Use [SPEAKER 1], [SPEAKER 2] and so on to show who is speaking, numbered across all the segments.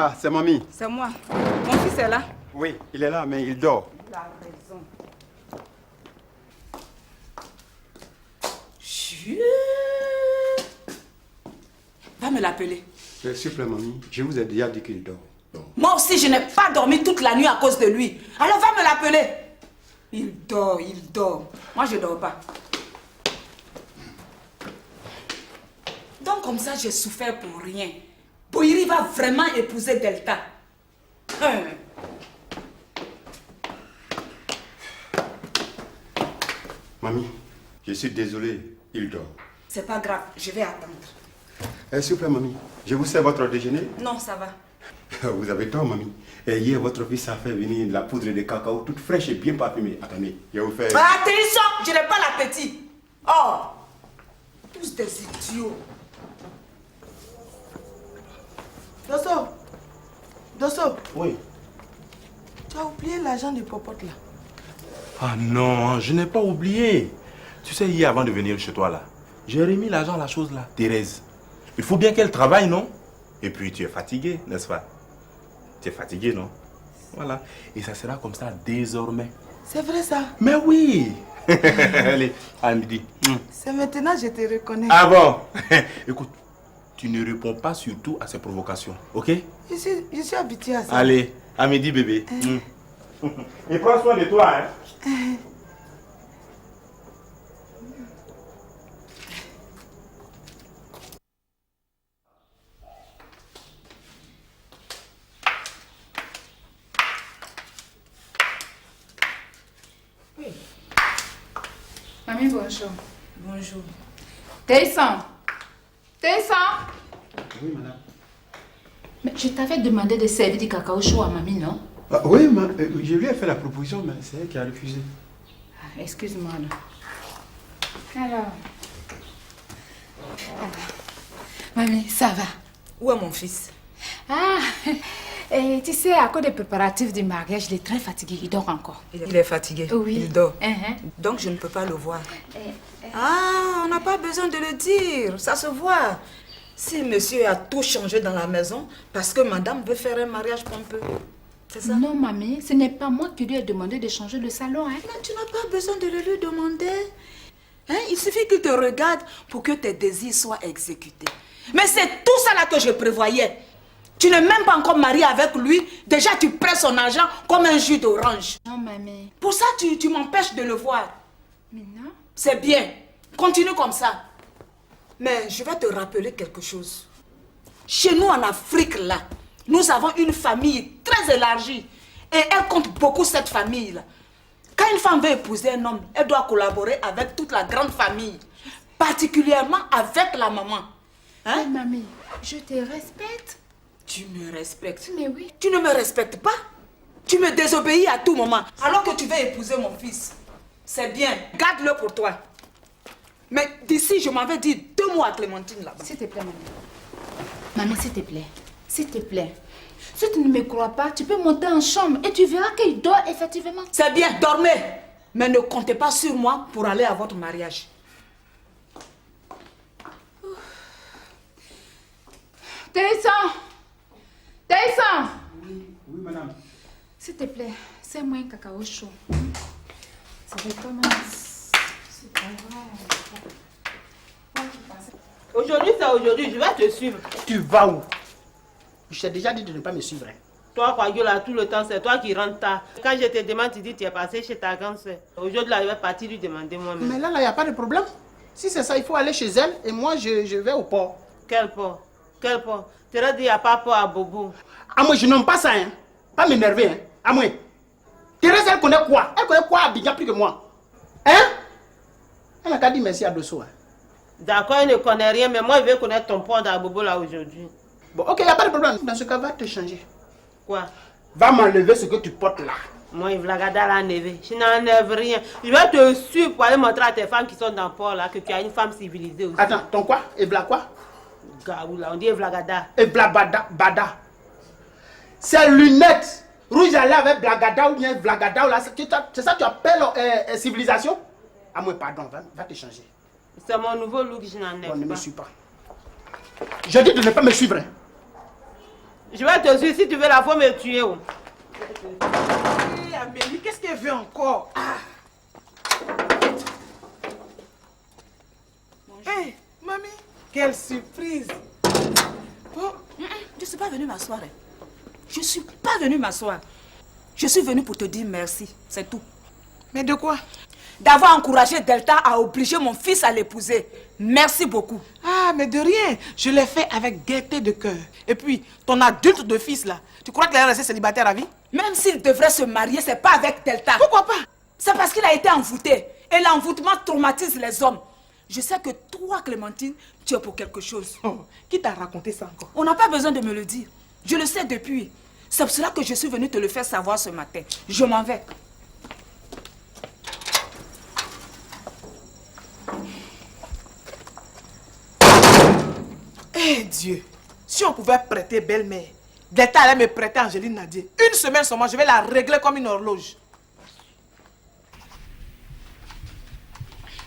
[SPEAKER 1] Ah, c'est mamie.
[SPEAKER 2] C'est moi. Mon fils est là?
[SPEAKER 1] Oui, il est là, mais il dort.
[SPEAKER 2] Il a raison. Chut. Va me l'appeler.
[SPEAKER 1] S'il vous plaît, mamie, je vous ai déjà dit qu'il dort.
[SPEAKER 2] Moi aussi, je n'ai pas dormi toute la nuit à cause de lui. Alors va me l'appeler. Il dort, il dort. Moi, je ne dors pas. Donc, comme ça, j'ai souffert pour rien. Boiri va vraiment épouser Delta.
[SPEAKER 1] Mamie, je suis désolé, il dort.
[SPEAKER 2] C'est pas grave, je vais attendre.
[SPEAKER 1] S'il vous plaît, mamie, je vous sers votre déjeuner?
[SPEAKER 2] Non, ça va.
[SPEAKER 1] Vous avez tort, mamie. Et hier, votre fils a fait venir de la poudre de cacao toute fraîche et bien parfumée. Attendez, je vais vous faire...
[SPEAKER 2] Attention, je n'ai pas l'appétit. Oh, tous des idiots.
[SPEAKER 3] Dosso. Dosso.
[SPEAKER 4] Oui.
[SPEAKER 3] Tu as oublié l'argent du popote là.
[SPEAKER 4] Ah non, je n'ai pas oublié. Tu sais, hier avant de venir chez toi là, j'ai remis l'argent à la chose là, Thérèse. Il faut bien qu'elle travaille, non? Et puis tu es fatigué, n'est-ce pas? Tu es fatigué, non? Voilà. Et ça sera comme ça désormais.
[SPEAKER 3] C'est vrai ça?
[SPEAKER 4] Mais oui. Allez, à midi.
[SPEAKER 3] C'est maintenant que je te reconnais.
[SPEAKER 4] Ah bon? Écoute, tu ne réponds pas surtout à ces provocations, ok?
[SPEAKER 3] Je suis habituée à ça.
[SPEAKER 4] Allez, à midi bébé. Et prends soin de toi, hein?
[SPEAKER 5] Mamie, bonjour.
[SPEAKER 2] Bonjour.
[SPEAKER 5] Tessan. Tessan.
[SPEAKER 1] Oui, madame.
[SPEAKER 5] Mais je t'avais demandé de servir du cacao chaud à mamie, non?
[SPEAKER 1] Ah, oui, je lui ai fait la proposition, mais c'est elle qui a refusé.
[SPEAKER 5] Ah, excuse-moi là. Alors. Mamie, ça va?
[SPEAKER 2] Où est mon fils?
[SPEAKER 5] Ah, et tu sais, à cause des préparatifs du mariage, il est très fatigué, il dort encore.
[SPEAKER 2] Il est fatigué.
[SPEAKER 5] Oui.
[SPEAKER 2] Il dort.
[SPEAKER 5] Uh-huh.
[SPEAKER 2] Donc je ne peux pas le voir. Ah, on n'a pas besoin de le dire. Ça se voit. Si monsieur a tout changé dans la maison, parce que madame veut faire un mariage pompeux. C'est ça?
[SPEAKER 5] Non, mamie, ce n'est pas moi qui lui ai demandé de changer le salon, hein?
[SPEAKER 2] Mais tu n'as pas besoin de le lui demander. Hein? Il suffit qu'il te regarde pour que tes désirs soient exécutés. Mais c'est tout ça là que je prévoyais. Tu n'es même pas encore mariée avec lui. Déjà, tu prends son argent comme un jus d'orange.
[SPEAKER 5] Non, mamie.
[SPEAKER 2] Pour ça, tu m'empêches de le voir.
[SPEAKER 5] Mais non.
[SPEAKER 2] C'est bien. Continue comme ça. Mais je vais te rappeler quelque chose. Chez nous en Afrique, là, nous avons une famille très élargie. Et elle compte beaucoup cette famille-là. Quand une femme veut épouser un homme, elle doit collaborer avec toute la grande famille. Particulièrement avec la maman. Hein?
[SPEAKER 5] Mais mamie, je te respecte.
[SPEAKER 2] Tu me respectes.
[SPEAKER 5] Mais oui.
[SPEAKER 2] Tu ne me respectes pas. Tu me désobéis à tout moment. Alors que tu veux épouser mon fils. C'est bien. Garde-le pour toi. Mais d'ici, je m'avais dit 2 mots à Clémentine là-bas.
[SPEAKER 5] S'il te plaît, mamie. Mamie, s'il te plaît. S'il te plaît. Si tu ne me crois pas, tu peux monter en chambre et tu verras qu'il dort effectivement.
[SPEAKER 2] C'est bien, dormez. Mais ne comptez pas sur moi pour aller à votre mariage.
[SPEAKER 5] Tessan. Tessan.
[SPEAKER 1] Oui, madame.
[SPEAKER 5] S'il te plaît, c'est-moi un cacao chaud. Ça recommence. C'est pas grave.
[SPEAKER 6] Aujourd'hui, c'est aujourd'hui, je vais te suivre.
[SPEAKER 7] Tu vas où? Je t'ai déjà dit de ne pas me suivre. Hein.
[SPEAKER 6] Toi, Kwagyo, là, tout le temps, c'est toi qui rentres tard. Quand je te demande, tu dis que tu es passé chez ta grande soeur. Aujourd'hui, là, je vais partir lui demander moi-même.
[SPEAKER 7] Mais là, il n'y a pas de problème. Si c'est ça, il faut aller chez elle et moi, je vais au port.
[SPEAKER 6] Quel port? Quel port? Tu aurais dit, il n'y a pas port à Bobo.
[SPEAKER 7] Ah, moi, je n'aime pas ça. Hein. Pas m'énerver. Hein. Ah, moi. Thérèse, elle connaît quoi? Elle connaît quoi à Abidjan plus que moi? Hein? Elle n'a qu'à dire merci à Dosso. Hein.
[SPEAKER 6] D'accord, il ne connaît rien, mais moi, je vais connaître ton port à Bobo, là, aujourd'hui.
[SPEAKER 7] Bon, ok, il n'y a pas de problème. Dans ce cas, va te changer.
[SPEAKER 6] Quoi?
[SPEAKER 7] Va m'enlever ce que tu portes là.
[SPEAKER 6] Moi, il va regarder à la neve. Je n'enlève rien. Je vais te suivre pour aller montrer à tes femmes qui sont dans le port là que tu as une femme civilisée aussi.
[SPEAKER 7] Attends, ton quoi? Et bla quoi?
[SPEAKER 6] Gaou là, on dit Vlagada.
[SPEAKER 7] Et bla bada. Ces lunettes rouges à lèvres avec blagada ou bien vlagada, là, c'est ça que tu appelles civilisation? Ah, moi, pardon, va te changer.
[SPEAKER 6] C'est mon nouveau look, je n'enlève
[SPEAKER 7] Bon, ne me
[SPEAKER 6] pas.
[SPEAKER 7] suis pas. Je dis de ne pas me suivre. Hein.
[SPEAKER 6] Je vais te suivre si tu veux la fois me tuer. Oh.
[SPEAKER 3] Hé, Amélie, qu'est-ce qu'elle veut encore? Hé, mamie, quelle surprise.
[SPEAKER 2] Oh, je ne suis pas venue m'asseoir. Je ne suis pas venue m'asseoir. Je suis venue pour te dire merci, c'est tout.
[SPEAKER 3] Mais de quoi?
[SPEAKER 2] D'avoir encouragé Delta à obliger mon fils à l'épouser. Merci beaucoup.
[SPEAKER 3] Ah, mais de rien. Je l'ai fait avec gaieté de cœur. Et puis, ton adulte de fils là, tu crois qu'il est resté célibataire à vie?
[SPEAKER 2] Même s'il devrait se marier, c'est pas avec Delta.
[SPEAKER 3] Pourquoi pas?
[SPEAKER 2] C'est parce qu'il a été envoûté. Et l'envoûtement traumatise les hommes. Je sais que toi, Clémentine, tu es pour quelque chose.
[SPEAKER 3] Oh, qui t'a raconté ça encore?
[SPEAKER 2] On n'a pas besoin de me le dire. Je le sais depuis. C'est pour cela que je suis venue te le faire savoir ce matin. Je m'en vais.
[SPEAKER 3] Eh Dieu, si on pouvait prêter belle-mère, Delta allait me prêter Angéline Nadier. Une semaine seulement, je vais la régler comme une horloge.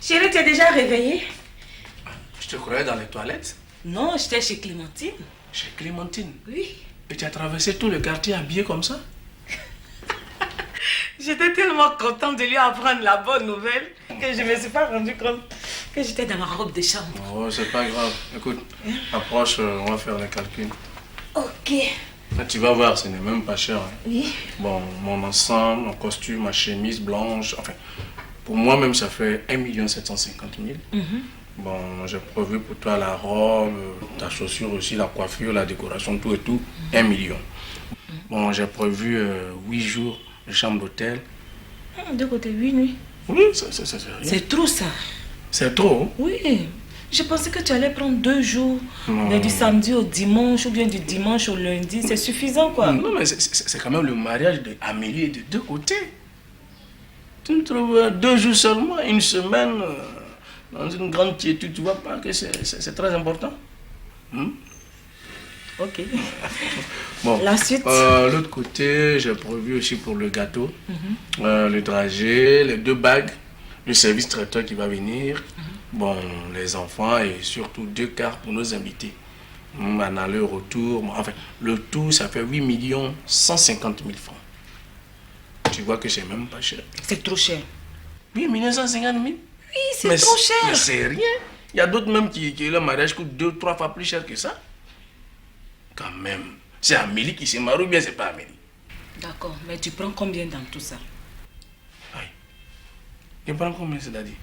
[SPEAKER 8] Chérie, tu es déjà réveillée?
[SPEAKER 9] Je te croyais dans les toilettes.
[SPEAKER 8] Non, j'étais chez Clémentine.
[SPEAKER 9] Chez Clémentine?
[SPEAKER 8] Oui.
[SPEAKER 9] Et tu as traversé tout le quartier habillé comme ça?
[SPEAKER 8] J'étais tellement contente de lui apprendre la bonne nouvelle que je ne me suis pas rendu compte que j'étais dans ma robe de chambre.
[SPEAKER 9] Oh, c'est pas grave. Écoute, approche, on va faire les calculs.
[SPEAKER 8] Ok.
[SPEAKER 9] Là, tu vas voir, ce n'est même pas cher. Hein.
[SPEAKER 8] Oui.
[SPEAKER 9] Bon, mon ensemble, mon costume, ma chemise blanche, enfin, pour moi-même, ça fait 1 750 000. Bon, j'ai prévu pour toi la robe, ta chaussure aussi, la coiffure, la décoration, tout et tout, 1 million. Bon, j'ai prévu 8 jours de chambre d'hôtel.
[SPEAKER 8] De côté, 8 nuits.
[SPEAKER 9] Oui, c'est rien.
[SPEAKER 8] C'est trop ça.
[SPEAKER 9] C'est trop?
[SPEAKER 8] Oui. Je pensais que tu allais prendre 2 jours, mais du samedi au dimanche ou bien du dimanche au lundi. C'est suffisant, quoi.
[SPEAKER 9] Non, mais c'est quand même le mariage d'Amélie et de deux côtés. Tu me trouves 2 jours seulement, une semaine, dans une grande quiétude, tu vois pas que c'est très important?
[SPEAKER 8] Ok.
[SPEAKER 9] Bon,
[SPEAKER 8] la suite?
[SPEAKER 9] L'autre côté, j'ai prévu aussi pour le gâteau, le dragée, les 2 bagues, le service traiteur qui va venir, bon, les enfants et surtout 2 cartes pour nos invités. Un aller-retour, enfin, le tout, ça fait 8 150 000 francs. Tu vois que c'est même pas cher.
[SPEAKER 8] C'est trop cher.
[SPEAKER 9] 8 150 000? Oui,
[SPEAKER 8] c'est trop cher.
[SPEAKER 9] Mais c'est rien. Il y a d'autres même qui le mariage coûte 2-3 fois plus cher que ça. Quand même. C'est Amélie qui se marie ou bien c'est pas Amélie?
[SPEAKER 8] D'accord, mais tu prends combien dans tout ça?
[SPEAKER 9] Aïe. Je prends combien, c'est-à-dire?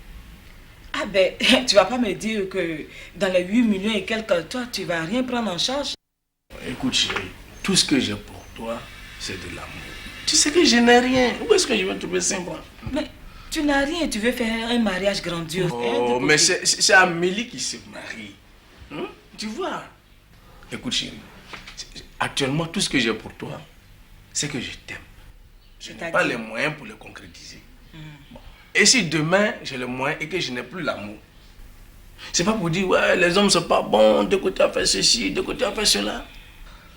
[SPEAKER 8] Ah ben, tu vas pas me dire que dans les 8 millions et quelques, toi, tu vas rien prendre en charge?
[SPEAKER 9] Écoute chérie, tout ce que j'ai pour toi, c'est de l'amour. Tu sais que je n'ai rien. Où est-ce que je vais trouver 5 francs?
[SPEAKER 8] Mais tu n'as rien, tu veux faire un mariage grandiose.
[SPEAKER 9] Oh, mais c'est Amélie qui se marie. Tu vois? Écoute chérie, actuellement tout ce que j'ai pour toi, c'est que je t'aime. Je n'ai pas les moyens pour le concrétiser. Bon. Et si demain j'ai le moyen et que je n'ai plus l'amour, c'est pas pour dire ouais les hommes sont pas bons, de côté à faire ceci, de côté à faire cela.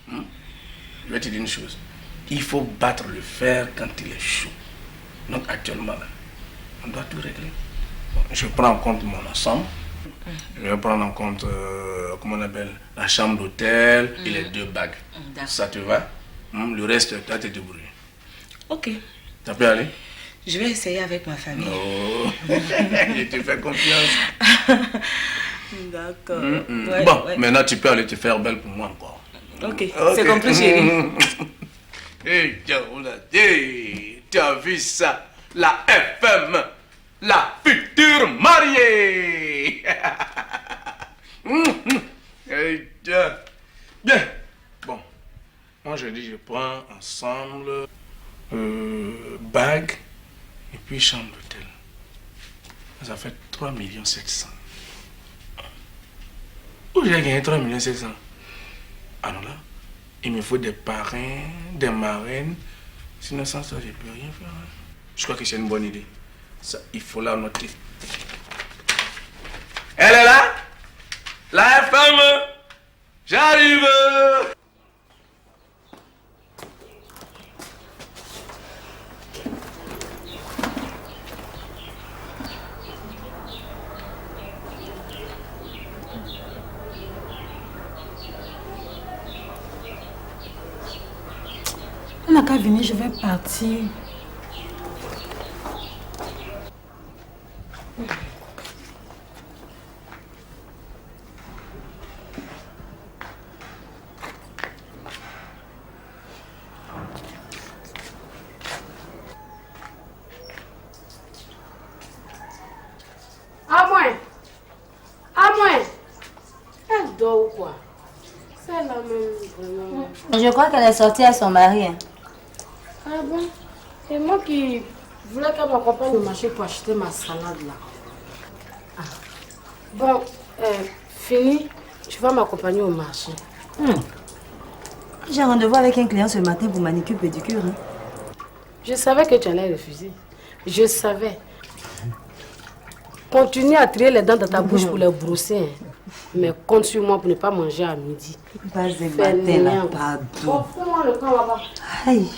[SPEAKER 9] Je vais te dire une chose. Il faut battre le fer quand il est chaud. Donc actuellement, là, on doit tout régler. Bon, je prends en compte mon ensemble. Je vais prendre en compte, comment on appelle, la chambre d'hôtel et les 2 bagues. Ça te va? Le reste, tu vas te débrouiller.
[SPEAKER 8] Ok.
[SPEAKER 9] Ça peut aller?
[SPEAKER 8] Je vais essayer avec ma famille.
[SPEAKER 9] Oh, je te fais confiance.
[SPEAKER 8] D'accord.
[SPEAKER 9] Ouais, bon, maintenant tu peux aller te faire belle pour moi encore.
[SPEAKER 8] Ok, c'est compris chérie.
[SPEAKER 9] Hey, tu as vu ça? La FM, la future mariée. Hey, bien. Bon, moi je dis je prends ensemble bague et puis chambre d'hôtel. Ça fait 3 700 000. Où j'ai gagné 3 700 000? Alors là, il me faut des parrains, des marraines. Sinon, sans ça, je ne peux rien faire. Je crois que c'est une bonne idée. Ça, il faut la noter. Elle est là? La FM? J'arrive!
[SPEAKER 8] n'a qu'à venir, je vais partir.
[SPEAKER 6] Elle dort ou quoi? C'est la même vraiment.
[SPEAKER 10] Je crois qu'elle est sortie à son mari. Hein.
[SPEAKER 6] Ah bon? C'est moi qui voulais qu'elle m'accompagne au marché pour acheter ma salade là. Ah. Bon, fini, tu vas m'accompagner au marché.
[SPEAKER 10] J'ai rendez-vous avec un client ce matin pour manicure pédicure. Hein.
[SPEAKER 6] Je savais que tu allais refuser. Je savais. Continue à trier les dents de ta bouche pour les brosser. Hein. Mais compte sur moi pour ne pas manger à midi.
[SPEAKER 10] Pas ce matin là, pardon.
[SPEAKER 6] Bon, fais-moi le camp là-bas.
[SPEAKER 10] Aïe.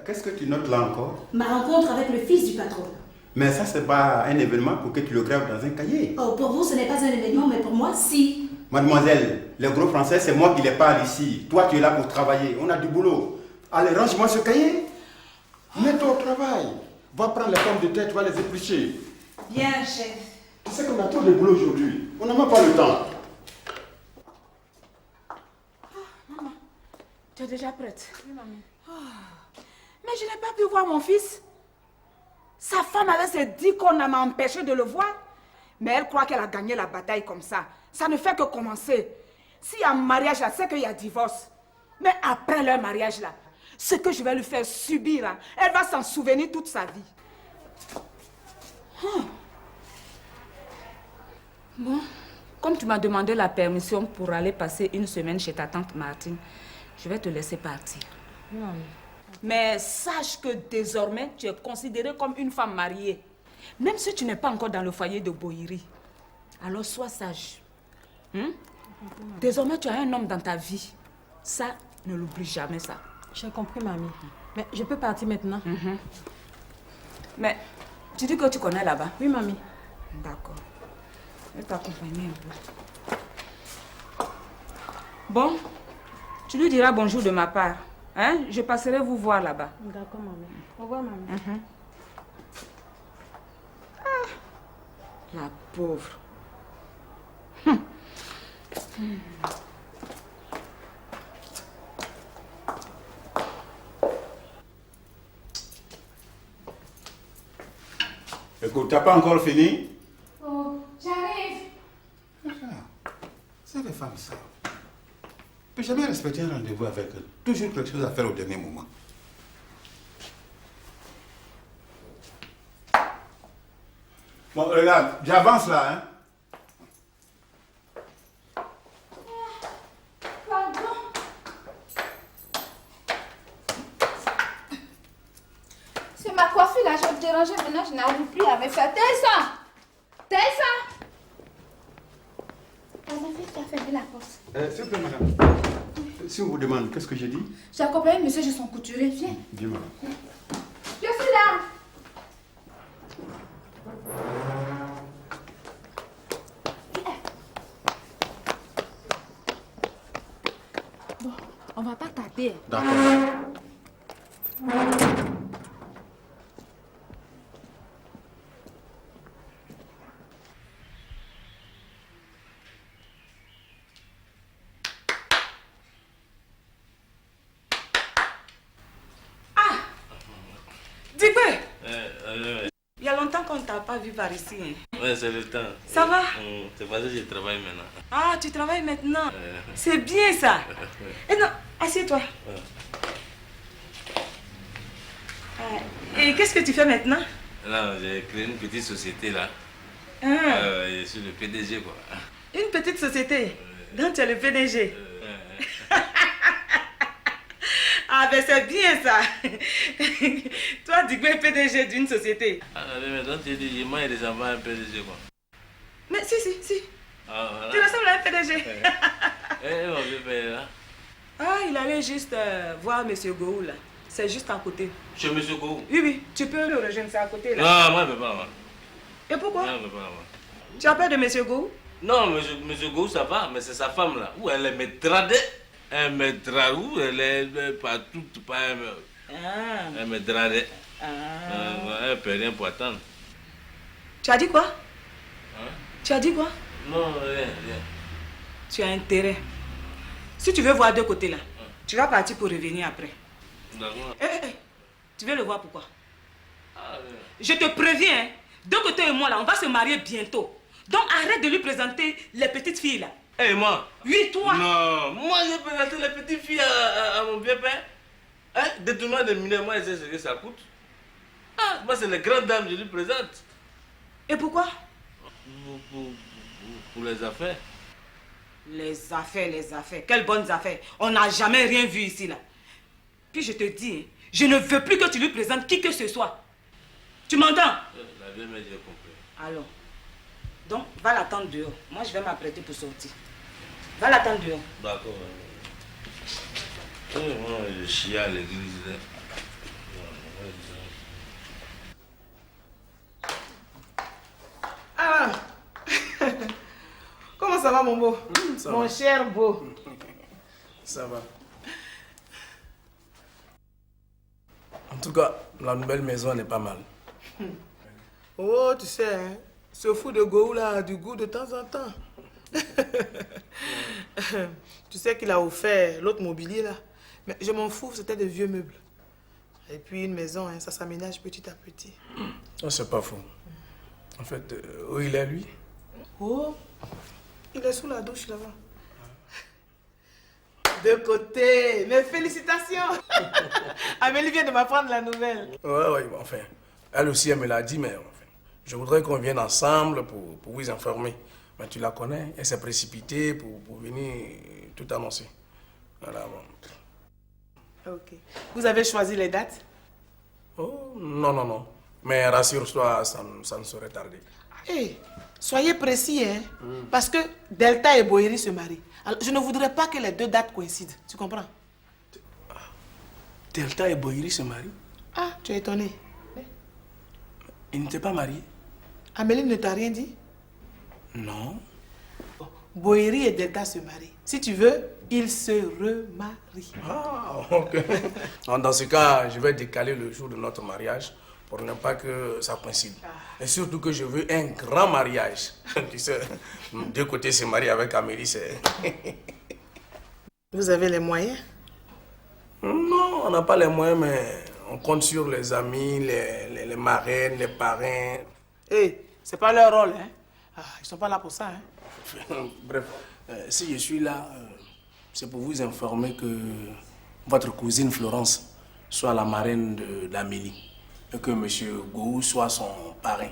[SPEAKER 1] Qu'est-ce que tu notes là encore?
[SPEAKER 11] Ma rencontre avec le fils du patron.
[SPEAKER 1] Mais ça, c'est pas un événement pour que tu le graves dans un cahier.
[SPEAKER 11] Oh, pour vous, ce n'est pas un événement, mais pour moi, si.
[SPEAKER 1] Mademoiselle, les gros français, c'est moi qui les parle ici. Toi, tu es là pour travailler. On a du boulot. Allez, range-moi ce cahier. Mets-toi au travail. Va prendre les pommes de terre, tu vas les éplucher.
[SPEAKER 2] Bien, chef.
[SPEAKER 1] Tu sais qu'on a trop de boulot aujourd'hui. On n'a même pas le temps.
[SPEAKER 2] Maman, tu es déjà prête? Oui, maman. Mais je n'ai pas pu voir mon fils. Sa femme avait ses 10 qu'on m'a empêché de le voir. Mais elle croit qu'elle a gagné la bataille comme ça. Ça ne fait que commencer. S'il y a mariage là, c'est qu'il y a divorce. Mais après leur mariage là, ce que je vais lui faire subir, hein, elle va s'en souvenir toute sa vie. Bon, comme tu m'as demandé la permission pour aller passer une semaine chez ta tante Martine, je vais te laisser partir.
[SPEAKER 6] Non.
[SPEAKER 2] Mais sache que désormais, tu es considérée comme une femme mariée. Même si tu n'es pas encore dans le foyer de Bohiri. Alors sois sage. Désormais, tu as un homme dans ta vie. Ça, ne l'oublie jamais ça.
[SPEAKER 8] J'ai compris, mamie. Mais je peux partir maintenant.
[SPEAKER 2] Mais tu dis que tu connais là-bas?
[SPEAKER 8] Oui, mamie.
[SPEAKER 2] D'accord. Je vais t'accompagner un peu. Bon, tu lui diras bonjour de ma part. Hein? Je passerai vous voir là-bas.
[SPEAKER 8] D'accord, maman. Au revoir, maman.
[SPEAKER 2] La pauvre.
[SPEAKER 1] Écoute, t'as pas encore fini?
[SPEAKER 5] Oh, j'arrive.
[SPEAKER 1] C'est les femmes, ça. Je ne peux jamais respecter un rendez-vous avec elles. Toujours quelque chose à faire au dernier moment. Bon, regarde, j'avance là, hein.
[SPEAKER 5] Pardon. C'est ma coiffure là, je vais te déranger maintenant, je n'arrive plus à me faire. Tessa! Tessa! Pardon, tu as fermé la porte.
[SPEAKER 1] S'il vous plaît, madame. Si on vous demande, qu'est-ce que j'ai dit?
[SPEAKER 5] J'ai accompagné monsieur chez son couturier, viens.
[SPEAKER 1] Bien, madame.
[SPEAKER 5] Je suis là. Bon, on va pas tarder.
[SPEAKER 1] D'accord.
[SPEAKER 2] Il y a longtemps qu'on ne t'a pas vu par ici. Hein.
[SPEAKER 12] Ouais, c'est le temps.
[SPEAKER 2] Ça va?
[SPEAKER 12] C'est parce que je travaille maintenant.
[SPEAKER 2] Ah, tu travailles maintenant. C'est bien ça. Et non, assieds-toi. Et qu'est-ce que tu fais maintenant?
[SPEAKER 12] Non, j'ai créé une petite société là. Je suis le PDG quoi.
[SPEAKER 2] Une petite société dont tu es le PDG. Ah ben c'est bien ça. Toi, tu es PDG d'une société.
[SPEAKER 12] Ah, mais donc tu dis, moi il ressemble à un PDG quoi.
[SPEAKER 2] Mais si.
[SPEAKER 12] Ah, voilà.
[SPEAKER 2] Tu ressembles à un PDG.
[SPEAKER 12] On veut faire là.
[SPEAKER 2] Ah, il allait juste voir M. Gohou là. C'est juste à côté.
[SPEAKER 12] Chez M. Gou?
[SPEAKER 2] Oui, oui, tu peux le rejoindre, c'est à côté là.
[SPEAKER 12] Non, moi je ne peux pas. Moi.
[SPEAKER 2] Et pourquoi?
[SPEAKER 12] Non, je ne peux pas. Moi.
[SPEAKER 2] Tu as peur de M. Gou?
[SPEAKER 12] Non, M. Gou, ça va, mais c'est sa femme là. Où elle me tradait. Elle me tradait. Où elle est partout. Elle me tradait. Elle ne peut rien pour attendre.
[SPEAKER 2] Tu as dit quoi?
[SPEAKER 12] Hein?
[SPEAKER 2] Tu as dit quoi?
[SPEAKER 12] Non, rien.
[SPEAKER 2] Tu as intérêt. Si tu veux voir deux côtés là, tu vas partir pour revenir après.
[SPEAKER 12] D'accord.
[SPEAKER 2] Tu veux le voir pourquoi? Je te préviens, hein, deux côtés et moi là, on va se marier bientôt. Donc arrête de lui présenter les petites filles là.
[SPEAKER 12] Et moi?
[SPEAKER 2] Oui, toi.
[SPEAKER 12] Non, moi j'ai présenté les petites filles à mon vieux père. Hein? Détournement de mineurs, moi je sais ce que ça coûte. Moi c'est les grandes dames, je lui présente.
[SPEAKER 2] Et pourquoi?
[SPEAKER 12] Pour les affaires.
[SPEAKER 2] Les affaires. Quelles bonnes affaires. On n'a jamais rien vu ici là. Puis je te dis, hein, je ne veux plus que tu lui présentes qui que ce soit. Tu m'entends?
[SPEAKER 12] La vieille mère, j'ai compris.
[SPEAKER 2] Alors, donc va l'attendre dehors. Moi je vais m'apprêter pour sortir. Va l'attendre dehors.
[SPEAKER 12] D'accord. Moi je chie à l'église là.
[SPEAKER 3] Ah. Comment ça va mon beau? Mon cher beau.
[SPEAKER 9] Ça va. En tout cas, la nouvelle maison n'est pas mal.
[SPEAKER 3] Oh, tu sais, hein, ce fou de Gou là a du goût de temps en temps. Tu sais qu'il a offert l'autre mobilier là. Mais je m'en fous, c'était de vieux meubles. Et puis une maison, hein, ça s'aménage petit à petit.
[SPEAKER 9] Oh, c'est pas faux. En fait, où il est lui?
[SPEAKER 3] Oh, il est sous la douche là-bas. De côté, mes félicitations. Amélie vient de m'apprendre la nouvelle.
[SPEAKER 9] Ouais, enfin. Elle aussi, elle me l'a dit, mais enfin, je voudrais qu'on vienne ensemble pour vous informer. Mais tu la connais, elle s'est précipitée pour venir tout annoncer. Voilà, bon.
[SPEAKER 3] Ok. Vous avez choisi les dates?
[SPEAKER 9] Oh, non. Mais rassure-toi, ça ne saurait tarder.
[SPEAKER 3] Hey, soyez précis, hein. Parce que Delta et Boyeri se marient. Alors, je ne voudrais pas que les deux dates coïncident. Tu comprends?
[SPEAKER 9] Delta et Boyeri se marient?
[SPEAKER 3] Ah, tu es étonné.
[SPEAKER 9] Ils n'étaient pas mariés?
[SPEAKER 3] Amélie ne t'a rien dit?
[SPEAKER 9] Non.
[SPEAKER 3] Boyeri et Delta se marient. Si tu veux, ils se remarient.
[SPEAKER 9] Ah, ok. Dans ce cas, je vais décaler le jour de notre mariage pour ne pas que ça coïncide. Et surtout que je veux un grand mariage. Tu sais, de côté se marier avec Amélie, c'est...
[SPEAKER 3] Vous avez les moyens?
[SPEAKER 9] Non, on n'a pas les moyens, mais on compte sur les amis, les marraines, les parrains.
[SPEAKER 3] Hey, c'est pas leur rôle, hein? Ah, ils sont pas là pour ça, hein?
[SPEAKER 9] Bref, si je suis là, c'est pour vous informer que votre cousine Florence soit la marraine d'Amélie et que M. Gou soit son parrain.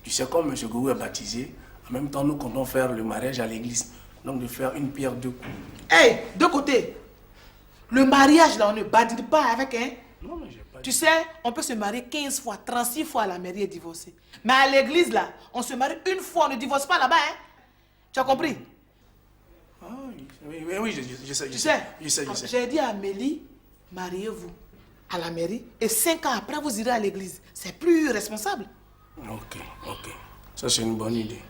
[SPEAKER 9] Tu sais, comme M. Gou est baptisé, en même temps, nous comptons faire le mariage à l'église. Donc, de faire une pierre deux coups.
[SPEAKER 3] Hey, de côté. Le mariage, là, on ne badine pas avec, hein?
[SPEAKER 9] Non, mais j'ai pas dit.
[SPEAKER 3] Tu sais, on peut se marier 15 fois, 36 fois à la mairie et divorcer. Mais à l'église, là, on se marie une fois, on ne divorce pas là-bas, hein? Tu as compris?
[SPEAKER 9] Ah, oui, je sais.
[SPEAKER 3] Tu sais,
[SPEAKER 9] Je sais.
[SPEAKER 3] j'ai dit à Amélie, mariez-vous à la mairie et 5 ans après, vous irez à l'église. C'est plus responsable.
[SPEAKER 9] Ok. Ça, c'est une bonne idée.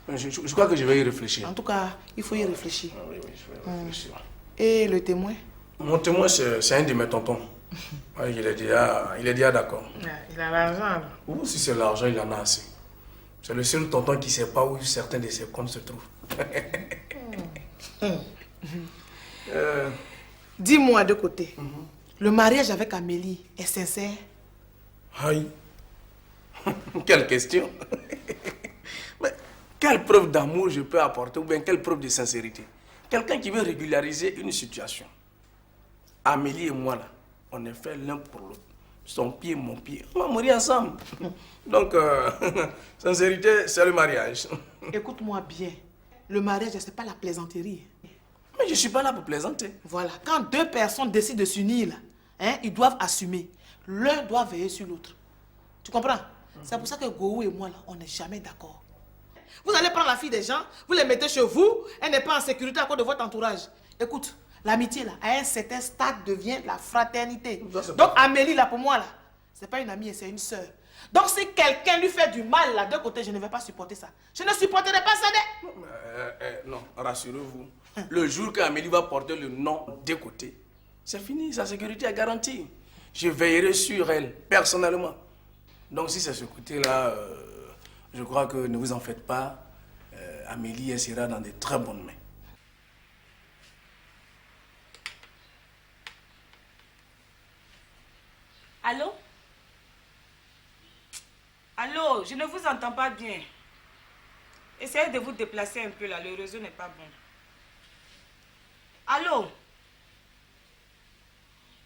[SPEAKER 9] Je crois que je vais y réfléchir.
[SPEAKER 3] En tout cas, il faut y réfléchir.
[SPEAKER 9] Oui, je vais réfléchir.
[SPEAKER 3] Et le témoin?
[SPEAKER 9] Mon témoin, c'est un de mes tontons. Il est déjà d'accord.
[SPEAKER 3] Il a l'argent.
[SPEAKER 9] Ou si c'est l'argent, il en a assez. C'est le seul tonton qui ne sait pas où certains de ses comptes se trouvent.
[SPEAKER 3] Dis-moi de côté, le mariage avec Amélie est sincère?
[SPEAKER 9] Aïe. Quelle question. Mais quelle preuve d'amour je peux apporter ou bien quelle preuve de sincérité? Quelqu'un qui veut régulariser une situation. Amélie et moi, là, on est fait l'un pour l'autre. Son pied, mon pied. On va mourir ensemble. Donc, sincérité, c'est le mariage.
[SPEAKER 3] Écoute-moi bien. Le mariage, ce n'est pas la plaisanterie.
[SPEAKER 9] Mais je ne suis pas là pour plaisanter.
[SPEAKER 3] Voilà. Quand deux personnes décident de s'unir, là, hein, ils doivent assumer. L'un doit veiller sur l'autre. Tu comprends? C'est pour ça que Gou et moi, là, on n'est jamais d'accord. Vous allez prendre la fille des gens, vous les mettez chez vous, elle n'est pas en sécurité à cause de votre entourage. Écoute, L'amitié, là, à un certain stade, devient la fraternité. Donc, Amélie, là, pour moi, là, c'est pas une amie, c'est une sœur. Donc, si quelqu'un lui fait du mal, là, de côté, je ne vais pas supporter ça. Je ne supporterai pas ça.
[SPEAKER 9] Non, rassurez-vous. Le jour qu'Amélie va porter le nom des côtés, c'est fini, sa sécurité est garantie. Je veillerai sur elle, personnellement. Donc, si c'est ce côté-là, je crois que ne vous en faites pas. Amélie, elle sera dans de très bonnes mains.
[SPEAKER 8] Allô? Allô, je ne vous entends pas bien. Essayez de vous déplacer un peu là, le réseau n'est pas bon. Allô?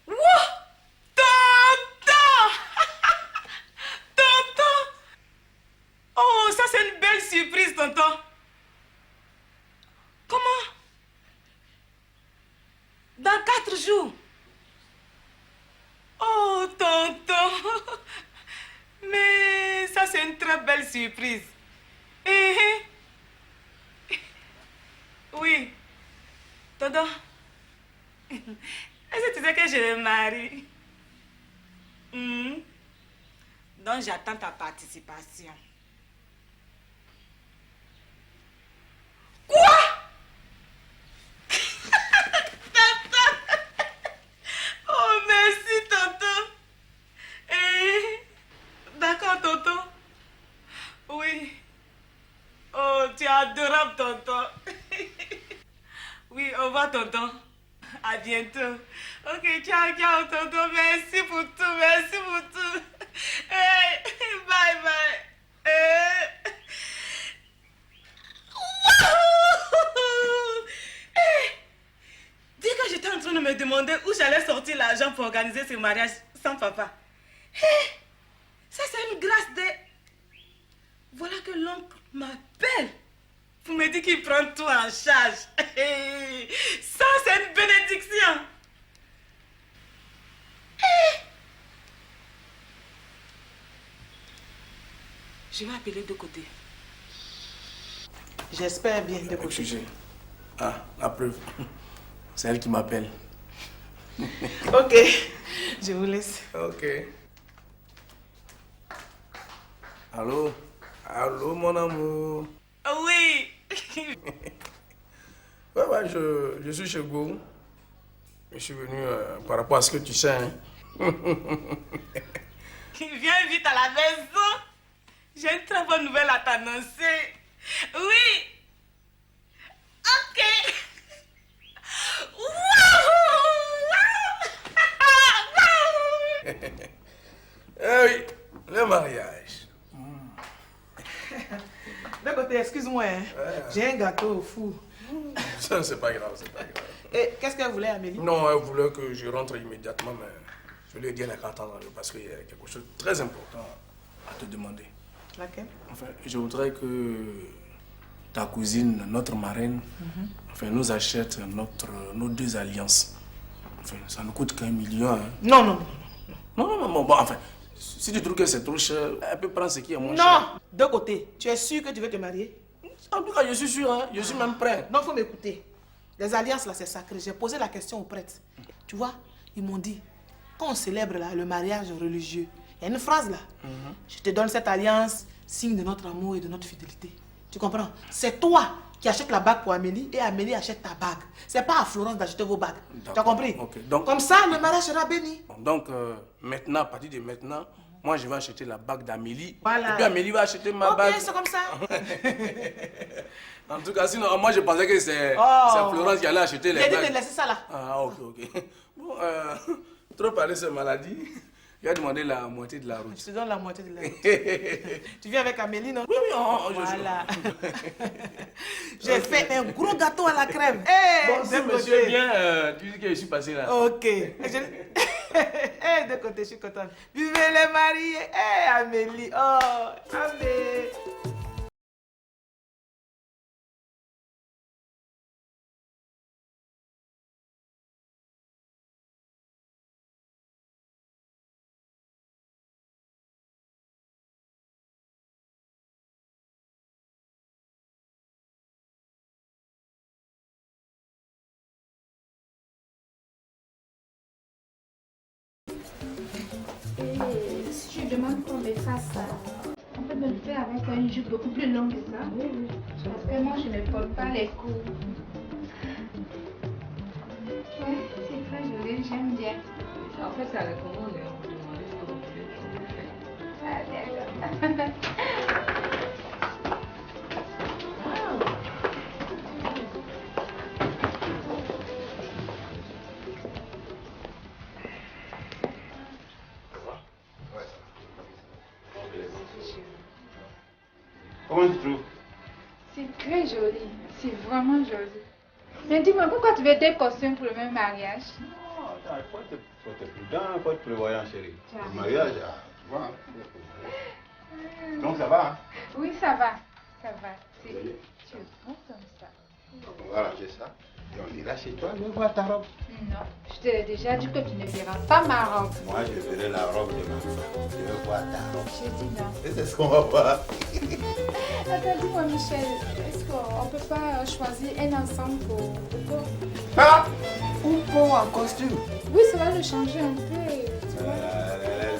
[SPEAKER 8] Wouah! Tonton! Tonton! Oh, ça c'est une belle surprise, tonton. Comment? Dans 4 jours? Oh, tonton! Mais ça, c'est une très belle surprise. Oui. Tonton, est-ce que tu sais que je me marie? Donc, j'attends ta participation. Quoi? Oh, merci, tonton. D'accord, tonton. Oui. Oh, tu es adorable, tonton. Oui, au revoir, tonton. À bientôt. Ok, ciao, ciao, tonton. Merci pour tout, merci pour tout. Bye, bye. Dis que j'étais en train de me demander où j'allais sortir l'argent pour organiser ce mariage sans papa. Ça, c'est une grâce de... Voilà que l'oncle m'appelle pour me dire qu'il prend tout en charge. Ça, c'est une bénédiction. Je vais appeler de côté.
[SPEAKER 3] J'espère bien de côté.
[SPEAKER 9] Sujet. Ah, la preuve. C'est elle qui m'appelle.
[SPEAKER 3] Ok, je vous laisse.
[SPEAKER 9] Ok. Allô? Allô, mon amour?
[SPEAKER 8] Oui.
[SPEAKER 9] Ouais, je suis chez Go. Je suis venu par rapport à ce que tu sais. Hein.
[SPEAKER 8] Viens vite à la maison. J'ai une très bonne nouvelle à t'annoncer. Oui. Ok.
[SPEAKER 9] Eh oui, le mariage.
[SPEAKER 3] De côté, excuse-moi, hein. J'ai un gâteau fou.
[SPEAKER 9] Ça, c'est pas grave, c'est pas grave.
[SPEAKER 3] Et qu'est-ce qu'elle voulait, Amélie?
[SPEAKER 9] Non, elle voulait que je rentre immédiatement, mais je lui ai dit elle a qu'à attendre parce qu'il y a quelque chose de très important à te demander.
[SPEAKER 3] Laquelle?
[SPEAKER 9] Enfin, je voudrais que ta cousine, notre marraine, enfin, nous achète nos 2 alliances. Enfin, ça ne coûte qu'1 million. Hein.
[SPEAKER 3] Non, non, non.
[SPEAKER 9] Non, bon, enfin, si tu trouves que c'est trop cher, elle peut prendre ce qui est moins cher.
[SPEAKER 3] Non, de côté. Tu es sûr que tu veux te marier?
[SPEAKER 9] En tout cas, je suis sûr, hein, je suis même prêt.
[SPEAKER 3] Non, il faut m'écouter. Les alliances, là, c'est sacré. J'ai posé la question aux prêtres. Tu vois, ils m'ont dit, quand on célèbre là, le mariage religieux, il y a une phrase là. Je te donne cette alliance, signe de notre amour et de notre fidélité. Tu comprends? C'est toi qui achètes la bague pour Amélie et Amélie achète ta bague. C'est pas à Florence d'acheter vos bagues. Tu as compris?
[SPEAKER 9] Okay. Donc,
[SPEAKER 3] comme ça, le mariage sera béni.
[SPEAKER 9] Donc, maintenant, à partir de maintenant, moi, je vais acheter la bague d'Amélie.
[SPEAKER 3] Voilà.
[SPEAKER 9] Et puis Amélie va acheter ma bague.
[SPEAKER 3] Ok, c'est comme ça.
[SPEAKER 9] En tout cas, sinon, moi, je pensais que c'est Florence qui allait acheter les bagues.
[SPEAKER 3] J'ai dit de laisser ça là.
[SPEAKER 9] Ah, ok. Bon, trop parler de cette maladie. Je vais demander la moitié de la route.
[SPEAKER 3] Je te donne la moitié de la route. Tu viens avec Amélie, non?
[SPEAKER 9] Oui,
[SPEAKER 3] voilà. J'ai fait un gros gâteau à la crème.
[SPEAKER 9] Bon, monsieur, bien, tu dis que je suis passé là.
[SPEAKER 3] Ok. De côté, je suis contente. Vivez les mariés. Amélie. Oh, Amélie.
[SPEAKER 5] Et si je demande qu'on me fasse ça, on peut me le faire avec une jupe beaucoup plus longue que ça. Oui, oui. Parce que moi, je ne porte pas les coups. Ouais, c'est très joli, j'aime bien.
[SPEAKER 13] En fait, ça recommande, on peut demander ce que vous voulez.
[SPEAKER 5] Ah, d'accord.
[SPEAKER 1] Comment tu trouves?
[SPEAKER 5] C'est très joli, c'est vraiment joli. Mais dis-moi, pourquoi tu veux des costumes pour le même mariage?
[SPEAKER 1] Non, attends, il faut être prudent, il faut être prévoyant, chérie. Le mariage, tu vois. Donc ça va, hein?
[SPEAKER 5] Oui, ça va. Ça va. Tu es bon comme ça.
[SPEAKER 1] On va arranger ça. Et on ira chez toi, mais voir ta robe.
[SPEAKER 5] Non, je t'ai déjà dit que tu ne verras pas ma robe.
[SPEAKER 1] Moi, je verrai la robe de ma femme. Je veux voir ta robe.
[SPEAKER 5] J'ai dit non.
[SPEAKER 1] Et c'est ce qu'on va voir.
[SPEAKER 5] Attends, dis-moi, Michel, est-ce qu'on ne peut pas choisir un ensemble pour
[SPEAKER 1] Ah! Ou pour un costume?
[SPEAKER 5] Oui, ça va le changer un peu. Tu vois.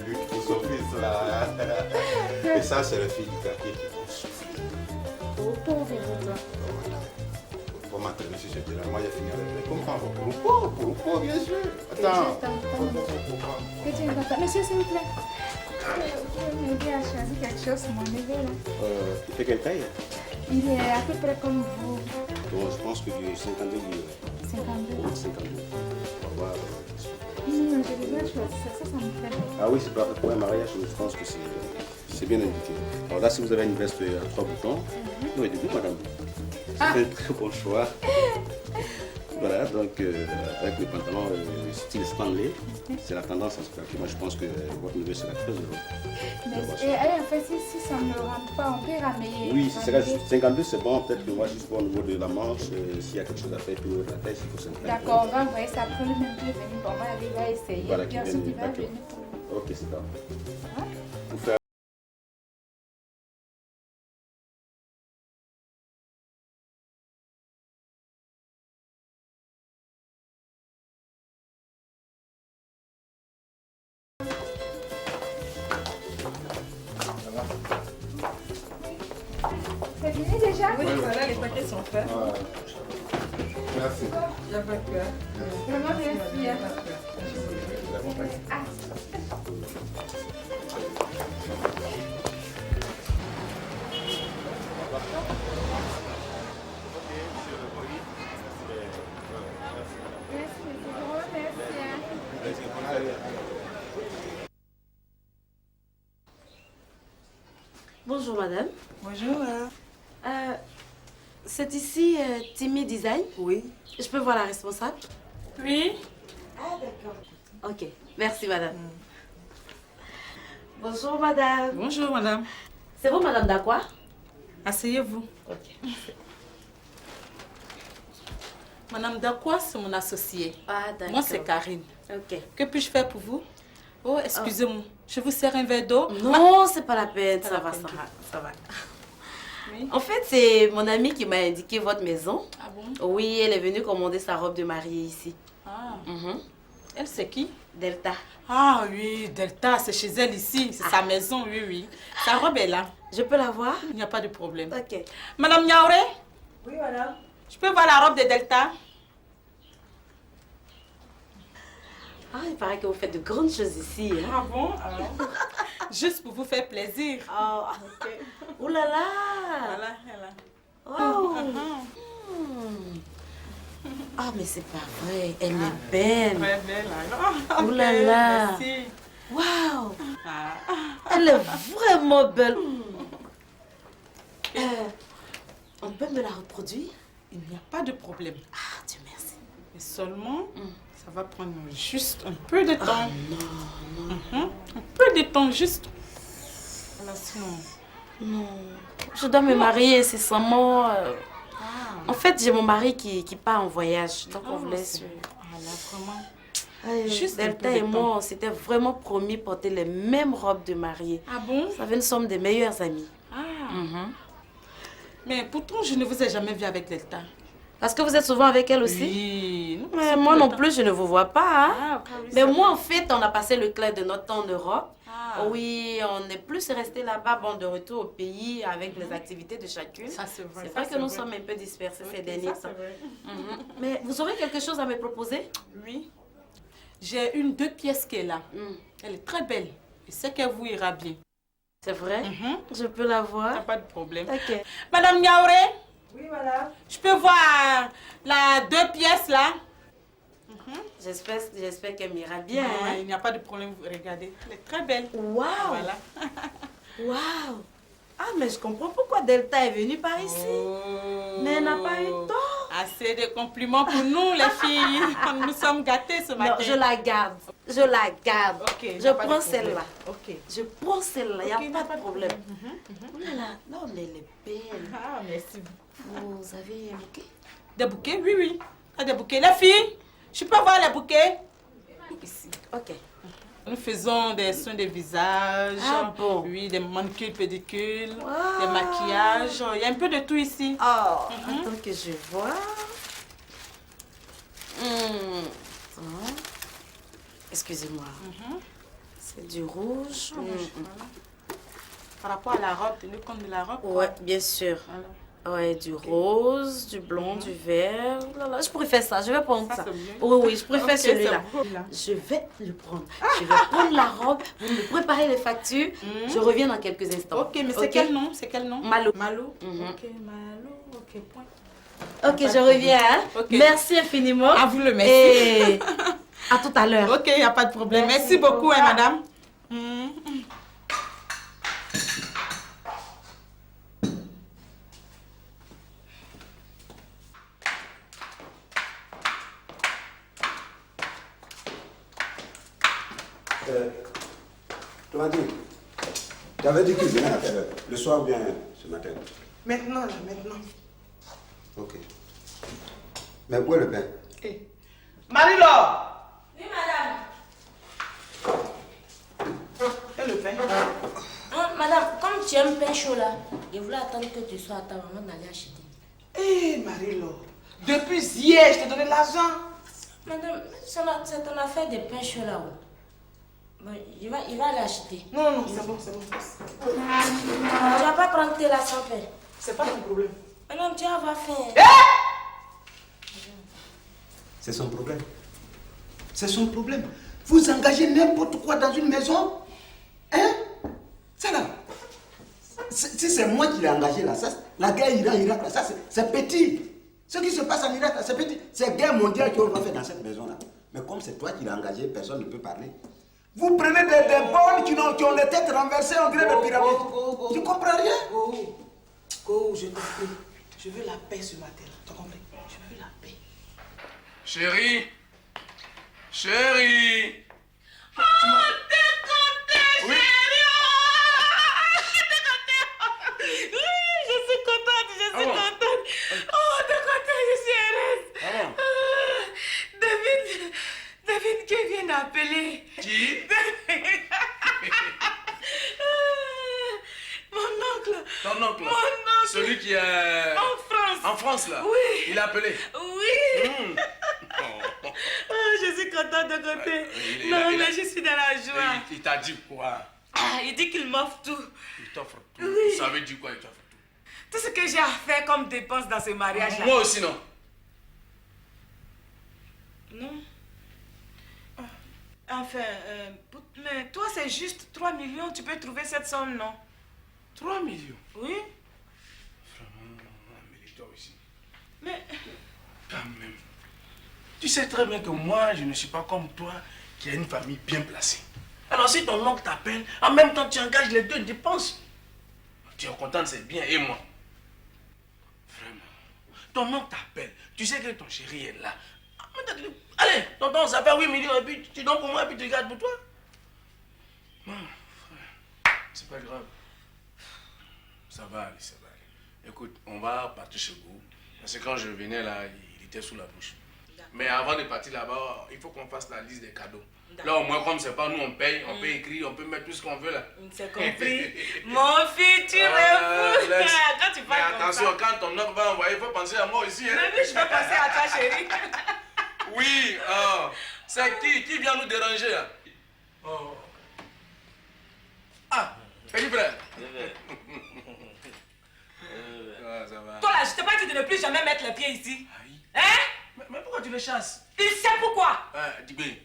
[SPEAKER 1] Luc pour son fils, là. Et ça, c'est le fils du quartier qui vont souffrir.
[SPEAKER 5] Oh, pauvre toi.
[SPEAKER 1] Faut m'entraîner sur ce terrain. Moi, j'ai fini avec les comprends. Pour pauvre, bien sûr. Attends.
[SPEAKER 5] Que tu es content. Monsieur, s'il vous plaît. Vous pouvez m'aider à choisir quelque chose pour mon neveu, là.
[SPEAKER 1] Il fait quelle taille?
[SPEAKER 5] Il est à peu près comme vous.
[SPEAKER 1] Bon, je pense que du 52 livres.
[SPEAKER 5] 52.
[SPEAKER 1] 52. On va voir.
[SPEAKER 5] Non, j'ai déjà choisi ça. Ça me fait bien.
[SPEAKER 1] Ah oui, c'est pas pour un mariage, je pense que c'est bien indiqué. Alors là, si vous avez une veste à 3 boutons, vous avez du goût, madame. C'est un très bon choix. Voilà, donc avec le pantalon style Stanley, c'est la tendance à ce cas. Moi, je pense que votre neveu sera très heureux.
[SPEAKER 5] Et en fait, si ça ne me rentre pas, on peut ramener.
[SPEAKER 1] Oui, si c'est 52, c'est bon. Peut-être que moi, juste au niveau de la manche, s'il y a quelque chose à faire pour la tête, il faut s'en faire.
[SPEAKER 5] D'accord, on va envoyer ça après le même venir pour moi. Il va essayer.
[SPEAKER 1] Voilà,
[SPEAKER 5] Bien sûr, il va venir pour moi.
[SPEAKER 1] Ok, c'est ça. Pour faire.
[SPEAKER 5] C'est fini déjà?
[SPEAKER 8] Oui, voilà, les paquets sont faits.
[SPEAKER 1] Merci.
[SPEAKER 8] Il n'y a pas de peur.
[SPEAKER 5] Vraiment merci. Ah.
[SPEAKER 14] Bonjour madame.
[SPEAKER 8] Bonjour.
[SPEAKER 14] C'est ici Timmy Design?
[SPEAKER 8] Oui.
[SPEAKER 14] Je peux voir la responsable?
[SPEAKER 8] Oui.
[SPEAKER 14] Ah d'accord. Ok, merci madame. Bonjour madame.
[SPEAKER 8] Bonjour madame.
[SPEAKER 14] C'est vous madame Dakwa?
[SPEAKER 8] Asseyez-vous.
[SPEAKER 14] Ok.
[SPEAKER 3] Madame Dakwa, c'est mon associée.
[SPEAKER 14] Ah d'accord.
[SPEAKER 3] Moi, c'est Karine.
[SPEAKER 14] Ok.
[SPEAKER 3] Que puis-je faire pour vous? Oh, excusez-moi. Je vous sers un verre d'eau?
[SPEAKER 14] Non, c'est pas la peine.
[SPEAKER 3] Pas
[SPEAKER 14] Ça
[SPEAKER 3] la
[SPEAKER 14] va,
[SPEAKER 3] peine.
[SPEAKER 14] ça va.
[SPEAKER 3] Oui.
[SPEAKER 14] En fait, c'est mon amie qui m'a indiqué votre maison.
[SPEAKER 3] Ah bon?
[SPEAKER 14] Oui, elle est venue commander sa robe de mariée ici.
[SPEAKER 3] Ah.
[SPEAKER 14] Mhm.
[SPEAKER 3] Elle, c'est qui?
[SPEAKER 14] Delta.
[SPEAKER 3] Ah oui, Delta, c'est chez elle ici. C'est sa maison, oui, oui. Sa robe est là.
[SPEAKER 14] Je peux la voir?
[SPEAKER 3] Il n'y a pas de problème.
[SPEAKER 14] Ok.
[SPEAKER 3] Madame Niaoré?
[SPEAKER 8] Oui, madame.
[SPEAKER 3] Je peux voir la robe de Delta?
[SPEAKER 14] Ah, il paraît que vous faites de grandes choses ici. Hein?
[SPEAKER 3] Ah bon? Alors, juste pour vous faire plaisir.
[SPEAKER 14] Oh, ok. Oh là là!
[SPEAKER 3] Voilà, elle a.
[SPEAKER 14] Oh. Ah, mais c'est pas vrai. Elle est belle.
[SPEAKER 3] Très belle, alors.
[SPEAKER 14] Oh là là!
[SPEAKER 3] Merci.
[SPEAKER 14] Waouh!
[SPEAKER 3] Ah.
[SPEAKER 14] Elle est vraiment belle. On peut me la reproduire?
[SPEAKER 3] Il n'y a pas de problème.
[SPEAKER 14] Ah, Dieu merci.
[SPEAKER 3] Mais seulement, ça va prendre juste un peu de temps.
[SPEAKER 14] Ah, non.
[SPEAKER 3] Un peu de temps, juste. Voilà, sinon.
[SPEAKER 14] Non. Je dois me marier incessamment. En fait, j'ai mon mari qui part en voyage. Donc, on voulait se...
[SPEAKER 3] Voilà, vraiment.
[SPEAKER 14] Juste Delta et moi, on s'était vraiment promis porter les mêmes robes de mariée.
[SPEAKER 3] Ah bon?
[SPEAKER 14] Vous savez, nous sommes des meilleurs amis.
[SPEAKER 3] Ah. Mais pourtant, je ne vous ai jamais vu avec Delta.
[SPEAKER 14] Parce que vous êtes souvent avec elle aussi?
[SPEAKER 3] Oui.
[SPEAKER 14] Mais moi non plus, je ne vous vois pas. Hein?
[SPEAKER 3] Ah, oui,
[SPEAKER 14] mais
[SPEAKER 3] c'est
[SPEAKER 14] moi, en fait, on a passé le clair de notre temps en Europe.
[SPEAKER 3] Ah.
[SPEAKER 14] Oui, on est plus resté là-bas, bon, de retour au pays avec les activités de chacune.
[SPEAKER 3] Ça, c'est vrai.
[SPEAKER 14] C'est vrai que nous sommes un peu dispersés ces derniers temps. Mais vous aurez quelque chose à me proposer?
[SPEAKER 3] Oui. J'ai une 2 pièces qui est là. Elle est très belle. Je sais qu'elle vous ira bien.
[SPEAKER 14] C'est vrai? Je peux la voir?
[SPEAKER 3] Pas de problème.
[SPEAKER 14] Ok.
[SPEAKER 3] Madame Niaouré?
[SPEAKER 13] Oui, madame.
[SPEAKER 3] Je peux voir la 2 pièces là?
[SPEAKER 14] J'espère qu'elle m'ira bien.
[SPEAKER 3] Non,
[SPEAKER 14] Hein?
[SPEAKER 3] il n'y a pas de problème. Regardez. Elle est très belle.
[SPEAKER 14] Waouh!
[SPEAKER 3] Voilà.
[SPEAKER 14] Waouh! Ah, mais je comprends pourquoi Delta est venue par ici. Mais elle n'a pas eu tort.
[SPEAKER 3] Assez de compliments pour nous, les filles. Nous sommes gâtés ce matin.
[SPEAKER 14] Non, je la garde. Je la garde.
[SPEAKER 3] Ok,
[SPEAKER 14] je prends celle-là.
[SPEAKER 3] Ok.
[SPEAKER 14] Je prends celle-là. Il n'y a pas de problème.
[SPEAKER 3] Oh
[SPEAKER 14] là là. Non, mais elle est belle.
[SPEAKER 3] Ah, merci.
[SPEAKER 14] Vous avez un bouquet?
[SPEAKER 3] Des bouquets? Oui, oui. Ah, des bouquets. Les filles, je peux voir les bouquets? Ici.
[SPEAKER 14] Ok.
[SPEAKER 3] Nous faisons des soins de visage,
[SPEAKER 14] Ah bon?
[SPEAKER 3] Oui, des manucules, pédicules, des maquillages. Il y a un peu de tout ici.
[SPEAKER 14] Oh, attends que je vois. Excusez-moi. C'est du rouge.
[SPEAKER 3] Par rapport à la robe, tenez compte de la robe?
[SPEAKER 14] Ouais, bien sûr. Ouais, du rose, du blond, du vert. Là, je préfère ça. Je vais prendre ça. Oui, je préfère celui-là. Je vais le prendre. Je vais prendre la robe. Vous me préparez les factures. Je reviens dans quelques instants.
[SPEAKER 3] Ok, mais c'est quel nom? C'est quel nom?
[SPEAKER 14] Malo.
[SPEAKER 3] Malo? Ok, Malo. Ok, point.
[SPEAKER 14] Ok, je reviens. Hein? Merci infiniment.
[SPEAKER 3] À vous le merci.
[SPEAKER 14] Et à tout à l'heure.
[SPEAKER 3] Ok, il n'y a pas de problème. Merci beaucoup, hein, madame.
[SPEAKER 1] Clémentine, tu avais dit que je venais à quelle heure? Le soir ou bien ce matin?
[SPEAKER 3] Maintenant, là, maintenant.
[SPEAKER 1] Ok. Mais où est le pain?
[SPEAKER 3] Marie-Laure!
[SPEAKER 11] Oui, madame.
[SPEAKER 3] Et le pain?
[SPEAKER 11] Madame, comme tu aimes pain chaud là, je voulais attendre que tu sois à ta maman d'aller acheter.
[SPEAKER 3] Hé, Marie-Laure, depuis hier, je t'ai donné l'argent.
[SPEAKER 11] Madame, c'est ton affaire de pain chaud là. Bon, il va aller acheter.
[SPEAKER 3] Non, c'est bon, c'est bon.
[SPEAKER 11] Tu vas pas prendre tes là sans pain.
[SPEAKER 3] C'est pas ton problème.
[SPEAKER 11] Madame, tu vas faire.
[SPEAKER 7] C'est son problème. C'est son problème. Vous engagez n'importe quoi dans une maison. Hein? Ça là. Si c'est moi qui l'ai engagé là, ça, la guerre Iran-Irak là, ça c'est petit. Ce qui se passe en Irak là, c'est petit. C'est guerre mondiale qu'on va faire dans cette maison là. Mais comme c'est toi qui l'as engagé, personne ne peut parler. Vous prenez des bonnes qui ont les têtes renversées en grès de pyramide. Tu comprends rien?
[SPEAKER 3] Go, je t'en prie. Je veux la paix ce matin là. Tu as compris? Je veux la paix.
[SPEAKER 9] Chérie. Chérie.
[SPEAKER 8] Oh, t'es contente,
[SPEAKER 9] Oui.
[SPEAKER 8] chérie. Oh, t'es contente. Oui, je suis contente. Oh, t'es contente, je suis heureuse. David qui vient d'appeler.
[SPEAKER 9] Qui?
[SPEAKER 8] Mon oncle.
[SPEAKER 9] Ton oncle?
[SPEAKER 8] Mon oncle.
[SPEAKER 9] Celui qui est...
[SPEAKER 8] En France.
[SPEAKER 9] En France, là?
[SPEAKER 8] Oui.
[SPEAKER 9] Il a appelé?
[SPEAKER 8] Oui. Oh, je suis contente de côté. Non, mais je suis dans la joie.
[SPEAKER 9] Il t'a dit quoi?
[SPEAKER 8] Il dit qu'il m'offre tout.
[SPEAKER 9] Il t'offre tout?
[SPEAKER 8] Oui.
[SPEAKER 9] Ça veut dire quoi, il t'offre tout?
[SPEAKER 8] Tout ce que j'ai à faire comme dépense dans ce mariage-là.
[SPEAKER 9] Moi aussi, non?
[SPEAKER 8] Non. Enfin, mais toi, c'est juste 3 millions. Tu peux trouver cette somme, non?
[SPEAKER 9] 3 millions?
[SPEAKER 8] Oui.
[SPEAKER 9] Vraiment, mets-toi aussi.
[SPEAKER 8] Mais...
[SPEAKER 9] Quand même. Tu sais très bien que moi, je ne suis pas comme toi, qui a une famille bien placée. Alors si ton oncle t'appelle, en même temps tu engages les deux dépenses. Tu es contente, c'est bien, et moi? Vraiment. Ton oncle t'appelle, tu sais que ton chéri est là. Allez, tonton, ça fait 8 millions, et puis tu donnes pour moi, et puis tu gardes pour toi. Non, frère, c'est pas grave. Ça va aller, ça va aller. Écoute, on va partir chez vous. Parce que quand je venais là, il était sous la douche. Mais avant de partir là-bas, il faut qu'on fasse la liste des cadeaux. Là, au moins, comme c'est pas nous, on paye, on peut écrire, on peut mettre tout ce qu'on veut là.
[SPEAKER 8] C'est compris. Mon futur époux. Quand tu parles
[SPEAKER 9] mais attention, quand ton oncle va envoyer, il faut penser à moi aussi. Hein?
[SPEAKER 8] Mais oui, je vais penser à toi, chérie.
[SPEAKER 9] Oui, c'est qui vient nous déranger là? Oh. Ah, petit frère. Ça va.
[SPEAKER 8] Toi là, je t'ai pas dit de ne plus jamais mettre les pieds ici. Hein?
[SPEAKER 9] Mais pourquoi tu le chasses?
[SPEAKER 8] Il sait pourquoi.
[SPEAKER 9] Dibé,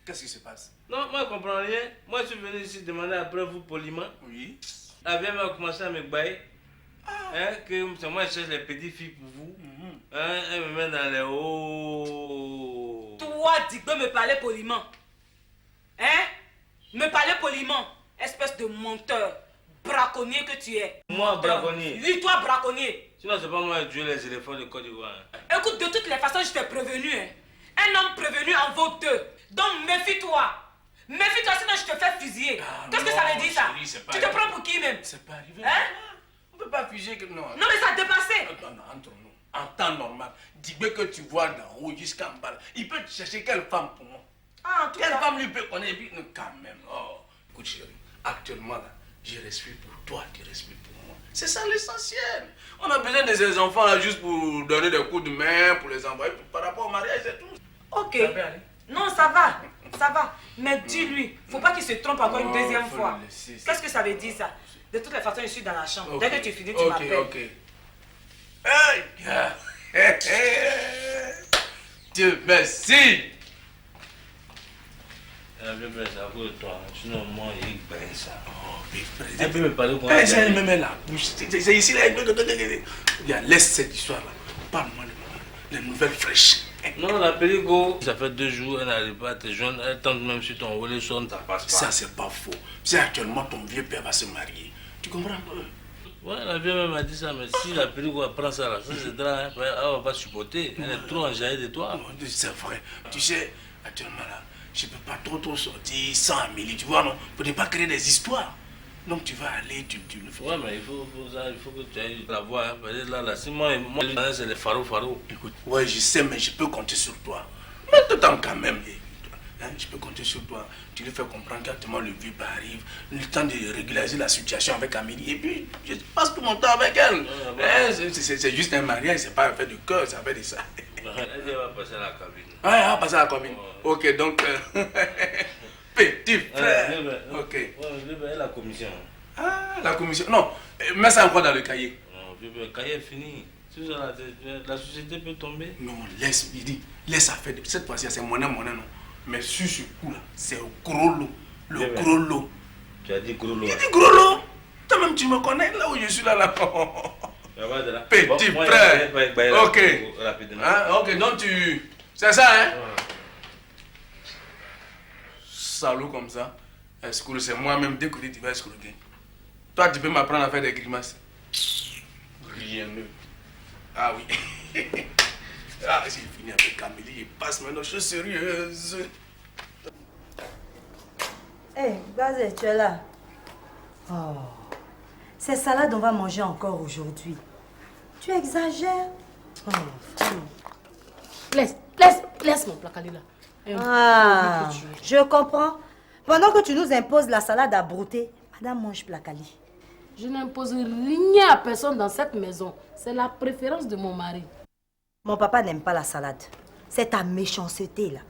[SPEAKER 9] qu'est-ce qui se passe?
[SPEAKER 12] Non, moi je comprends rien. Moi je suis venu ici demander après vous poliment.
[SPEAKER 9] Oui.
[SPEAKER 12] La vieille m'a commencé à me bailler. Hein, que moi je cherche les petites filles pour vous. Hein, elle me met dans les hauts.
[SPEAKER 8] Toi, Dibé, me parler poliment. Hein? Me parler poliment. Espèce de menteur. Braconnier que tu es.
[SPEAKER 12] Moi, braconnier?
[SPEAKER 8] Oui, toi, braconnier.
[SPEAKER 12] Sinon, c'est pas moi qui ai tué les éléphants de Côte d'Ivoire.
[SPEAKER 8] Écoute, de toutes les façons, je t'ai prévenu. Hein. Un homme prévenu en vaut deux. Donc, méfie-toi. Méfie-toi, sinon je te fais fusiller. Qu'est-ce que ça veut dire, ça?
[SPEAKER 9] Chérie,
[SPEAKER 8] tu te prends pour qui, même?
[SPEAKER 9] C'est pas arrivé.
[SPEAKER 8] Hein?
[SPEAKER 9] On peut pas fusiller que... Non,
[SPEAKER 8] mais ça a dépassé.
[SPEAKER 9] Non, entre nous. En temps normal, Dibé que tu vois d'en haut jusqu'en bas, il peut chercher quelle femme pour moi? Quelle femme lui peut connaître? Et puis, quand même. Oh, écoute, chérie, actuellement, là, je respire pour toi, tu respires pour moi. C'est ça l'essentiel. On a besoin de ces enfants là juste pour donner des coups de main, pour les envoyer par rapport au mariage et tout.
[SPEAKER 8] Ok. Non, ça va. Ça va. Mais dis-lui, faut pas qu'il se trompe encore une deuxième fois. Qu'est-ce que ça veut dire, ça? De toutes les façons, je suis dans la chambre. Dès que tu finis, tu m'appelles.
[SPEAKER 9] Ok. Hey, gars. Dieu merci.
[SPEAKER 12] C'est à cause de toi. Sinon, moi, il est ça.
[SPEAKER 9] Oh, big frère.
[SPEAKER 12] Elle peut me parler pour
[SPEAKER 9] elle. Elle me met la bouche. C'est ici, là. Laisse cette histoire-là. Parle-moi les nouvelles fraîches.
[SPEAKER 12] Non, la pellico, ça fait 2 jours, elle n'arrive pas à te joindre. Elle tente même sur ton volet, ça passe pas.
[SPEAKER 9] Ça, c'est pas faux. C'est actuellement ton vieux père va se marier. Tu comprends?
[SPEAKER 12] Ouais, la vieille mère m'a dit ça, mais si la pellico prend ça là, ça c'est drôle, elle va pas supporter. Elle est trop enjaillée de toi.
[SPEAKER 9] C'est vrai. Tu sais, actuellement là, je peux pas trop sortir sans Amélie, tu vois, non? Pour ne pas créer des histoires. Donc tu vas aller, tu le fais.
[SPEAKER 12] Ouais, mais il faut que tu ailles la voir. Hein. Là, si moi, c'est les faro.
[SPEAKER 9] Écoute, ouais, je sais, mais je peux compter sur toi. Mais tout le temps quand même. Hein, je peux compter sur toi. Tu lui fais comprendre qu'actuellement le vieux arrive, le temps de régulariser la situation avec Amélie. Et puis, je passe tout mon temps avec elle. C'est juste un mariage, c'est pas un fait de cœur, c'est un fait de ça.
[SPEAKER 12] Elle va passer à la cabine.
[SPEAKER 9] Ouais, elle va passer à la cabine. Ok, donc... Petit frère. Ok.
[SPEAKER 12] Ouais, la commission.
[SPEAKER 9] Ah, la commission. Non, mets ça encore dans le cahier.
[SPEAKER 12] Non, le cahier est fini. La société peut tomber.
[SPEAKER 9] Non, laisse, il dit, laisse ça faire. Cette fois-ci, c'est monnaie, non. Mais sur ce coup-là, c'est au gros lot. Le gros lot.
[SPEAKER 12] Tu as dit gros lot.
[SPEAKER 9] Il dit gros lot. Toi-même, tu me connais là où je suis là. Petit frère. Ok. Ok, donc tu... C'est ça, hein? Salaud comme ça. Escroc, c'est moi-même dès que tu vas escroquer. Toi, tu peux m'apprendre à faire des grimaces. Rien de... Ah oui. Ah, j'ai fini avec Amélie. Il passe maintenant, je suis sérieuse.
[SPEAKER 10] Hé, Gazé, tu es là. Oh, c'est salade on va manger encore aujourd'hui. Tu exagères. Oh,
[SPEAKER 6] Laisse mon placali là.
[SPEAKER 10] Ah, je comprends. Pendant que tu nous imposes la salade à brouter, madame mange placali.
[SPEAKER 6] Je n'impose rien à personne dans cette maison. C'est la préférence de mon mari.
[SPEAKER 10] Mon papa n'aime pas la salade. C'est ta méchanceté là.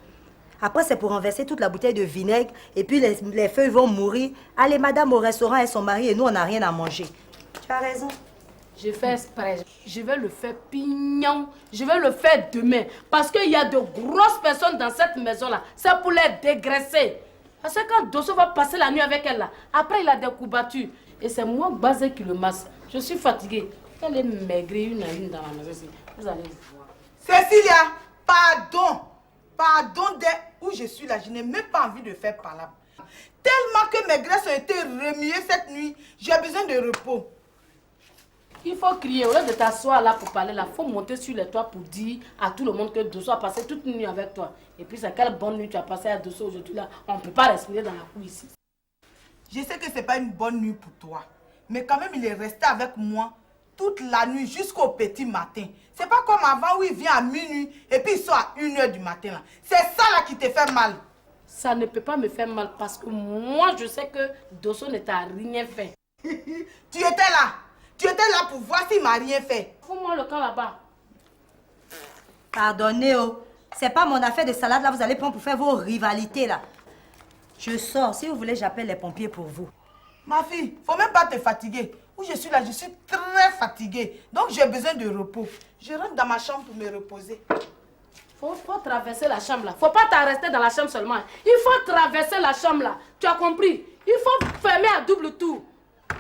[SPEAKER 10] Après, c'est pour renverser toute la bouteille de vinaigre et puis les feuilles vont mourir. Allez, madame au restaurant et son mari et nous, on n'a rien à manger. Tu as raison.
[SPEAKER 6] Je fais exprès. Je vais le faire pignon. Je vais le faire demain. Parce qu'il y a de grosses personnes dans cette maison-là. C'est pour les dégraisser. Parce que quand Dosso va passer la nuit avec elle, là, après il a des coups battus. Et c'est moi, Bazé, qui le masse. Je suis fatiguée. Elle est maigrie une à une dans la maison. Vous allez voir.
[SPEAKER 3] Cécilia, pardon. Pardon où je suis là. Je n'ai même pas envie de faire palabre. Tellement que mes graisses ont été remuées cette nuit, j'ai besoin de repos.
[SPEAKER 6] Il faut crier, au lieu de t'asseoir là pour parler là, il faut monter sur les toits pour dire à tout le monde que Dosso a passé toute une nuit avec toi. Et puis c'est quelle bonne nuit tu as passé à Dosso aujourd'hui là. On ne peut pas respirer dans la cour ici.
[SPEAKER 3] Je sais que ce n'est pas une bonne nuit pour toi. Mais quand même, il est resté avec moi toute la nuit jusqu'au petit matin. C'est pas comme avant où il vient à minuit et puis il sort à 1h du matin. Là. C'est ça là qui te fait mal.
[SPEAKER 6] Ça ne peut pas me faire mal parce que moi, je sais que Dosso ne t'a rien fait.
[SPEAKER 3] Tu étais là. Tu étais là pour voir s'il m'a rien fait.
[SPEAKER 6] Fous-moi le camp là-bas.
[SPEAKER 10] Pardonnez, oh. C'est pas mon affaire de salade là, vous allez prendre pour faire vos rivalités là. Je sors. Si vous voulez, j'appelle les pompiers pour vous.
[SPEAKER 3] Ma fille, faut même pas te fatiguer. Où je suis là, je suis très fatiguée. Donc j'ai besoin de repos. Je rentre dans ma chambre pour me reposer.
[SPEAKER 6] Faut traverser la chambre là. Faut pas rester dans la chambre seulement. Il faut traverser la chambre là. Tu as compris? Il faut fermer à double tour.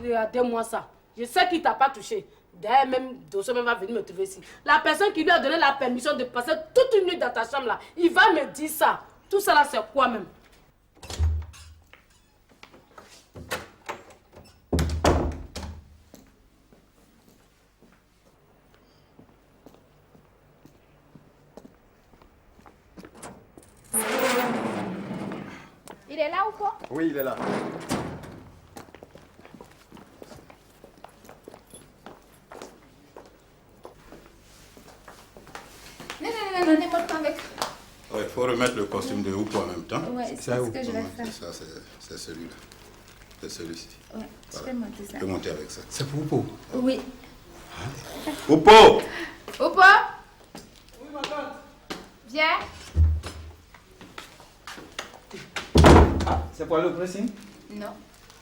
[SPEAKER 6] Regardez-moi ça. Je sais qu'il t'a pas touché. D'ailleurs, même Dosso va venir me trouver ici. La personne qui lui a donné la permission de passer toute une nuit dans ta chambre là, il va me dire ça. Tout ça là, c'est quoi même?
[SPEAKER 5] Il est là ou quoi?
[SPEAKER 1] Oui, il est là.
[SPEAKER 5] Non, n'importe quoi avec.
[SPEAKER 15] Il faut remettre le costume de Oupo en même temps.
[SPEAKER 5] Ouais, c'est ce que je vais faire.
[SPEAKER 15] Ça, c'est celui-là. C'est celui-ci.
[SPEAKER 5] Ouais, je vais monter ça.
[SPEAKER 15] Je peux monter avec ça. C'est pour Oupo.
[SPEAKER 5] Oui.
[SPEAKER 15] Oupo!
[SPEAKER 5] Oupo?
[SPEAKER 3] Oui, ma tante.
[SPEAKER 5] Viens.
[SPEAKER 1] C'est pour aller au pressing?
[SPEAKER 5] Non.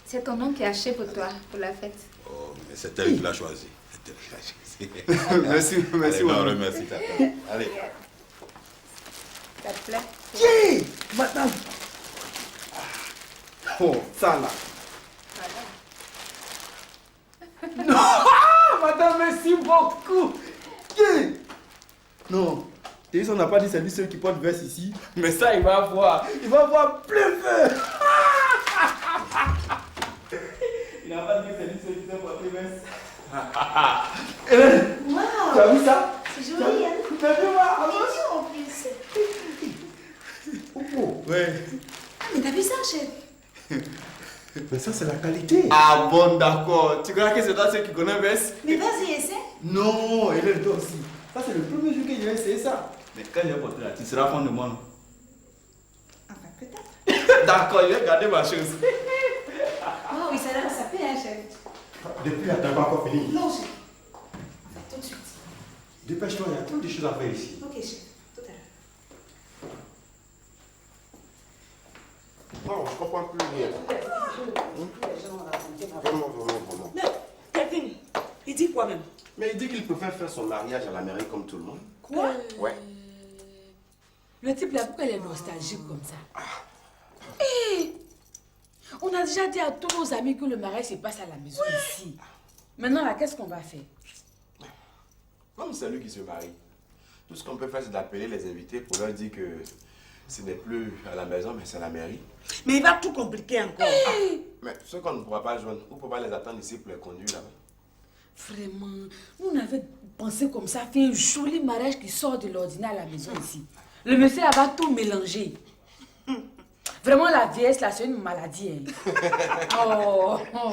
[SPEAKER 5] C'est ton oncle qui a acheté pour toi, pour la fête.
[SPEAKER 15] Oh, mais c'est elle qui l'a choisi. C'est elle qui l'a choisi.
[SPEAKER 1] Merci,
[SPEAKER 15] Allez, non,
[SPEAKER 1] madame.
[SPEAKER 15] remercie, tata. Allez.
[SPEAKER 5] Ça te plaît?
[SPEAKER 1] Tiens, madame. Oh, ça là. Non, madame, merci beaucoup. Tiens. Non, on n'a pas dit c'est lui seul qui porte veste ici, mais ça il va avoir plein feu. Il n'a pas dit que c'est lui seul qui sait porter veste.
[SPEAKER 5] Wow.
[SPEAKER 1] Tu as vu ça?
[SPEAKER 5] C'est joli, hein?
[SPEAKER 1] Tu as vu moi?
[SPEAKER 5] En plus.
[SPEAKER 1] Oh, ouais.
[SPEAKER 5] Ah, mais t'as vu ça, chef?
[SPEAKER 1] Mais ça c'est la qualité. Ah bon, d'accord. Tu crois que c'est toi ceux qui connaissent veste?
[SPEAKER 5] Mais vas-y, essaie.
[SPEAKER 1] Non, elle est là aussi. Ça c'est le premier jour que j'ai essayé ça. Mais quand je vais porter là, tu seras fan de moi, non?
[SPEAKER 5] Enfin, peut-être.
[SPEAKER 1] D'accord, je vais garder ma chose.
[SPEAKER 5] Oh oui, ça paie, hein, chef.
[SPEAKER 1] Depuis là, t'as pas encore fini.
[SPEAKER 5] Non, chef. Enfin, tout de suite.
[SPEAKER 1] Dépêche-toi, il y a trop de choses à faire ici.
[SPEAKER 5] Ok, chef. Tout à l'heure.
[SPEAKER 1] Non, je comprends plus rien. Vraiment.
[SPEAKER 2] Mais, Kevin, il dit quoi même?
[SPEAKER 1] Mais il dit qu'il préfère faire son mariage à la mairie comme tout le monde.
[SPEAKER 2] Quoi?
[SPEAKER 1] Ouais.
[SPEAKER 16] Le type là, pourquoi il est nostalgique comme ça? Hé! On a déjà dit à tous nos amis que le mariage se passe à la maison ici. Maintenant là, qu'est-ce qu'on va faire?
[SPEAKER 1] Comme c'est lui qui se marie, tout ce qu'on peut faire c'est d'appeler les invités pour leur dire que ce n'est plus à la maison mais c'est à la mairie.
[SPEAKER 2] Mais il va tout compliquer encore.
[SPEAKER 1] Mais ceux qu'on ne pourra pas joindre, on ne peut pas les attendre ici pour les conduire là-bas.
[SPEAKER 16] Vraiment, nous on avait pensé comme ça, faire un joli mariage qui sort de l'ordinaire à la maison ici. Le monsieur là va tout mélanger. Vraiment la vieillesse là, c'est une maladie. Hein.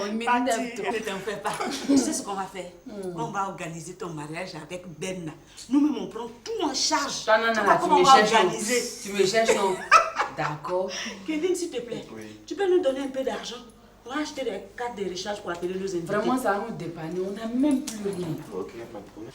[SPEAKER 16] Il m'énerve trop.
[SPEAKER 2] Ne t'en fais pas. Tu sais ce qu'on va faire? On va organiser ton mariage avec Ben. Nous-mêmes, on prend tout en charge.
[SPEAKER 16] Non,
[SPEAKER 2] Comment on va organiser?
[SPEAKER 16] Tu me cherches, non? D'accord.
[SPEAKER 2] Kevin, s'il te plaît, tu peux nous donner un peu d'argent pour acheter des cartes de recharge pour appeler nos invités?
[SPEAKER 16] Vraiment, ça va nous dépanner. On n'a même plus rien.
[SPEAKER 1] Ok, pas de problème.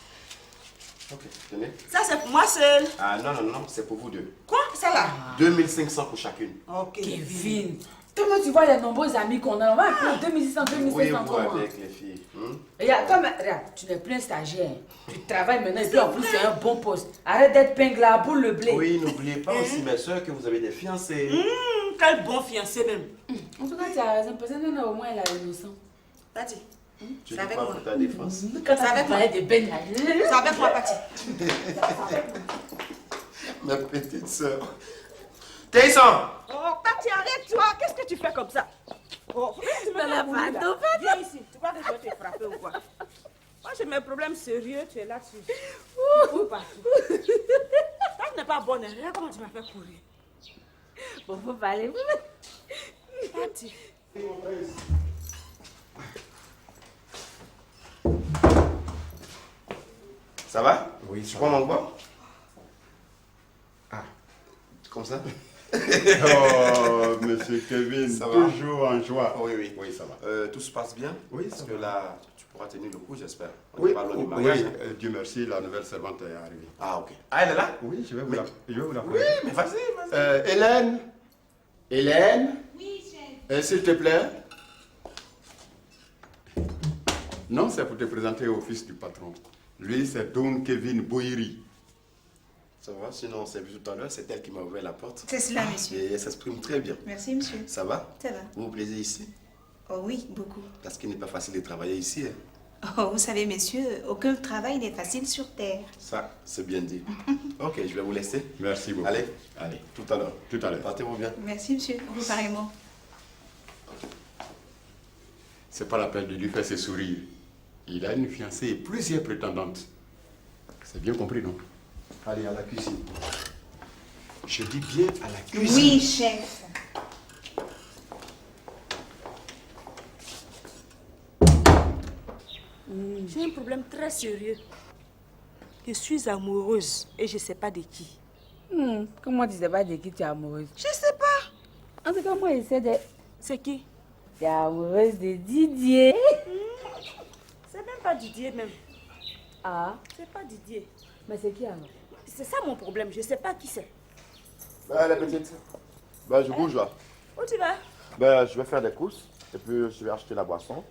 [SPEAKER 1] Ok, tenez.
[SPEAKER 2] Ça, c'est pour moi seul.
[SPEAKER 1] Ah non, c'est pour vous deux.
[SPEAKER 2] Quoi? Ça là?
[SPEAKER 1] 2500 pour chacune.
[SPEAKER 2] Ok.
[SPEAKER 16] Kevin, comment tu vois les nombreux amis qu'on a? On va appeler 2600, 2500
[SPEAKER 1] Oui, vous
[SPEAKER 16] comment?
[SPEAKER 1] avec les filles.
[SPEAKER 16] Regarde, regarde, tu n'es plus un stagiaire. Tu travailles maintenant et puis en plus c'est un bon poste. Arrête d'être pingla à boule le blé.
[SPEAKER 1] Oui, n'oubliez pas aussi, mes soeurs, que vous avez des fiancés.
[SPEAKER 2] Quel bon fiancé même.
[SPEAKER 16] En tout cas, tu as raison, parce que nous, au moins, elle a innocent.
[SPEAKER 2] Tati,
[SPEAKER 1] Tu dis pas pour ta défense.
[SPEAKER 16] Quand tu as parlé de Ben,
[SPEAKER 2] c'est avec moi, Tati.
[SPEAKER 1] Ma petite soeur. Taïsan!
[SPEAKER 2] Oh, Tati, arrête-toi. Qu'est-ce que tu fais comme ça? Oh, tu me la viens ici. Tu crois que je vais te frapper ou quoi? Moi, j'ai mes problèmes sérieux. Tu es là-dessus. Où partout? Toi, tu n'es pas bonne. Regarde comment tu m'as fait courir.
[SPEAKER 16] Bon, faut parler.
[SPEAKER 2] Tati.
[SPEAKER 1] Ça va?
[SPEAKER 7] Oui,
[SPEAKER 1] Tu
[SPEAKER 7] ça
[SPEAKER 1] prends
[SPEAKER 7] va.
[SPEAKER 1] mon bois? Ah, comme ça?
[SPEAKER 15] Oh, monsieur Kevin,
[SPEAKER 1] Ça va?
[SPEAKER 15] toujours en joie.
[SPEAKER 1] Oui, oui.
[SPEAKER 15] Oui, ça va.
[SPEAKER 1] Tout se passe bien?
[SPEAKER 15] Oui,
[SPEAKER 1] Parce
[SPEAKER 15] ça
[SPEAKER 1] que
[SPEAKER 15] va.
[SPEAKER 1] là, tu pourras tenir le coup, j'espère. On
[SPEAKER 15] Oui,
[SPEAKER 1] est pas loin du
[SPEAKER 15] oui,
[SPEAKER 1] mariage.
[SPEAKER 15] Dieu merci, la nouvelle servante est arrivée.
[SPEAKER 1] Ah, ok. Ah, elle est là?
[SPEAKER 15] Oui, je vais vous la
[SPEAKER 1] Oui, mais vas-y.
[SPEAKER 15] Hélène? Hélène?
[SPEAKER 11] Oui, chef.
[SPEAKER 15] S'il te plaît? Non, c'est pour te présenter au fils du patron. Lui, c'est Don Kevin Boiri.
[SPEAKER 1] Ça va? Sinon, on s'est vu tout à l'heure, c'est elle qui m'a ouvert la porte.
[SPEAKER 17] C'est cela, monsieur.
[SPEAKER 1] Et elle s'exprime très bien.
[SPEAKER 17] Merci, monsieur.
[SPEAKER 1] Ça va?
[SPEAKER 17] Ça va.
[SPEAKER 1] Vous vous plaisez ici?
[SPEAKER 17] Oh oui, beaucoup.
[SPEAKER 1] Parce qu'il n'est pas facile de travailler ici. Hein.
[SPEAKER 17] Oh, vous savez, monsieur, aucun travail n'est facile sur terre.
[SPEAKER 1] Ça, c'est bien dit. Ok, je vais vous laisser.
[SPEAKER 15] Merci beaucoup.
[SPEAKER 1] Allez,
[SPEAKER 15] Allez,
[SPEAKER 1] tout à l'heure.
[SPEAKER 15] tout à l'heure.
[SPEAKER 1] Partez-vous bien.
[SPEAKER 17] Merci, monsieur. Vous pareillement.
[SPEAKER 15] C'est pas la peine de lui faire ses sourires. Il a une fiancée et plusieurs prétendantes. C'est bien compris, non?
[SPEAKER 1] Allez, à la cuisine. Je dis bien à la cuisine.
[SPEAKER 17] Oui, chef.
[SPEAKER 8] J'ai un problème très sérieux. Je suis amoureuse et je ne sais pas de qui.
[SPEAKER 16] Comment tu sais pas de qui tu es amoureuse?
[SPEAKER 8] Je ne sais pas.
[SPEAKER 16] En tout cas, moi, je sais de...
[SPEAKER 8] C'est qui?
[SPEAKER 16] Tu es amoureuse de Didier.
[SPEAKER 8] C'est même pas Didier même.
[SPEAKER 16] Ah?
[SPEAKER 8] C'est pas Didier.
[SPEAKER 16] Mais c'est qui alors?
[SPEAKER 8] C'est ça mon problème, je ne sais pas qui c'est.
[SPEAKER 1] Ben, la petite. Ben, je bouge là.
[SPEAKER 8] Où tu vas?
[SPEAKER 1] Ben, je vais faire des courses et puis je vais acheter la boisson.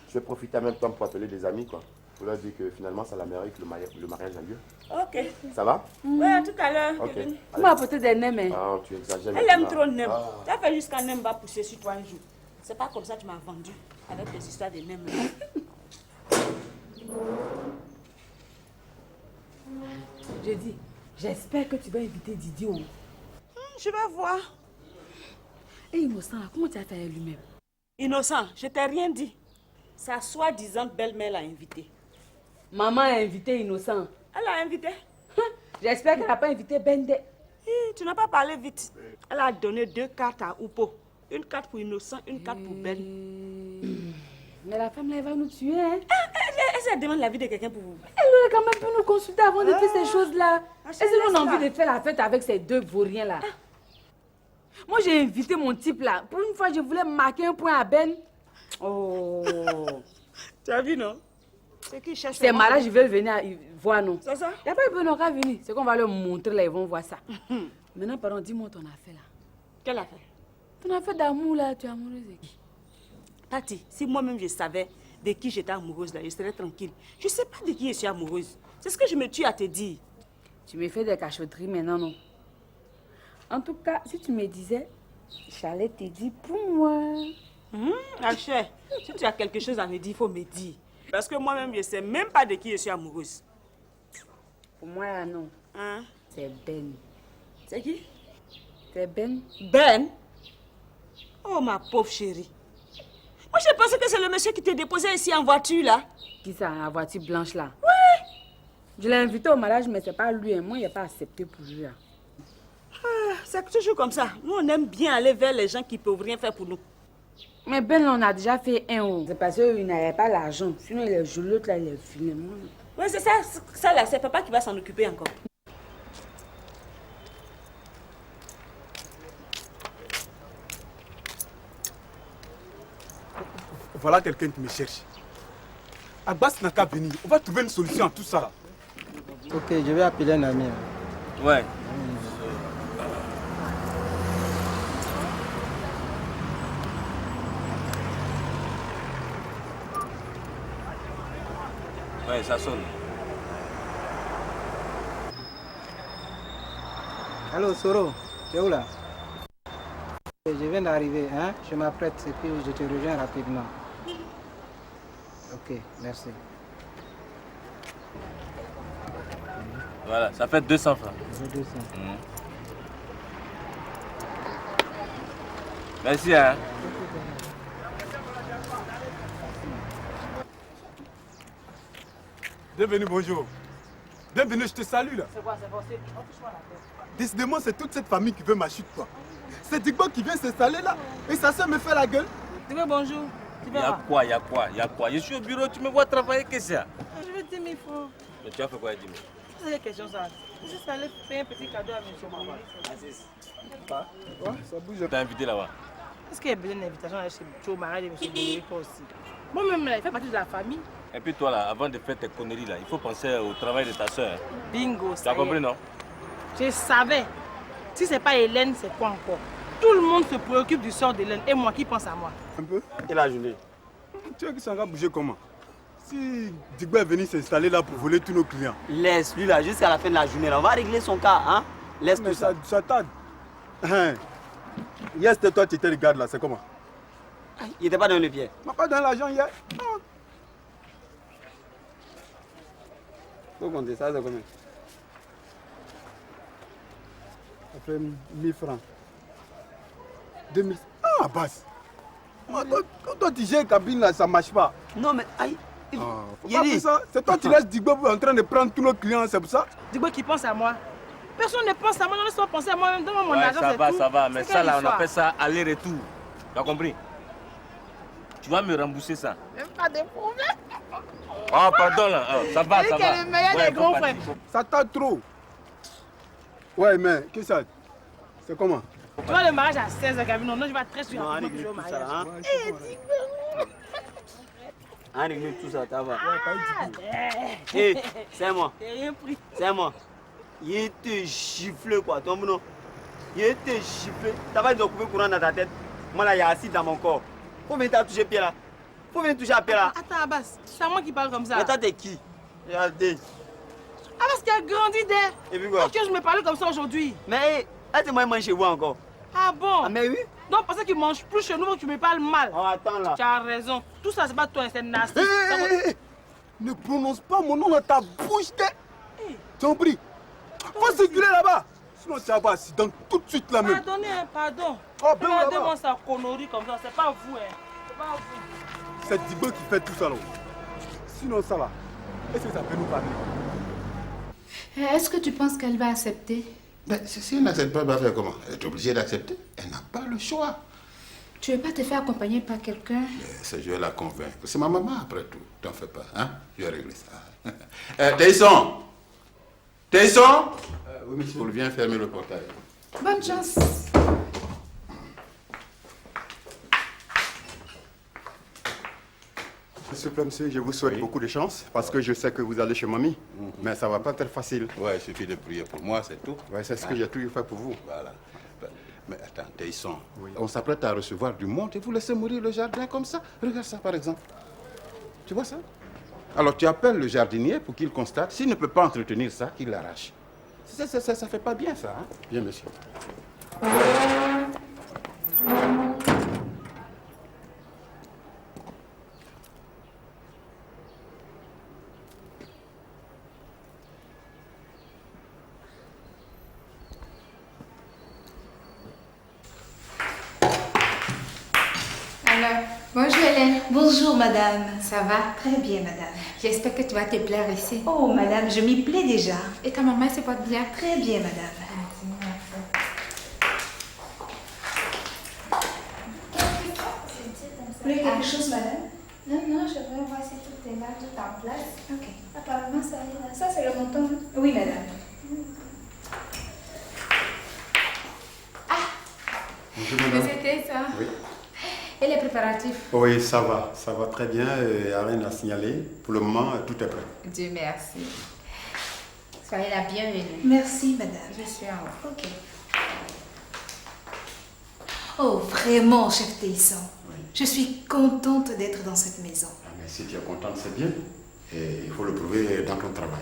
[SPEAKER 1] Je vais profiter en même temps pour appeler des amis, quoi. Pour leur dire que finalement, c'est la mairie que le mariage a lieu.
[SPEAKER 8] Ok.
[SPEAKER 1] Ça va?
[SPEAKER 8] Ouais, à tout à l'heure.
[SPEAKER 1] Ok.
[SPEAKER 8] Kevin.
[SPEAKER 16] Tu m'as apporté des nems, hein?
[SPEAKER 1] Ah, tu exagères.
[SPEAKER 8] Elle aime
[SPEAKER 1] maintenant.
[SPEAKER 8] trop Nem.
[SPEAKER 1] Ah.
[SPEAKER 8] Tu as fait jusqu'à Nem va pousser sur toi un jour. C'est pas comme ça que tu m'as vendu avec les histoires de Nem.
[SPEAKER 16] Je dis, j'espère que tu vas inviter Didier.
[SPEAKER 8] Je vais voir.
[SPEAKER 16] Et Innocent, comment tu as fait lui-même?
[SPEAKER 8] Innocent, je t'ai rien dit. Sa soi-disant belle-mère l'a invité.
[SPEAKER 16] Maman a invité Innocent.
[SPEAKER 8] Elle l'a invité.
[SPEAKER 16] J'espère qu'elle n'a pas invité Bende.
[SPEAKER 8] Tu n'as pas parlé vite. Elle a donné 2 cartes à Oupo. Une carte pour Innocent, une carte pour Ben.
[SPEAKER 16] Mais la femme là, elle va nous tuer, hein?
[SPEAKER 8] Elle demande l'avis de quelqu'un pour vous.
[SPEAKER 16] Elle aurait quand même pu nous consulter avant de faire ces choses-là. Est-ce qu'on a
[SPEAKER 8] laisse-la.
[SPEAKER 16] envie de faire la fête avec ces deux vauriens là? Moi, j'ai invité mon type là. Pour une fois, je voulais marquer un point à Ben. Oh!
[SPEAKER 8] Tu as vu, non? C'est qui cherche.
[SPEAKER 16] Ces malades, je vais venir voir, non?
[SPEAKER 8] C'est ça?
[SPEAKER 16] Il n'y a pas eu besoin qu'à venir. C'est qu'on va leur montrer là, ils vont voir ça. Maintenant, pardon, dis-moi ton affaire là.
[SPEAKER 8] Quelle affaire?
[SPEAKER 16] Ton affaire d'amour là, tu es amoureuse de qui?
[SPEAKER 8] Tati, si moi-même je savais de qui j'étais amoureuse là, je serais tranquille. Je ne sais pas de qui je suis amoureuse. C'est ce que je me tue à te dire.
[SPEAKER 16] Tu me fais des cachotteries maintenant, non? En tout cas, si tu me disais, j'allais te dire pour moi.
[SPEAKER 8] Achille, si tu as quelque chose à me dire, il faut me dire. Parce que moi-même, je ne sais même pas de qui je suis amoureuse.
[SPEAKER 16] Pour moi, là, non.
[SPEAKER 8] Hein?
[SPEAKER 16] C'est Ben.
[SPEAKER 8] C'est qui?
[SPEAKER 16] C'est Ben.
[SPEAKER 8] Ben? Oh, ma pauvre chérie. Moi, je pensais que c'est le monsieur qui t'a déposé ici en voiture, là.
[SPEAKER 16] Qui ça, la voiture blanche là?
[SPEAKER 8] Ouais.
[SPEAKER 16] Je l'ai invité au mariage, mais c'est pas lui. Moi, il n'a pas accepté pour lui. Là.
[SPEAKER 8] Ah, c'est toujours comme ça. Nous, on aime bien aller vers les gens qui ne peuvent rien faire pour nous.
[SPEAKER 16] Mais Ben, là, on a déjà fait un haut. C'est parce qu'il n'avait pas l'argent. Sinon, il est joli, l'autre là, il est fini.
[SPEAKER 8] Oui, c'est ça là, c'est papa qui va s'en occuper encore.
[SPEAKER 18] Voilà quelqu'un qui me cherche. Abbas n'a qu'à venir. On va trouver une solution à tout ça.
[SPEAKER 19] Ok, je vais appeler un ami.
[SPEAKER 12] Ouais. Ouais, ça sonne.
[SPEAKER 19] Allô, Soro, tu es où là? Je viens d'arriver, hein? Je m'apprête et puis je te rejoins rapidement. Ok, merci.
[SPEAKER 12] Voilà, ça fait 200 francs.
[SPEAKER 19] 200.
[SPEAKER 12] Merci, hein.
[SPEAKER 18] Bienvenue, bonjour. Bienvenue, je te salue là.
[SPEAKER 16] C'est quoi, c'est bon, touche-moi la tête.
[SPEAKER 18] Décidément, c'est toute cette famille qui veut ma chute, quoi. C'est Digbo qui vient s'installer là et sa soeur me fait la gueule.
[SPEAKER 8] Digbo, bonjour.
[SPEAKER 12] Y'a quoi? Je suis au bureau, tu me vois travailler, qu'est-ce que c'est?
[SPEAKER 8] Je vais te dire, il faut.
[SPEAKER 12] Mais tu as fait quoi, dis-moi?
[SPEAKER 3] C'est des questions ça. Juste aller faire un petit cadeau à M. Moïse.
[SPEAKER 18] Pas? Ouais, ça bouge.
[SPEAKER 12] T'as invité là-bas?
[SPEAKER 3] Est-ce qu'il y a besoin d'invitation à chez mariage de M. Moïse aussi? Moi-même, là, il fait partie de la famille.
[SPEAKER 12] Et puis toi là, avant de faire tes conneries là, il faut penser au travail de ta soeur.
[SPEAKER 3] Bingo, ça.
[SPEAKER 12] Tu as compris, non?
[SPEAKER 3] Je savais. Si c'est pas Hélène, c'est quoi encore? Tout le monde se préoccupe du sort d'Hélène et moi qui pense à moi.
[SPEAKER 18] Un peu?
[SPEAKER 7] Et la journée?
[SPEAKER 18] Tu veux que ça va bouger comment? Si Digbo est venu s'installer là pour voler tous nos clients.
[SPEAKER 7] Laisse-lui là, jusqu'à la fin de la journée. Là. On va régler son cas, hein? Laisse tout ça.
[SPEAKER 18] Ça tarde. Hein? Hier, c'était toi qui étais le garde là, c'est comment?
[SPEAKER 7] Il était pas dans le pied.
[SPEAKER 18] Il m'a pas donné l'argent hier.
[SPEAKER 7] Faut compter ça, c'est combien?
[SPEAKER 18] Ça fait 1000 francs. 2000. Ah, basse. Quand toi tu gères cabine là, ça marche pas.
[SPEAKER 7] Non, mais aïe.
[SPEAKER 18] Faut pas faire ça. C'est toi qui laisses Digbo en train de prendre tous nos clients, c'est pour ça?
[SPEAKER 3] Digbo qui pense à moi. Personne ne pense à moi, non, laisse-moi penser à moi-même. Donne-moi mon argent, c'est tout.
[SPEAKER 12] Ça va, mais
[SPEAKER 3] C'est
[SPEAKER 12] ça
[SPEAKER 3] quelle
[SPEAKER 12] là, on
[SPEAKER 3] histoire?
[SPEAKER 12] appelle ça aller-retour. Tu as compris? Tu vas me rembourser ça.
[SPEAKER 3] Même pas de problème.
[SPEAKER 12] Oh, pardon là, oh, ça va, ça va.
[SPEAKER 3] C'est le meilleur des grands frères.
[SPEAKER 18] Ça tarde trop. Ouais, mais qu'est-ce que ça? C'est comment?
[SPEAKER 3] Tu vois le mariage à 16h, Gavin, non, je vais très sûr.
[SPEAKER 7] Non, on règle tout ça, hein? On règle tout ça, ça va. Hé, c'est moi. C'est moi. Il te gifle quoi, ton nom. Il te gifle. T'as pas de couper courant dans ta tête. Moi là, il y a acide dans mon corps. Faut venir toucher pied là. Faut venir toucher à pied là.
[SPEAKER 3] Attends, Abbas, c'est à moi qui parle comme ça.
[SPEAKER 7] Mais toi, t'es qui? Regardez.
[SPEAKER 3] Abbas qui a grandi dès.
[SPEAKER 7] Et puis quoi?
[SPEAKER 3] Est-ce que je me parlais comme ça aujourd'hui?
[SPEAKER 7] Mais, moi, il mange chez vous encore.
[SPEAKER 3] Ah bon?
[SPEAKER 7] Ah, mais oui.
[SPEAKER 3] Non, parce que tu manges plus chez nous, que tu me parles mal.
[SPEAKER 7] Oh, attends là.
[SPEAKER 3] Tu as raison. Tout ça, c'est pas toi, c'est nasty.
[SPEAKER 18] Ne prononce pas mon nom dans ta bouche. Tu as compris? Faut circuler là-bas. Sinon, tu vas avoir accident tout de suite là même.
[SPEAKER 3] Pardonnez, pardon.
[SPEAKER 18] Oh, ben
[SPEAKER 3] regardez-moi sa connerie comme ça, c'est pas vous, hein. C'est pas vous.
[SPEAKER 18] C'est Digbo qui fait tout ça là. Sinon, ça là, est-ce que ça peut nous parler?
[SPEAKER 5] Est-ce que tu penses qu'elle va accepter?
[SPEAKER 15] Mais si elle n'accepte pas, elle va faire comment? Elle est obligée d'accepter. Elle n'a pas le choix.
[SPEAKER 5] Tu veux pas te faire accompagner par quelqu'un?
[SPEAKER 15] Je vais la convaincre. C'est ma maman après tout. T'en fais pas, hein? Je vais régler ça. Taïson! Taïson! Oui, monsieur. Viens fermer le portail.
[SPEAKER 5] Bonne chance.
[SPEAKER 18] Monsieur, je vous souhaite beaucoup de chance parce que je sais que vous allez chez mamie. Mais ça va pas être facile.
[SPEAKER 1] Ouais, il suffit de prier pour moi, c'est tout.
[SPEAKER 18] Ouais, c'est ce que j'ai toujours fait pour vous.
[SPEAKER 1] Voilà. Mais attends, Taïson,
[SPEAKER 15] On s'apprête à recevoir du monde et vous laissez mourir le jardin comme ça. Regarde ça, par exemple. Tu vois ça? Alors, tu appelles le jardinier pour qu'il constate. S'il ne peut pas entretenir ça, qu'il l'arrache. Ça fait pas bien, ça. Hein? Bien, monsieur.
[SPEAKER 5] Alors, bonjour Hélène.
[SPEAKER 17] Bonjour madame.
[SPEAKER 5] Ça va?
[SPEAKER 17] Très bien madame.
[SPEAKER 5] J'espère que tu vas te plaire ici.
[SPEAKER 17] Oh madame, je m'y plais déjà.
[SPEAKER 5] Et ta maman se porte bien?
[SPEAKER 17] Très bien madame. Vous voulez quelque chose madame?
[SPEAKER 5] Non, non, je veux voir si tout est là, tout en place.
[SPEAKER 17] Ok.
[SPEAKER 5] Apparemment, ça est là. Ça, c'est le montant.
[SPEAKER 17] Oui madame.
[SPEAKER 18] Bonjour
[SPEAKER 5] Mais
[SPEAKER 18] madame.
[SPEAKER 5] c'était ça.
[SPEAKER 18] Oui.
[SPEAKER 5] Et les préparatifs?
[SPEAKER 18] Oui, ça va très bien. Il n'y a rien à signaler. Pour le moment, tout est prêt.
[SPEAKER 5] Dieu merci. Soyez la bienvenue.
[SPEAKER 17] Merci madame.
[SPEAKER 5] Je suis en haut.
[SPEAKER 17] Ok. Oh vraiment chef Taïson. Je suis contente d'être dans cette maison.
[SPEAKER 15] Mais si tu es contente, c'est bien. Et il faut le prouver dans ton travail.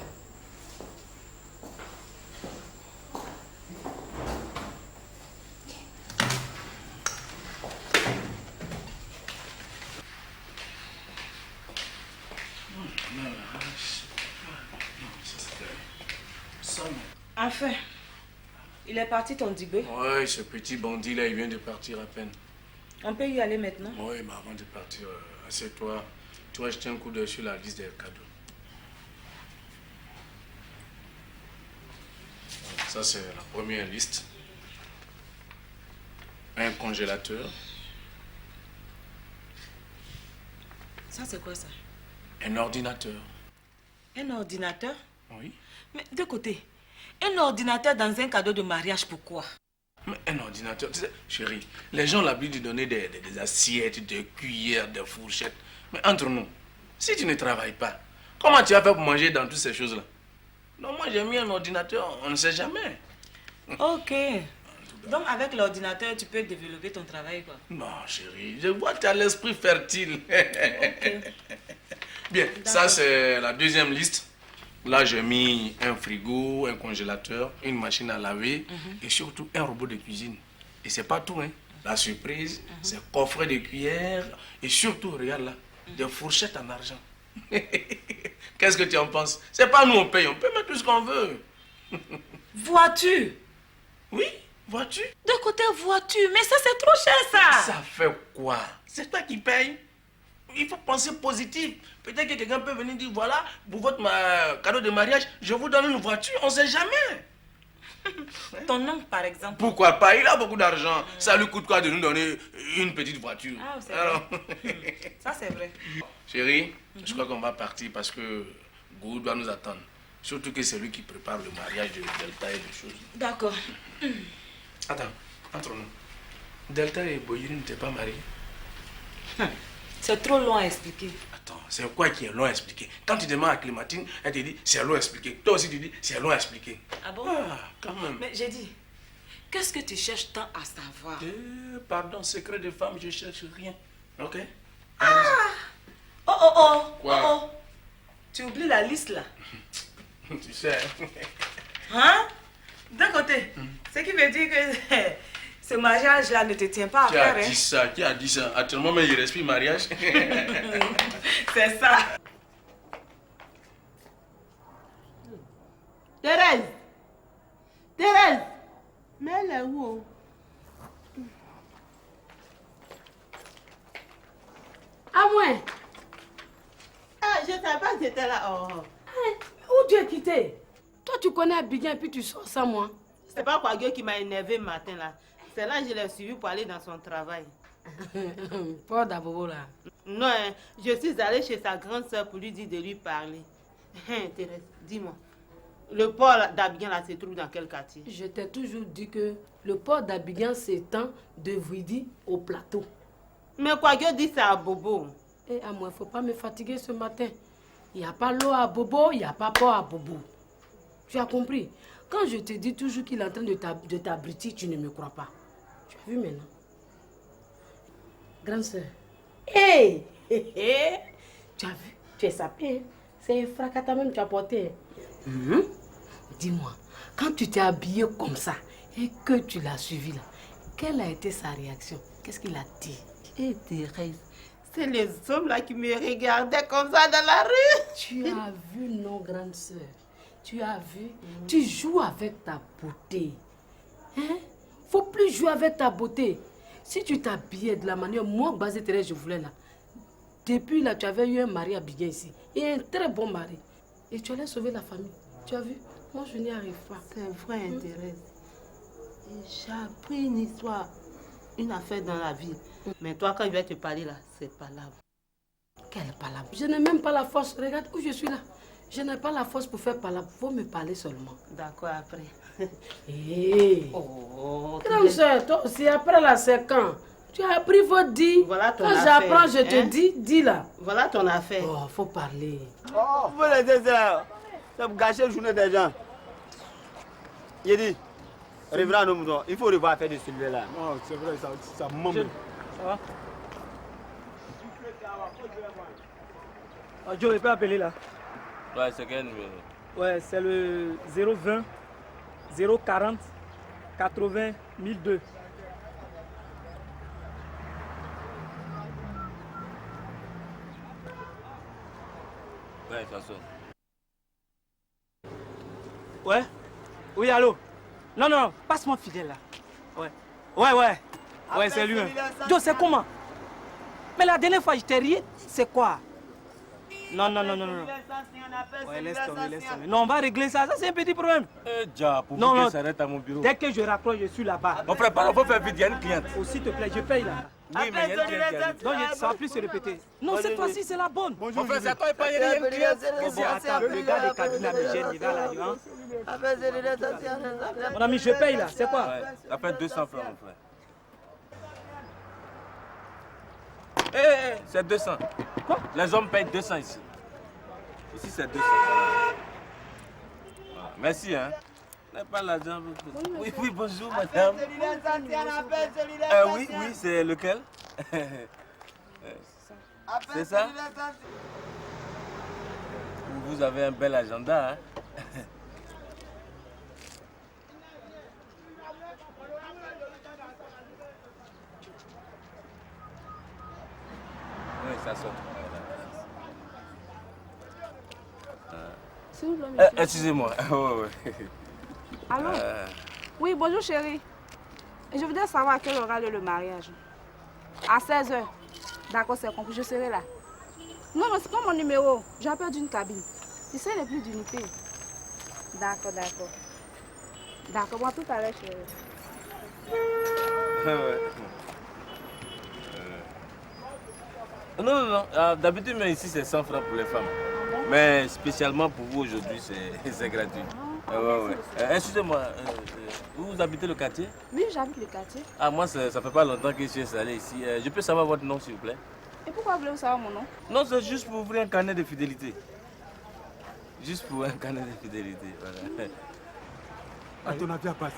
[SPEAKER 8] Enfin, il est parti ton Digbo.
[SPEAKER 9] Oui, ce petit bandit-là, il vient de partir à peine.
[SPEAKER 8] On peut y aller maintenant?
[SPEAKER 9] Oui, mais avant de partir, assieds-toi. Tu vas jeter un coup d'œil sur la liste des cadeaux. Ça, c'est la première liste. Un congélateur.
[SPEAKER 8] Ça, c'est quoi ça?
[SPEAKER 9] Un ordinateur.
[SPEAKER 8] Un ordinateur?
[SPEAKER 9] Oui.
[SPEAKER 8] Mais de côté, un ordinateur dans un cadeau de mariage, pourquoi?
[SPEAKER 9] Mais un ordinateur, tu sais, chérie, les gens ont l'habitude de donner des assiettes, des cuillères, des fourchettes. Mais entre nous, si tu ne travailles pas, comment tu vas faire pour manger dans toutes ces choses-là? Non, moi j'ai mis un ordinateur, on ne sait jamais.
[SPEAKER 8] Ok. Donc avec l'ordinateur, tu peux développer ton travail, quoi.
[SPEAKER 9] Non, chérie, je vois que tu as l'esprit fertile. Okay. Bien, ça c'est la deuxième liste. Là, j'ai mis un frigo, un congélateur, une machine à laver et surtout un robot de cuisine. Et c'est pas tout, hein. La surprise, c'est coffret de cuillères et surtout, regarde là, des fourchettes en argent. Qu'est-ce que tu en penses? C'est pas nous on paye, on peut mettre tout ce qu'on veut.
[SPEAKER 8] Voiture?
[SPEAKER 9] Oui, voiture.
[SPEAKER 8] De côté voiture, mais ça c'est trop cher ça.
[SPEAKER 9] Ça fait quoi? C'est toi qui payes. Il faut penser positif. Peut-être que quelqu'un peut venir dire, voilà, pour votre cadeau de mariage, je vous donne une voiture. On ne sait jamais.
[SPEAKER 8] Ton oncle, par exemple.
[SPEAKER 9] Pourquoi pas? Il a beaucoup d'argent. Ça lui coûte quoi de nous donner une petite voiture?
[SPEAKER 8] Ah, c'est vrai. Ça, c'est vrai.
[SPEAKER 9] Chérie, je crois qu'on va partir parce que Gourou doit nous attendre. Surtout que c'est lui qui prépare le mariage de Delta et des choses.
[SPEAKER 8] D'accord.
[SPEAKER 9] Attends, entre nous. Delta et Boyiri ne t'es pas mariés?
[SPEAKER 8] C'est trop long à expliquer.
[SPEAKER 9] Attends, c'est quoi qui est long à expliquer? Quand tu demandes à Clémentine, elle te dit c'est long à expliquer. Toi aussi tu dis c'est long à expliquer.
[SPEAKER 8] Ah bon?
[SPEAKER 9] Ah, quand même.
[SPEAKER 8] Mais j'ai dit, qu'est-ce que tu cherches tant à savoir?
[SPEAKER 9] Pardon, secret de femme, je cherche rien. Ok?
[SPEAKER 8] Ah! Oh oh oh!
[SPEAKER 9] Quoi?
[SPEAKER 8] Oh oh! Tu oublies la liste là?
[SPEAKER 9] Tu sais.
[SPEAKER 8] Hein? D'un côté, ce qui veut dire que ce mariage-là ne te tient pas à
[SPEAKER 9] Qui
[SPEAKER 8] faire.
[SPEAKER 9] a dit ça? Qui a dit ça? Actuellement, mais il respire mariage.
[SPEAKER 8] C'est ça.
[SPEAKER 3] Thérèse! Thérèse! Mais elle est où?
[SPEAKER 6] À moi!
[SPEAKER 3] Ah, je ne savais pas que j'étais là. Oh.
[SPEAKER 6] Où tu es quitté? Toi, tu connais Abidjan et puis tu sors sans moi.
[SPEAKER 3] C'est pas Kwagyo qui m'a énervé le matin là. C'est là que je l'ai suivi pour aller dans son travail.
[SPEAKER 6] Pas d'abord là.
[SPEAKER 3] Non, hein, je suis allée chez sa grande soeur pour lui dire de lui parler. Thérèse, dis-moi. Le port d'Abidjan là se trouve dans quel quartier?
[SPEAKER 6] Je t'ai toujours dit que le port d'Abidjan s'étend de Vouidi au plateau.
[SPEAKER 3] Mais Kwagyo dit c'est à Bobo.
[SPEAKER 6] Eh, à moi, il ne faut pas me fatiguer ce matin. Il n'y a pas l'eau à Bobo, il n'y a pas port à Bobo. Tu as compris? Quand je te dis toujours qu'il est en train de t'abriter, tu ne me crois pas. Tu as vu maintenant? Grande soeur. Hey! Tu as vu? Tu es sapé. C'est un fracas même que tu as porté. Dis-moi, quand tu t'es habillé comme ça et que tu l'as suivi là, quelle a été sa réaction? Qu'est-ce qu'il a dit?
[SPEAKER 3] Et Thérèse, c'est les hommes là qui me regardaient comme ça dans la rue.
[SPEAKER 6] Tu as vu, non, grande soeur? Tu as vu? Tu joues avec ta beauté. Hein? Faut plus jouer avec ta beauté. Si tu t'habillais de la manière, moi, Basé Thérèse, je voulais là. Depuis là, tu avais eu un mari habillé ici. Et un très bon mari. Et tu allais sauver la famille. Tu as vu? Moi, je n'y arrive pas.
[SPEAKER 3] C'est vrai, Thérèse. J'ai appris une histoire, une affaire dans la ville. Mais toi, quand il va te parler là, c'est palabre.
[SPEAKER 6] Quelle palabre? Je n'ai même pas la force. Regarde où je suis là. Je n'ai pas la force pour faire palabre. Faut me parler seulement.
[SPEAKER 3] D'accord, après.
[SPEAKER 6] Hé!
[SPEAKER 3] Oh,
[SPEAKER 6] grande soeur, toi aussi, après là, c'est quand? Tu as appris, faut dire.
[SPEAKER 3] Voilà ton
[SPEAKER 6] quand
[SPEAKER 3] affaire.
[SPEAKER 6] j'apprends, je te
[SPEAKER 3] hein?
[SPEAKER 6] dis là.
[SPEAKER 3] Voilà ton affaire.
[SPEAKER 6] Oh, faut parler.
[SPEAKER 18] Oh, vous laissez ça. Ça vous gâche la journée des gens. Il dit, révérend nos moutons, il faut revoir faire de celui-là. Non, c'est vrai, ça m'emmène. Ça va?
[SPEAKER 20] Oh, Joe, il peut appeler là.
[SPEAKER 12] Ouais, c'est quel numéro?
[SPEAKER 20] Ouais, c'est le 020 040 80 1002.
[SPEAKER 12] Ouais, ça sonne.
[SPEAKER 20] Ouais? Oui, allô? Non, non, passe-moi fidèle là. Ouais. Ouais. Ouais, c'est lui. Joe, c'est comment? Mais la dernière fois, je t'ai ri, c'est quoi? Non. Ouais, laisse tomber. Non, on va régler ça. Ça, c'est un petit problème.
[SPEAKER 12] Ça s'arrête à mon bureau.
[SPEAKER 20] Dès que je raccroche, je suis là-bas.
[SPEAKER 12] Mon frère, pardon, faut faire vite, il y a une cliente.
[SPEAKER 20] Oh, s'il te plaît, je paye là. Oui, mais il y a une qui a dit. Non, ça va plus se répéter. Non, cette fois-ci, c'est la bonne.
[SPEAKER 9] Bonjour. Enfin, c'est toi et pas Yann qui est.
[SPEAKER 20] Bon, attends, le gars de Kaduna me gêne, il va là, hein. Mon ami, je paye là, c'est quoi?
[SPEAKER 12] Ça fait 200 francs, mon frère. C'est 200.
[SPEAKER 20] Quoi?
[SPEAKER 12] Les hommes payent 200 ici. Ici, c'est 200. Voilà. Merci, hein. N'est pas l'argent. Oui, oui, bonjour, madame. Oui, oui, c'est lequel? C'est ça? Vous avez un bel agenda, hein? Oui, ça saute.
[SPEAKER 21] S'il vous plaît, monsieur.
[SPEAKER 12] Excusez-moi. Ouais.
[SPEAKER 21] Allô? Oui, bonjour chérie. Je voudrais savoir à quel horaire est le mariage. À 16h. D'accord, c'est compris, je serai là. Non, mais c'est pas mon numéro. J'ai perdu une cabine. Ici, il n'y a plus d'unité. D'accord, d'accord. D'accord, bon, à tout à l'heure, chérie.
[SPEAKER 12] Ouais. Non. D'habitude, mais ici, c'est 100 francs pour les femmes. Mais spécialement pour vous aujourd'hui, c'est gratuit. Ouais. Excusez-moi, vous habitez le quartier?
[SPEAKER 21] Oui, j'habite le quartier.
[SPEAKER 12] Ah, moi, ça fait pas longtemps que je suis installé ici. Je peux savoir votre nom, s'il vous plaît?
[SPEAKER 21] Et pourquoi voulez-vous savoir mon nom?
[SPEAKER 12] Non, c'est juste pour ouvrir un carnet de fidélité. Juste pour un carnet de fidélité, voilà.
[SPEAKER 22] À ton avis, Abbas,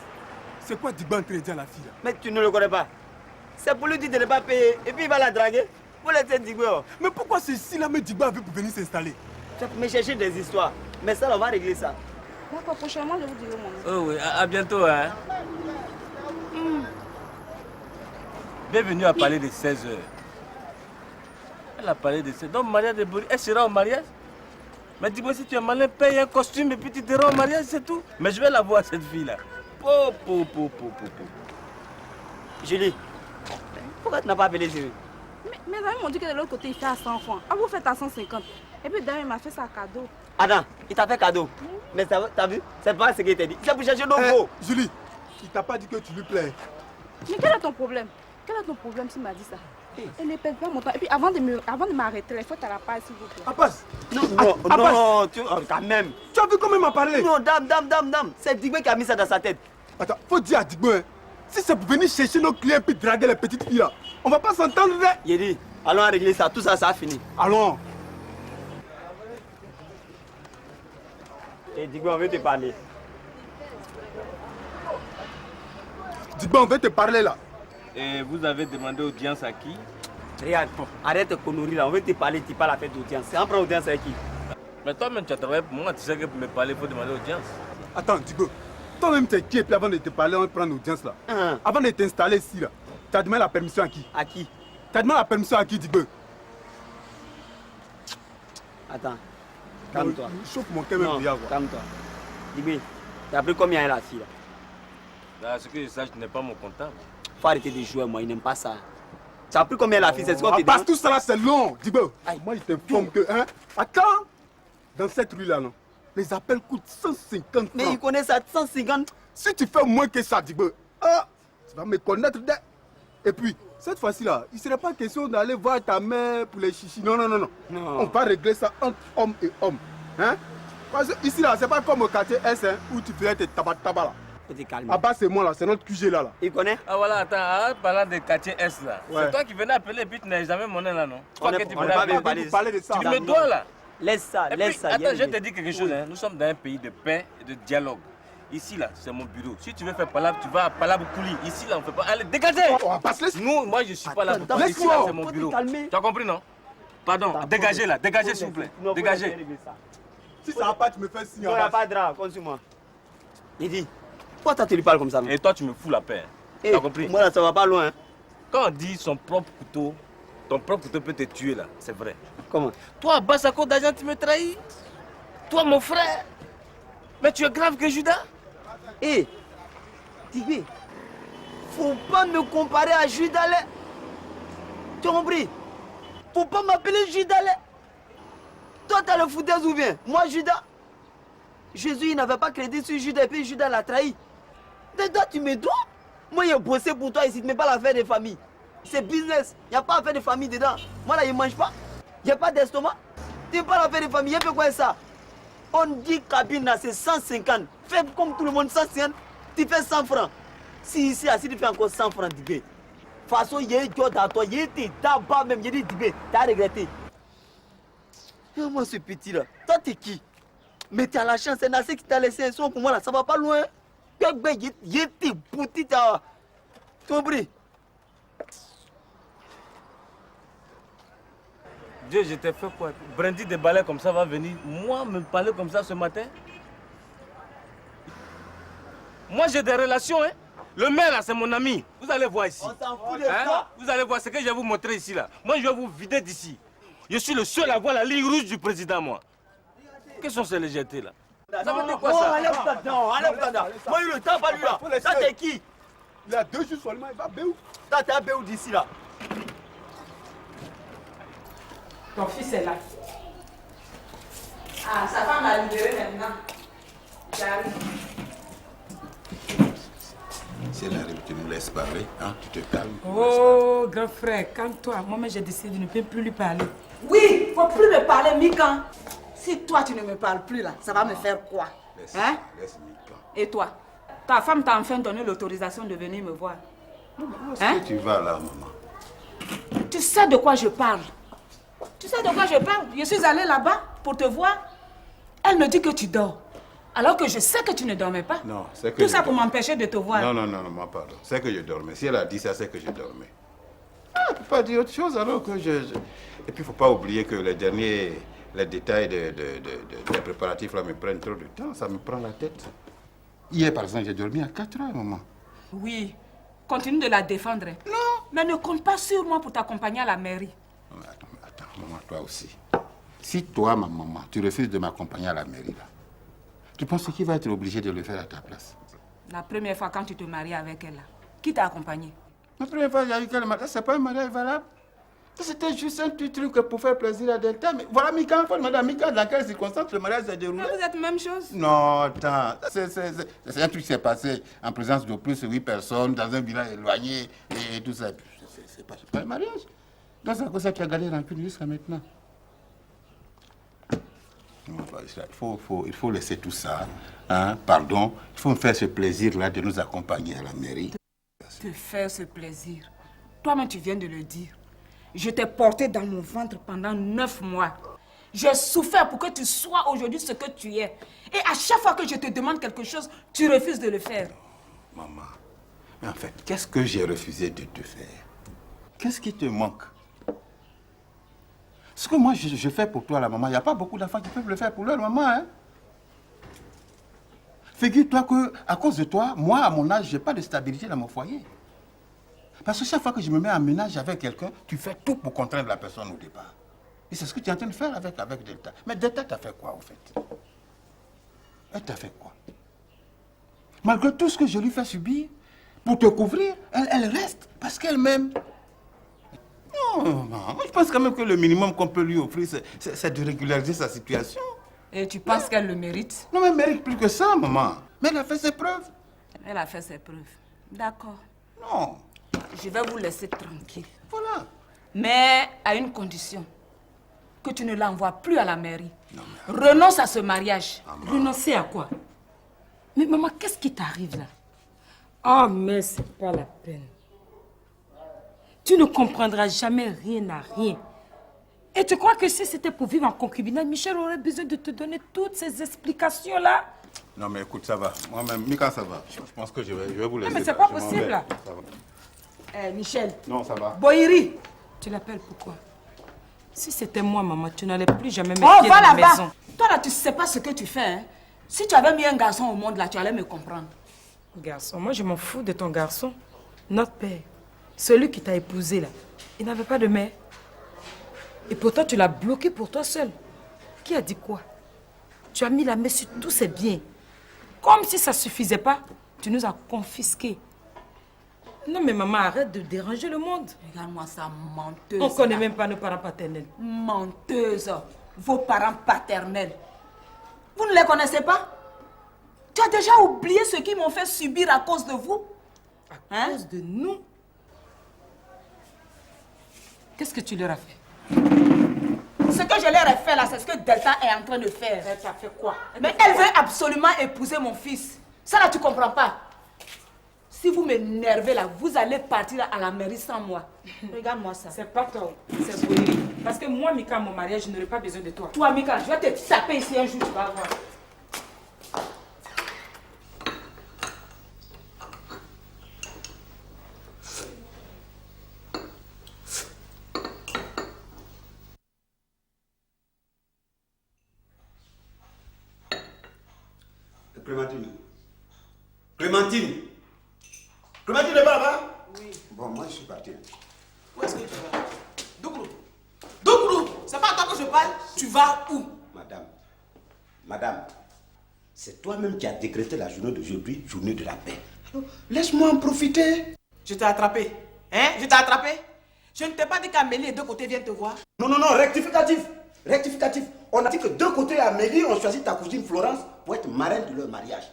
[SPEAKER 22] c'est quoi Digba en train de dire à la fille là?
[SPEAKER 18] Mais tu ne le connais pas. C'est pour lui dire de ne pas payer et puis il va la draguer. Vous laissez Digba.
[SPEAKER 22] Mais pourquoi c'est si la mère Digba avait pour venir s'installer?
[SPEAKER 18] Tu peux me chercher des histoires. Mais ça, on va régler ça.
[SPEAKER 21] D'accord, prochainement, je vous dirai mon nom.
[SPEAKER 12] Oh oui, à bientôt, hein. Bienvenue à parler de 16 heures. Elle a parlé de 16 heures. Donc, mariage de Boris, elle sera au mariage? Mais dis-moi, si tu es malin, paye un costume et puis tu te rends au mariage, c'est tout. Mais je vais la voir, cette fille-là.
[SPEAKER 18] Julie, pourquoi tu n'as pas appelé Julie?
[SPEAKER 21] Mes amis m'ont dit que de l'autre côté, il fait à 100 francs. Ah, vous faites à 150. Et puis, d'ailleurs, il m'a fait ça cadeau.
[SPEAKER 18] Adam, il t'a fait cadeau. Mais t'as vu? C'est pas ce qu'il t'a dit. C'est pour chercher nos gros.
[SPEAKER 22] Julie, il t'a pas dit que tu lui plais.
[SPEAKER 21] Mais quel est ton problème? Quel est ton problème s'il m'a dit ça? Elle ne pèse pas mon temps. Et puis avant de m'arrêter, il faut qu'elle la passe, s'il vous plaît.
[SPEAKER 22] Abbas!
[SPEAKER 18] Non, quand même.
[SPEAKER 22] Tu as vu comment il m'a parlé?
[SPEAKER 18] Non, dame. C'est Digba qui a mis ça dans sa tête.
[SPEAKER 22] Attends, faut dire à Digba, hein, si c'est pour venir chercher nos clients et draguer les petites filles là, on va pas s'entendre.
[SPEAKER 18] Yedi, allons régler ça. Tout ça, ça a fini.
[SPEAKER 22] Allons.
[SPEAKER 18] Et Digba, on veut te parler.
[SPEAKER 22] Digba, on veut te parler là.
[SPEAKER 12] Et vous avez demandé audience à qui?
[SPEAKER 18] Regarde, arrête de conneries là, on veut te parler, tu parles à faire d'audience. C'est un prend audience avec qui?
[SPEAKER 12] Mais toi-même, tu as travaillé pour moi, tu sais que pour me parler, il faut demander audience.
[SPEAKER 22] Attends, Digba, toi-même tu es qui et puis avant de te parler, on va prendre audience là. Avant de t'installer ici là, tu as demandé la permission à qui?
[SPEAKER 18] À qui?
[SPEAKER 22] Tu as demandé la permission à qui, Digba?
[SPEAKER 18] Attends, calme-toi.
[SPEAKER 22] Chauffe mon cœur même bien.
[SPEAKER 18] Calme-toi. Digba, tu as pris combien la fille là?
[SPEAKER 12] Là, ce que je sache, tu n'es pas mon comptable.
[SPEAKER 18] Faut arrêter de jouer, moi, il n'aime pas ça. Tu as pris combien la fille? C'est ce qu'on te dit?
[SPEAKER 22] Passe tout ça là, c'est long, Digba. Moi, je t'informe que, hein, attends, dans cette rue là, non, les appels coûtent 150 francs.
[SPEAKER 18] Mais il connaît ça, 150.
[SPEAKER 22] Si tu fais moins que ça, Digba, tu vas me connaître. Et puis, cette fois-ci là, il ne serait pas question d'aller voir ta mère pour les chichis. Non. On va régler ça entre homme et homme. Hein? Parce que ici là, c'est pas comme au quartier S hein, où tu faisais tes tabac là. Abbas c'est moi là, c'est notre QG là.
[SPEAKER 18] Il connaît?
[SPEAKER 12] Ah voilà, attends, parlant de quartier S là.
[SPEAKER 18] Ouais.
[SPEAKER 12] C'est toi qui venais appeler et puis tu n'as jamais mon nom là, non?
[SPEAKER 18] On n'est pas
[SPEAKER 22] parler de ça.
[SPEAKER 12] Tu me dois là.
[SPEAKER 18] Laisse ça.
[SPEAKER 12] Attends, je te dis quelque chose. Hein. Nous sommes dans un pays de paix et de dialogue. Ici là, c'est mon bureau. Si tu veux faire palabre, tu vas à Palabre Kouli. Ici là, on fait pas. Allez, dégagez! Nous, moi je suis pas là pour parler. Ici là, c'est mon bureau. Tu as compris, non? Pardon, dégagez là, dégagez s'il vous plaît. Dégagez.
[SPEAKER 22] Si ça va pas, tu me fais signe.
[SPEAKER 18] Il n'y a pas de drap, consume-moi. Il dit, pourquoi toi tu lui parles comme ça?
[SPEAKER 12] Et toi, tu me fous la paix. Tu as compris?
[SPEAKER 18] Moi là, ça va pas loin.
[SPEAKER 12] Quand on dit son propre couteau, ton propre couteau peut te tuer là, c'est vrai.
[SPEAKER 18] Comment?
[SPEAKER 12] Toi, Abbas, à cause d'argent, tu me trahis. Toi, mon frère. Mais tu es grave que Judas.
[SPEAKER 18] Hé, Digba, faut pas me comparer à Judas. Tu as compris? Faut pas m'appeler Judas. Toi, t'as le foutaise ou bien? Moi, Judas. Jésus, il n'avait pas crédit sur Judas et puis Judas l'a trahi. Mais toi, tu me dois? Moi, j'ai bossé pour toi ici, tu ne mets pas l'affaire des familles. C'est business. Il n'y a pas affaire de famille dedans. Moi là, il ne mange pas. Il n'y a pas d'estomac. Tu ne parles d'affaire de famille. Il y a quoi ça? On dit cabine là, c'est 150. Fais comme tout le monde, 150. Tu fais 100 francs. Si ici, si tu fais encore 100 francs, Dibé. De toute façon, il y a un job à toi. Il y a été d'abord même. Il y a dit Dibé. Tu as regretté. Et moi, ce petit là. Toi, tu es qui? Mais tu as la chance. C'est Nassé qui t'a laissé un son pour moi là. Ça va pas loin. Il y a été bouti. Tu as compris?
[SPEAKER 12] Dieu, je t'ai fait quoi? Brandy de balai comme ça va venir. Moi, me parler comme ça ce matin? Moi, j'ai des relations, hein? Le maire, là, c'est mon ami. Vous allez voir ici.
[SPEAKER 18] On s'en fout de ça.
[SPEAKER 12] Vous allez voir ce que je vais vous montrer ici, là. Moi, je vais vous vider d'ici. Je suis le seul à voir la ligne rouge du président, moi. Quelles sont ces légèretés, là? Ça veut dire quoi, ça?
[SPEAKER 18] Enlève-toi dedans, enlève-toi dedans. Moi, il le temps, pas lui, là. Ça, t'es qui?
[SPEAKER 22] Il a 2 jours seulement, il va béou.
[SPEAKER 18] Ça, t'es un béou d'ici, là.
[SPEAKER 2] Ton fils est là. Ah, sa femme m'a libéré maintenant. J'arrive.
[SPEAKER 15] Si elle arrive, tu nous laisses parler, hein? Tu te calmes.
[SPEAKER 16] Oh, grand frère, calme-toi. Moi-même, j'ai décidé de ne plus lui parler.
[SPEAKER 2] Oui, il ne faut plus me parler, Mikan. Si toi, tu ne me parles plus, là, ça va me faire quoi?
[SPEAKER 15] Laisse Mikan.
[SPEAKER 2] Et toi? Ta femme t'a enfin donné l'autorisation de venir me voir.
[SPEAKER 15] Où est-ce que tu vas là, maman?
[SPEAKER 2] Tu sais de quoi je parle? Tu sais de quoi je parle? Je suis allée là-bas pour te voir. Elle me dit que tu dors. Alors que je sais que tu ne dormais pas.
[SPEAKER 15] Non, c'est que
[SPEAKER 2] tout ça pour m'empêcher de te voir.
[SPEAKER 15] Non, moi, pardon. C'est que je dormais. Si elle a dit ça, c'est que je dormais. Ah, tu peux pas dire autre chose alors que je... Et puis, il ne faut pas oublier que les détails des préparatifs là me prennent trop de temps. Ça me prend la tête. Hier, par exemple, j'ai dormi à 4 heures, maman.
[SPEAKER 2] Oui, continue de la défendre. Non. Mais ne compte pas sur moi pour t'accompagner à la mairie.
[SPEAKER 15] Attends, maman, toi aussi. Si toi, ma maman, tu refuses de m'accompagner à la mairie, là, tu penses qu'il va être obligé de le faire à ta place?
[SPEAKER 2] La première fois quand tu te maries avec elle, là, qui t'a accompagné?
[SPEAKER 15] La première fois, j'ai eu qu'elle m'a dit, c'est pas un mariage valable. C'était juste un petit truc pour faire plaisir à Delta. Mais voilà, Mika, madame Mika, dans quelles circonstances le mariage s'est déroulé?
[SPEAKER 2] Vous êtes même chose?
[SPEAKER 15] Non, attends. C'est un truc qui s'est passé en présence de plus de 8 personnes dans un village éloigné et tout ça. C'est pas un mariage. Donc c'est à cause de ça que tu as gardé rancune jusqu'à maintenant. Il faut laisser tout ça. Hein, pardon. Il faut me faire ce plaisir-là de nous accompagner à la mairie.
[SPEAKER 2] Te faire ce plaisir. Toi-même, tu viens de le dire. Je t'ai porté dans mon ventre pendant 9 mois. J'ai souffert pour que tu sois aujourd'hui ce que tu es. Et à chaque fois que je te demande quelque chose, tu refuses de le faire.
[SPEAKER 15] Maman, mais en fait, qu'est-ce que j'ai refusé de te faire? Qu'est-ce qui te manque? Ce que moi je fais pour toi, la maman, il n'y a pas beaucoup d'enfants qui peuvent le faire pour leur maman. Hein? Figure-toi qu'à cause de toi, moi, à mon âge, je n'ai pas de stabilité dans mon foyer. Parce que chaque fois que je me mets en ménage avec quelqu'un, tu fais tout pour contraindre la personne au départ. Et c'est ce que tu es en train de faire avec Delta. Mais Delta t'a fait quoi, au fait? Elle t'a fait quoi? Malgré tout ce que je lui fais subir, pour te couvrir, elle reste parce qu'elle m'aime. Non, moi je pense quand même que le minimum qu'on peut lui offrir, c'est de régulariser sa situation.
[SPEAKER 2] Et tu penses qu'elle le mérite?
[SPEAKER 15] Non, mais elle mérite plus que ça, maman. Mais elle a fait ses preuves.
[SPEAKER 2] Elle a fait ses preuves. D'accord.
[SPEAKER 15] Non.
[SPEAKER 2] Je vais vous laisser tranquille.
[SPEAKER 15] Voilà.
[SPEAKER 2] Mais à une condition. Que tu ne l'envoies plus à la mairie. Non, mais... Renonce à ce mariage.
[SPEAKER 16] Maman. Renoncer à quoi? Mais maman, qu'est-ce qui t'arrive là? Oh, mais c'est pas la peine. Tu ne comprendras jamais rien à rien. Et tu crois que si c'était pour vivre en concubinage, Michel aurait besoin de te donner toutes ces explications-là?
[SPEAKER 15] Non, mais écoute, ça va. Moi-même, Mika, ça va. Je pense que je vais vous laisser.
[SPEAKER 16] Non, mais c'est pas possible, là.
[SPEAKER 2] Michel.
[SPEAKER 15] Non, ça va.
[SPEAKER 2] Boïri.
[SPEAKER 16] Tu l'appelles pourquoi? Si c'était moi, maman, tu n'allais plus jamais me
[SPEAKER 2] quitter
[SPEAKER 16] dans la maison.
[SPEAKER 2] Toi, là, tu sais pas ce que tu fais, hein? Si tu avais mis un garçon au monde, là, tu allais me comprendre.
[SPEAKER 16] Garçon, moi, je m'en fous de ton garçon. Notre père, celui qui t'a épousé, là, il n'avait pas de mère. Et pourtant, tu l'as bloqué pour toi seul. Qui a dit quoi? Tu as mis la main sur tous ses biens. Comme si ça ne suffisait pas, tu nous as confisqués. Non, mais maman, arrête de déranger le monde.
[SPEAKER 2] Regarde-moi ça, menteuse.
[SPEAKER 16] On ne connaît même pas nos parents paternels.
[SPEAKER 2] Menteuse. Vos parents paternels. Vous ne les connaissez pas? Tu as déjà oublié ce qu'ils m'ont fait subir à cause de vous?
[SPEAKER 16] À cause de nous? Qu'est-ce que tu leur as fait?
[SPEAKER 2] Ce que je leur ai fait là, c'est ce que Delta est en train de faire.
[SPEAKER 16] Elle t'a fait quoi?
[SPEAKER 2] Mais elle veut absolument épouser mon fils. Ça là, tu comprends pas. Si vous m'énervez là, vous allez partir à la mairie sans moi. Regarde-moi ça.
[SPEAKER 16] C'est pas toi, c'est Boiri. Parce que moi, Mika, à mon mariage, je n'aurai pas besoin de toi.
[SPEAKER 2] Toi, Mika, je vais te taper ici un jour, tu vas voir.
[SPEAKER 7] Clémentine. Clémentine. Clémentine est pas là-bas?
[SPEAKER 3] Oui.
[SPEAKER 7] Bon, moi je suis parti.
[SPEAKER 3] Où est-ce que tu vas? Dougrou. Dougrou, c'est pas à toi que je parle. Tu vas où?
[SPEAKER 7] Madame, c'est toi-même qui as décrété la journée d'aujourd'hui, journée de la paix. Alors, laisse-moi en profiter.
[SPEAKER 3] Je t'ai attrapé. Hein? Je t'ai attrapé? Je ne t'ai pas dit qu'Amélie et deux côtés viennent te voir.
[SPEAKER 7] Non, rectificatif. Rectificatif. On a dit que deux côtés Amélie ont choisi ta cousine Florence pour être marraine de leur mariage.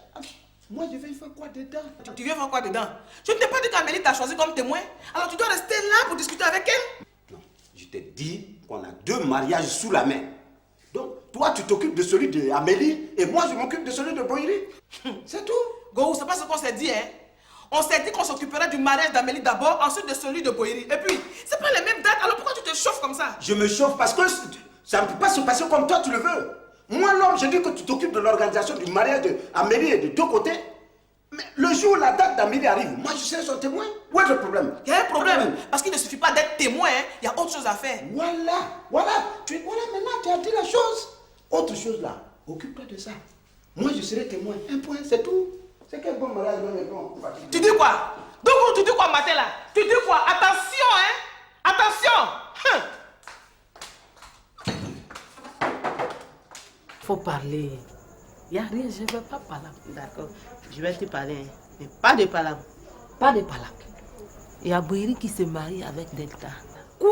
[SPEAKER 7] Moi, je vais faire quoi dedans?
[SPEAKER 3] Tu viens faire quoi dedans? Je ne t'ai pas dit qu'Amélie t'a choisi comme témoin. Alors tu dois rester là pour discuter avec elle.
[SPEAKER 7] Non, je t'ai dit qu'on a deux mariages sous la main. Donc, toi, tu t'occupes de celui d'Amélie et moi, je m'occupe de celui de Boiri. C'est tout.
[SPEAKER 3] Go, c'est pas ce qu'on s'est dit, hein? On s'est dit qu'on s'occuperait du mariage d'Amélie d'abord, ensuite de celui de Boiri. Et puis, c'est pas les mêmes dates, alors pourquoi tu te chauffes comme ça?
[SPEAKER 7] Je me chauffe parce que ça ne peut pas se passer comme toi, tu le veux. Moi, l'homme, je dis que tu t'occupes de l'organisation du mariage d'Amélie et de deux côtés. Mais le jour où la date d'Amélie arrive, moi, je serai son témoin. Où est le problème?
[SPEAKER 3] Il y a un problème. Parce qu'il ne suffit pas d'être témoin, hein. Il y a autre chose à faire.
[SPEAKER 7] Voilà. Voilà, maintenant, tu as dit la chose. Autre chose là, occupe-toi de ça. Moi, je serai témoin. Un point, c'est tout. C'est quel bon mariage, bon.
[SPEAKER 3] Tu dis quoi? Donc, tu dis quoi, matin là? Tu dis quoi? Attention, hein? Attention!
[SPEAKER 6] Faut parler. Il n'y a rien, je ne veux pas parler. D'accord, je vais te parler, mais pas de palabre. Pas de palabre. Il y a Boiri qui se marie avec Delta.
[SPEAKER 14] Quoi?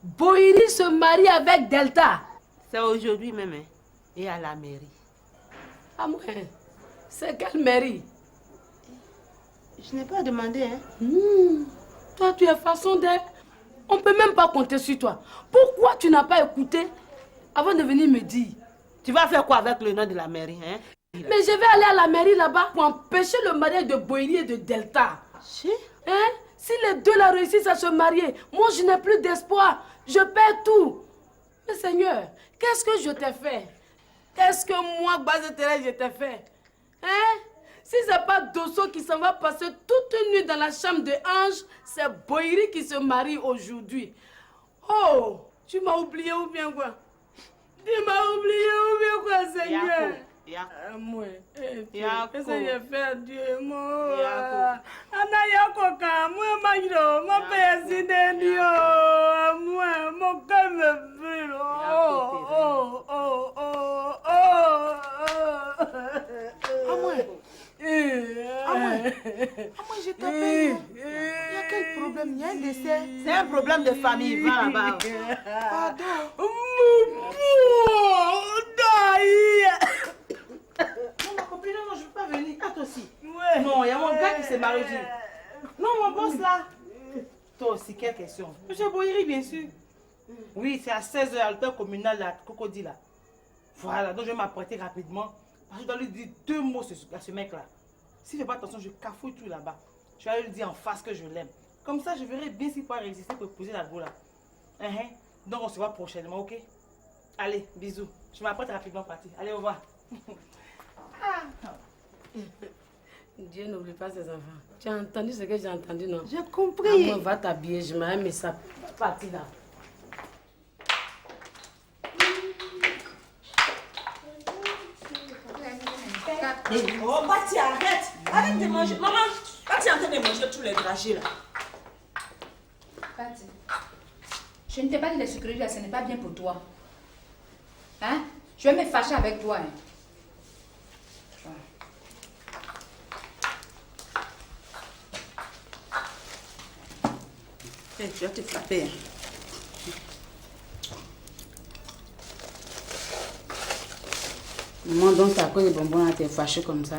[SPEAKER 14] Boiri se marie avec Delta?
[SPEAKER 6] C'est aujourd'hui même, hein, et à la mairie.
[SPEAKER 14] Ah moi, c'est quelle mairie?
[SPEAKER 6] Je n'ai pas demandé, hein.
[SPEAKER 14] Toi, tu es façon d'être. On ne peut même pas compter sur toi. Pourquoi tu n'as pas écouté avant de venir me dire?
[SPEAKER 6] Tu vas faire quoi avec le nom de la mairie, hein?
[SPEAKER 14] Mais je vais aller à la mairie là-bas pour empêcher le mariage de Boiri et de Delta. Hein? Si les deux là réussissent à se marier, moi je n'ai plus d'espoir. Je perds tout. Mais Seigneur, qu'est-ce que je t'ai fait? Qu'est-ce que moi, Base Thérèse, je t'ai fait? Hein? Si c'est pas Dosso qui s'en va passer toute une nuit dans la chambre de Ange, c'est Boiri qui se marie aujourd'hui. Oh, tu m'as oublié ou bien quoi? Tu m'as oublié ou bien quoi, Seigneur? Moi, qu'est-ce que j'ai fait, Dieu, moi? Ana yakoka, moi, magro, mon père, c'est Dieu, moi, mon cœur me brûle.
[SPEAKER 3] Moi, je t'appelle. Il y a quel problème? Il y a un décès.
[SPEAKER 6] C'est un problème de famille, va là-bas.
[SPEAKER 3] Pardon.
[SPEAKER 6] Non, ma copine, non, je ne veux pas venir. Ah, toi aussi. Ouais. Non, il y a mon gars qui s'est marié. Non, mon boss là. Toi aussi, quelle question? Monsieur Boiri, bien sûr. Oui, c'est à 16h à l'hôtel communal, la Cocody là. Voilà, donc je vais m'apprêter rapidement. Parce que je dois lui dire 2 mots à ce mec là. S'il ne fait pas attention, je cafouille tout là-bas. Je vais aller lui dire en face que je l'aime. Comme ça, je verrai bien s'il peut résister pour épouser la go là. Donc on se voit prochainement, ok? Allez, bisous. Je m'apprête rapidement à partir. Allez, au revoir.
[SPEAKER 14] Dieu n'oublie pas ses enfants. Tu as entendu ce que j'ai entendu, non?
[SPEAKER 6] J'ai compris.
[SPEAKER 14] On va t'habiller, je m'aime, mais ça parti là.
[SPEAKER 2] Oh, Bati, arrête! Arrête de manger. Maman, Bati est en train de manger tous les dragées là.
[SPEAKER 5] Bati, je ne t'ai pas dit les sucreries là, ce n'est pas bien pour toi. Hein? Je vais me fâcher avec toi. Hein?
[SPEAKER 6] Hey, tu vas te frapper.
[SPEAKER 14] Moi, donc, c'est à cause des bonbons là, t'es fâché comme ça.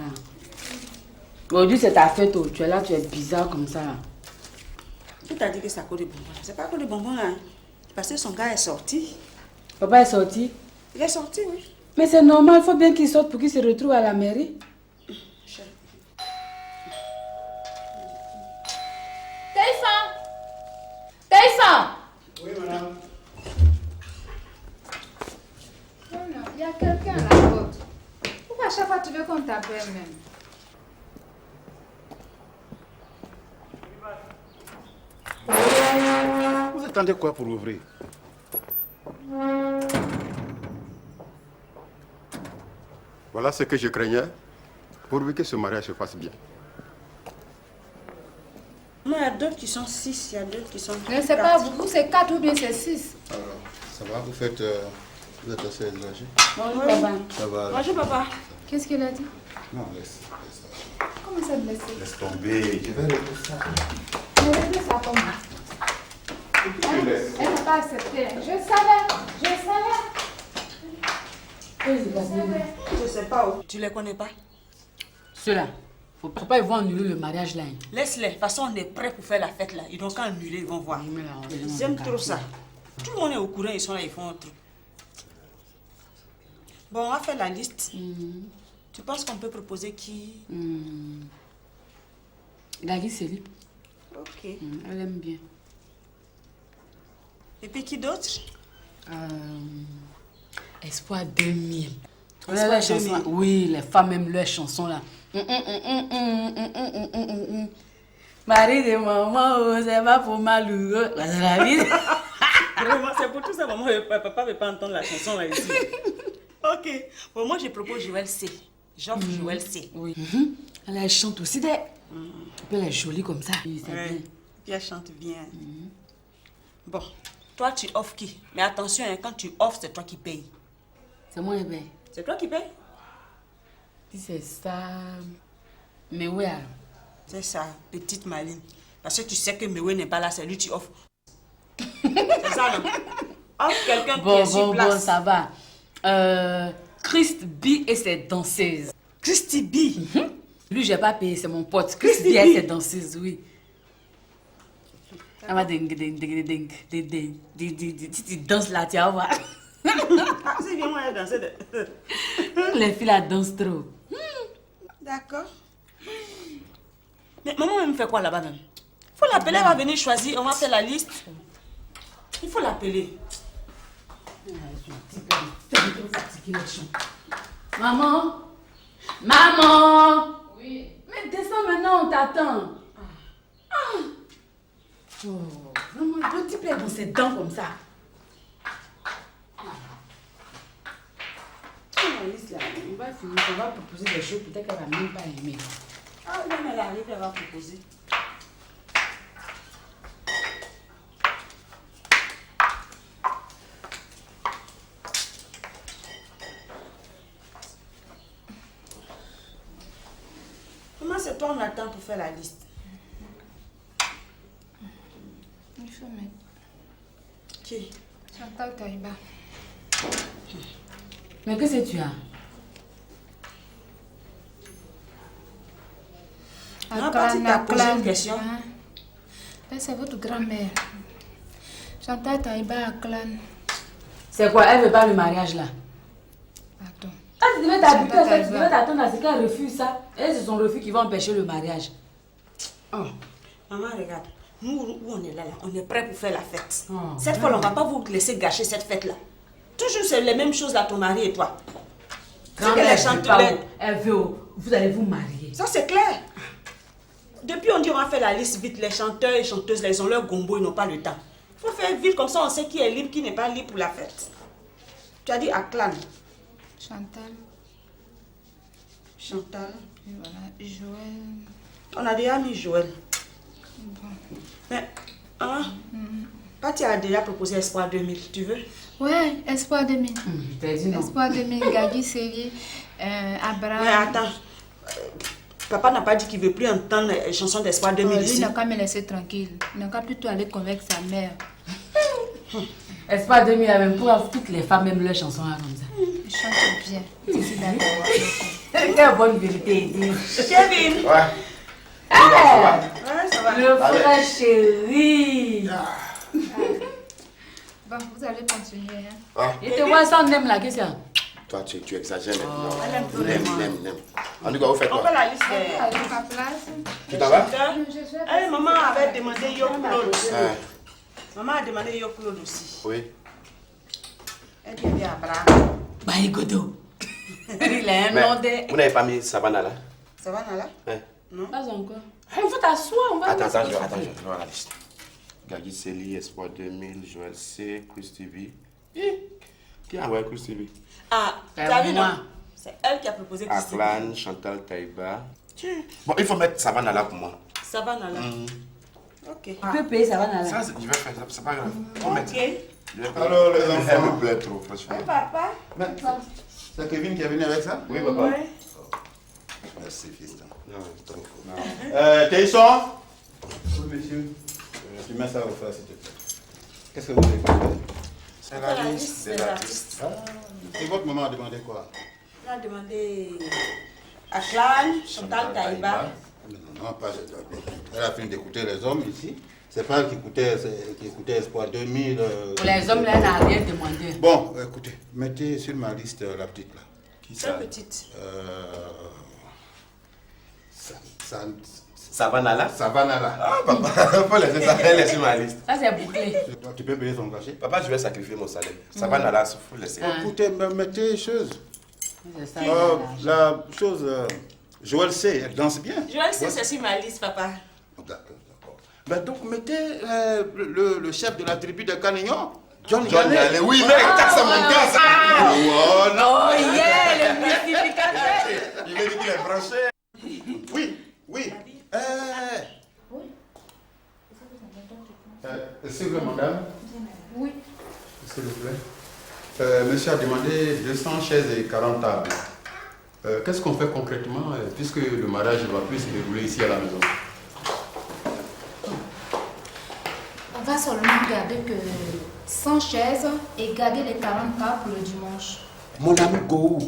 [SPEAKER 14] Aujourd'hui, c'est ta fête, tu es là, tu es bizarre comme ça.
[SPEAKER 8] Qui t'a dit que c'est à cause des bonbons? C'est pas à cause des bonbons là. Hein. Parce que son gars est sorti.
[SPEAKER 16] Papa est sorti?
[SPEAKER 8] Il est sorti, oui.
[SPEAKER 16] Mais c'est normal, il faut bien qu'il sorte pour qu'il se retrouve à la mairie.
[SPEAKER 5] Taïfa!
[SPEAKER 22] Oui, madame.
[SPEAKER 5] Non, non, il y a quelqu'un à la porte. Pourquoi à chaque fois tu veux qu'on t'appelle même?
[SPEAKER 15] Vous attendez quoi pour ouvrir? Voilà ce que je craignais, pourvu que ce mariage se fasse bien.
[SPEAKER 8] Non, il y a d'autres qui sont 6, il y a d'autres qui sont...
[SPEAKER 5] Mais c'est pas beaucoup, c'est 4 ou bien c'est 6.
[SPEAKER 15] Alors, ça va, vous faites... vous êtes assez exagéré.
[SPEAKER 5] Bonjour, papa.
[SPEAKER 15] Ça va.
[SPEAKER 5] Bonjour, papa. Qu'est-ce qu'elle a dit?
[SPEAKER 15] Non, laisse.
[SPEAKER 5] Comment ça blessé?
[SPEAKER 15] Laisse tomber, je vais régler ça.
[SPEAKER 5] Mais régler ça comment? Elle n'a pas accepté. Je savais.
[SPEAKER 8] Je sais pas où. Tu les connais pas?
[SPEAKER 16] Ceux-là, faut pas ils vont annuler le mariage là.
[SPEAKER 8] Laisse-les. De toute façon, on est prêt pour faire la fête là. Ils n'ont qu'à annuler, ils vont voir. J'aime trop ça. Tout le monde est au courant, ils sont là, ils font un truc. Bon, on va faire la liste. Tu penses qu'on peut proposer qui?
[SPEAKER 16] Gagui Célie.
[SPEAKER 8] Ok.
[SPEAKER 16] Elle aime bien.
[SPEAKER 8] Et puis qui d'autre?
[SPEAKER 16] Espoir 2000.
[SPEAKER 8] Espoir
[SPEAKER 16] Les chansons,
[SPEAKER 8] 2000.
[SPEAKER 16] oui, les femmes aiment leurs chansons là. Marie de maman, oh, c'est pas pour malheureux. C'est la vie.
[SPEAKER 8] Vraiment, c'est pour tout ça, maman, papa ne veut pas entendre la chanson là ici. Ok. Bon, moi je propose Joël C. J'offre Joël C.
[SPEAKER 16] Oui. Elle chante aussi des. Elle est jolie comme ça. Oui, c'est bien.
[SPEAKER 8] Puis elle chante bien. Bon, toi tu offres qui? Mais attention, hein, quand tu offres, c'est toi qui payes.
[SPEAKER 16] C'est moi qui paye.
[SPEAKER 8] C'est toi qui payes?
[SPEAKER 16] Si c'est ça. Mais oui, alors.
[SPEAKER 8] C'est ça, petite Maline. Parce que tu sais que Mewe n'est pas là, c'est lui qui offre. C'est ça, non? Offre quelqu'un qui est sur place.
[SPEAKER 16] Bon, ça va. Christ B et ses danseuses.
[SPEAKER 8] Christy B?
[SPEAKER 16] Lui, j'ai pas payé, c'est mon pote. Christ B et ses danseuses, oui. Elle va ding. Tu danses là, tu vas voir.
[SPEAKER 8] C'est bien, moi, elle danse.
[SPEAKER 16] Les filles, elles dansent trop.
[SPEAKER 8] D'accord. Mais maman, elle me fait quoi là-bas même? Il faut l'appeler, elle va venir choisir, on va faire la liste. Il faut l'appeler.
[SPEAKER 16] Maman? Maman? Oui. Mais descends maintenant, on t'attend. Oh, vraiment, il doit t'y plaire dans ses dents comme ça. La liste là, on va finir, on va proposer des choses, peut-être qu'elle va même pas aimer.
[SPEAKER 8] Ah, non, mais elle arrive, elle va proposer. Comment c'est toi on attend pour faire la liste?
[SPEAKER 5] Il faut mettre.
[SPEAKER 8] Qui?
[SPEAKER 5] Chantal Taïba.
[SPEAKER 16] Mais qu'est-ce que tu as?
[SPEAKER 8] Non, pas si t'as posé une question.
[SPEAKER 5] C'est votre grand-mère. Chantal Taïba à Clan.
[SPEAKER 16] C'est quoi? Elle veut pas le mariage là?
[SPEAKER 5] Attends.
[SPEAKER 16] Ah, tu devais t'habituer à ça, tu devais t'attendre à ce qu'elle refuse ça. Et c'est son refus qui va empêcher le mariage.
[SPEAKER 8] Oh, maman, regarde. Nous, où on est là, on est prêt pour faire la fête. Cette
[SPEAKER 16] ouais.
[SPEAKER 8] fois, on ne va pas vous laisser gâcher cette fête-là. Toujours, c'est les mêmes choses là, ton mari et toi.
[SPEAKER 16] Quand elle veut, vous allez vous marier.
[SPEAKER 8] Ça, c'est clair. Depuis, on dit on va faire la liste vite. Les chanteurs et chanteuses, là, ils ont leur gombo, ils n'ont pas le temps. Il faut faire vite, comme ça, on sait qui est libre, qui n'est pas libre pour la fête. Tu as dit Aklan.
[SPEAKER 5] Chantal.
[SPEAKER 8] Chantal.
[SPEAKER 5] Et voilà, Joël.
[SPEAKER 8] On a déjà mis Joël.
[SPEAKER 5] Bon.
[SPEAKER 8] Mais, hein, Patty a déjà proposé Espoir 2000, tu veux?
[SPEAKER 5] Ouais, Espoir 2000.
[SPEAKER 16] T'as dit non.
[SPEAKER 5] Espoir 2000, Gagui Série, Abraham.
[SPEAKER 8] Mais attends, papa n'a pas dit qu'il ne veut plus entendre les chansons d'Espoir 2000
[SPEAKER 5] Lui
[SPEAKER 8] ici.
[SPEAKER 5] n'a qu'à me laisser tranquille. Il n'a qu'à plutôt aller convaincre sa mère.
[SPEAKER 16] Espoir 2000, même pour toutes les femmes aiment leurs chansons là comme ça.
[SPEAKER 5] Il chante bien. Je suis d'accord.
[SPEAKER 16] Quelle bonne vérité.
[SPEAKER 8] Kevin!
[SPEAKER 15] Ouais.
[SPEAKER 8] Ouais, ça
[SPEAKER 16] Le frère chéri.
[SPEAKER 5] Bon, vous allez continuer. Hein.
[SPEAKER 7] Ah.
[SPEAKER 16] Et te vois ça, on aime la question.
[SPEAKER 7] Toi, tu exagères maintenant.
[SPEAKER 16] Elle aime vraiment.
[SPEAKER 7] Nem. En tout cas, vous faites
[SPEAKER 8] On
[SPEAKER 7] quoi?
[SPEAKER 8] fait la liste.
[SPEAKER 5] Ma place.
[SPEAKER 7] Tu t'en vas?
[SPEAKER 8] Maman avait demandé Yo Claude.
[SPEAKER 7] Ah.
[SPEAKER 8] Maman a demandé Yo Claude aussi.
[SPEAKER 7] Oui.
[SPEAKER 8] Elle dit bien Abraham.
[SPEAKER 16] Bah, écoute. Il a un nom de...
[SPEAKER 7] Vous n'avez pas mis Savannah là?
[SPEAKER 8] Ça va, Nala?
[SPEAKER 7] Hein?
[SPEAKER 8] Non.
[SPEAKER 16] Pas encore. Il faut t'asseoir, on va...
[SPEAKER 7] Attends, je vais voir la liste. Gagui Célie, Espoir 2000, Joël C, Chris TV. Qui a envoyé Chris TV?
[SPEAKER 8] Ah, tu as vu, non? C'est elle qui a proposé Christine.
[SPEAKER 7] Aklan, Chantal Taïba. Bon, il faut mettre Savannah là pour moi.
[SPEAKER 8] Ça va, Nala? Ok.
[SPEAKER 16] Tu peux payer, ça va, Nala?
[SPEAKER 7] Ça, je vais faire ça, c'est pas grave. Faut mettre.
[SPEAKER 15] Alors, les enfants.
[SPEAKER 7] Elle me plaît trop, franchement.
[SPEAKER 8] Oui, papa.
[SPEAKER 15] C'est Kevin qui est venu avec ça?
[SPEAKER 7] Oui, papa.
[SPEAKER 8] Ouais.
[SPEAKER 15] Merci, fiston.
[SPEAKER 7] Non,
[SPEAKER 15] Taïson? Oui, monsieur. Tu mets ça au frère, s'il te plaît. Qu'est-ce que vous avez fait?
[SPEAKER 7] C'est la liste des artistes.
[SPEAKER 15] Et votre maman a demandé quoi?
[SPEAKER 8] Elle a demandé Aklan, Chantal Taïba.
[SPEAKER 15] Non, pas. Elle a fini d'écouter les hommes ici. C'est pas elle qui écoutait Espoir 2000.
[SPEAKER 16] Pour les hommes, là, elle n'a rien demandé.
[SPEAKER 15] Bon, écoutez, mettez sur ma liste la petite là. Qui
[SPEAKER 8] ça? La petite.
[SPEAKER 7] Savannah là?
[SPEAKER 15] Savannah là.
[SPEAKER 7] Ah, papa, faut laisser ça. Elle est sur ma liste.
[SPEAKER 16] Ça, c'est bouclé.
[SPEAKER 15] Tu peux payer son cachet?
[SPEAKER 7] Papa, je vais sacrifier mon salaire. Savannah là, il faut laisser.
[SPEAKER 15] Écoutez, mettez chose.
[SPEAKER 16] C'est ça.
[SPEAKER 15] La chose. Joël C, elle danse bien.
[SPEAKER 8] Joël C, c'est sur ma liste, papa.
[SPEAKER 15] D'accord. Ben donc, mettez le chef de la tribu de Canignon. John
[SPEAKER 7] Yale.
[SPEAKER 15] Yale.
[SPEAKER 7] Oui, mec, c'est mon gars, ça.
[SPEAKER 15] Oh non.
[SPEAKER 16] Oh yeah, le multiplicateur.
[SPEAKER 7] Il veut dire qu'il est branché.
[SPEAKER 15] Oui. S'il vous plaît, madame.
[SPEAKER 5] Oui.
[SPEAKER 15] S'il vous plaît. Monsieur a demandé 200 chaises et 40 tables. Qu'est-ce qu'on fait concrètement puisque le mariage ne va plus se dérouler ici à la maison?
[SPEAKER 5] On va seulement garder que 100 chaises et garder les 40 tables pour le dimanche.
[SPEAKER 15] Mon ami Gou,